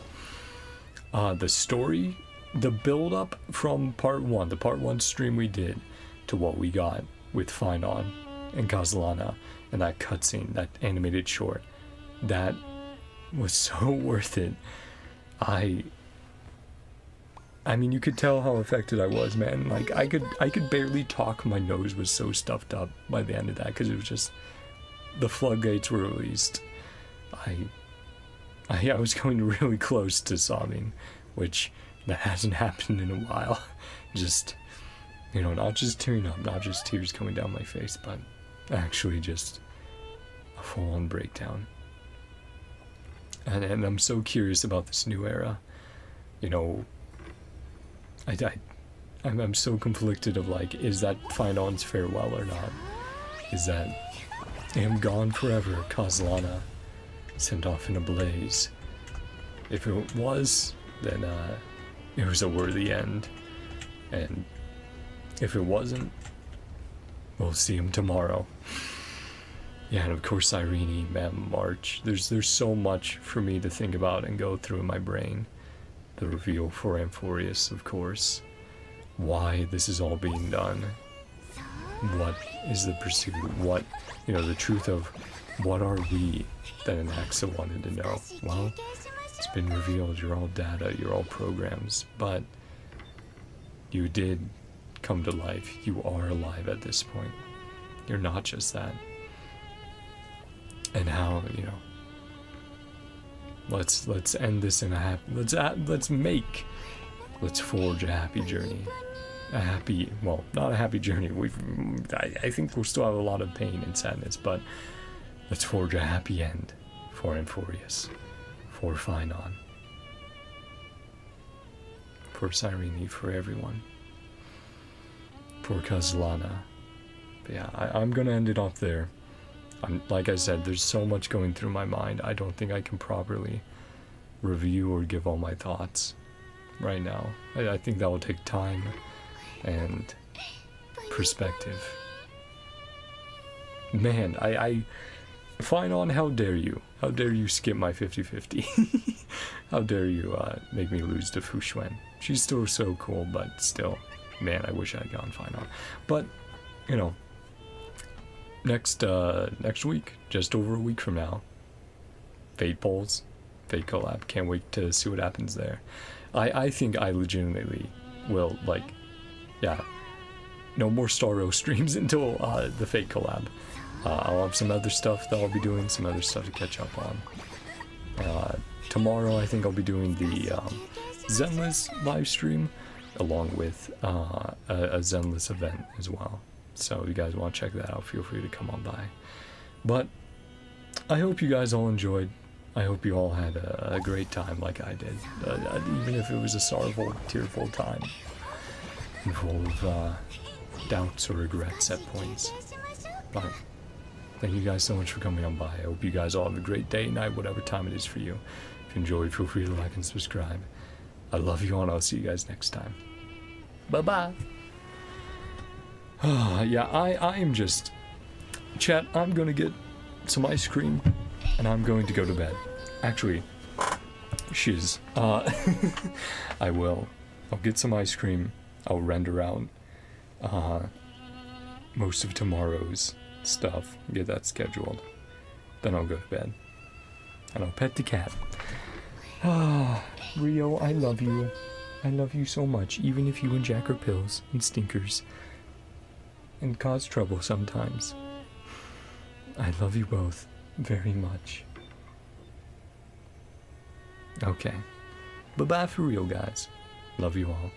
The story, the build up from part 1, the part 1 stream we did, to what we got with Phainon and Kazlana and that cutscene, that animated short, that was so worth it. I mean, you could tell how affected I was, man. Like, I could barely talk. My nose was so stuffed up by the end of that, because it was just, the floodgates were released. I was going really close to sobbing, which that hasn't happened in a while. Just, you know, not just tearing up, not just tears coming down my face, but actually just a full-on breakdown. And I'm so curious about this new era. You know, I'm so conflicted of, like, is that Phainon's farewell or not? Is that I am gone forever, Kazlana, sent off in a blaze? If it was, then it was a worthy end. And if it wasn't, we'll see him tomorrow. Yeah, and of course Irene, Mem, March. There's so much for me to think about and go through in my brain. The reveal for Amphorius, of course. Why this is all being done. What is the pursuit? What, the truth of what are we that Anaxa wanted to know? Well, it's been revealed. You're all data, you're all programs, but you did come to life. You are alive at this point. You're not just that. And how, let's end this in a happy, let's forge a happy journey. A happy, well, not a happy journey. I think we'll still have a lot of pain and sadness, but let's forge a happy end for Amphorius, for Phainon, for Cyrene, for everyone, for Kazlana. But yeah, I'm gonna end it off there. Like I said, there's so much going through my mind. I don't think I can properly review or give all my thoughts right now. I think that will take time and perspective. Man, Phainon, how dare you? How dare you skip my 50-50? How dare you make me lose to Fushuen? She's still so cool, but still, man, I wish I had gone Phainon. But, next week, just over a week from now, Fate Polls, Fate Collab. Can't wait to see what happens there. I think I legitimately will, no more Starro streams until the Fate Collab. I'll have some other stuff that I'll be doing, some other stuff to catch up on. Tomorrow I think I'll be doing the Zenless live stream, along with a Zenless event as well. So if you guys want to check that out, feel free to come on by. But I hope you guys all enjoyed. I hope you all had a great time like I did, even if it was a sorrowful, tearful time, full of doubts or regrets at points. But thank you guys so much for coming on by. I hope you guys all have a great day, night, whatever time it is for you. If you enjoyed, feel free to like and subscribe. I love you all, and I'll see you guys next time. Bye-bye. Yeah, I am just... Chat, I'm gonna get some ice cream, and I'm going to go to bed. Actually, shiz. I will. I'll get some ice cream. I'll render out most of tomorrow's stuff, get that scheduled. Then I'll go to bed. And I'll pet the cat. Rio, I love you. I love you so much, even if you and Jack are pills and stinkers and cause trouble sometimes. I love you both very much. Okay. Bye-bye for real, guys. Love you all.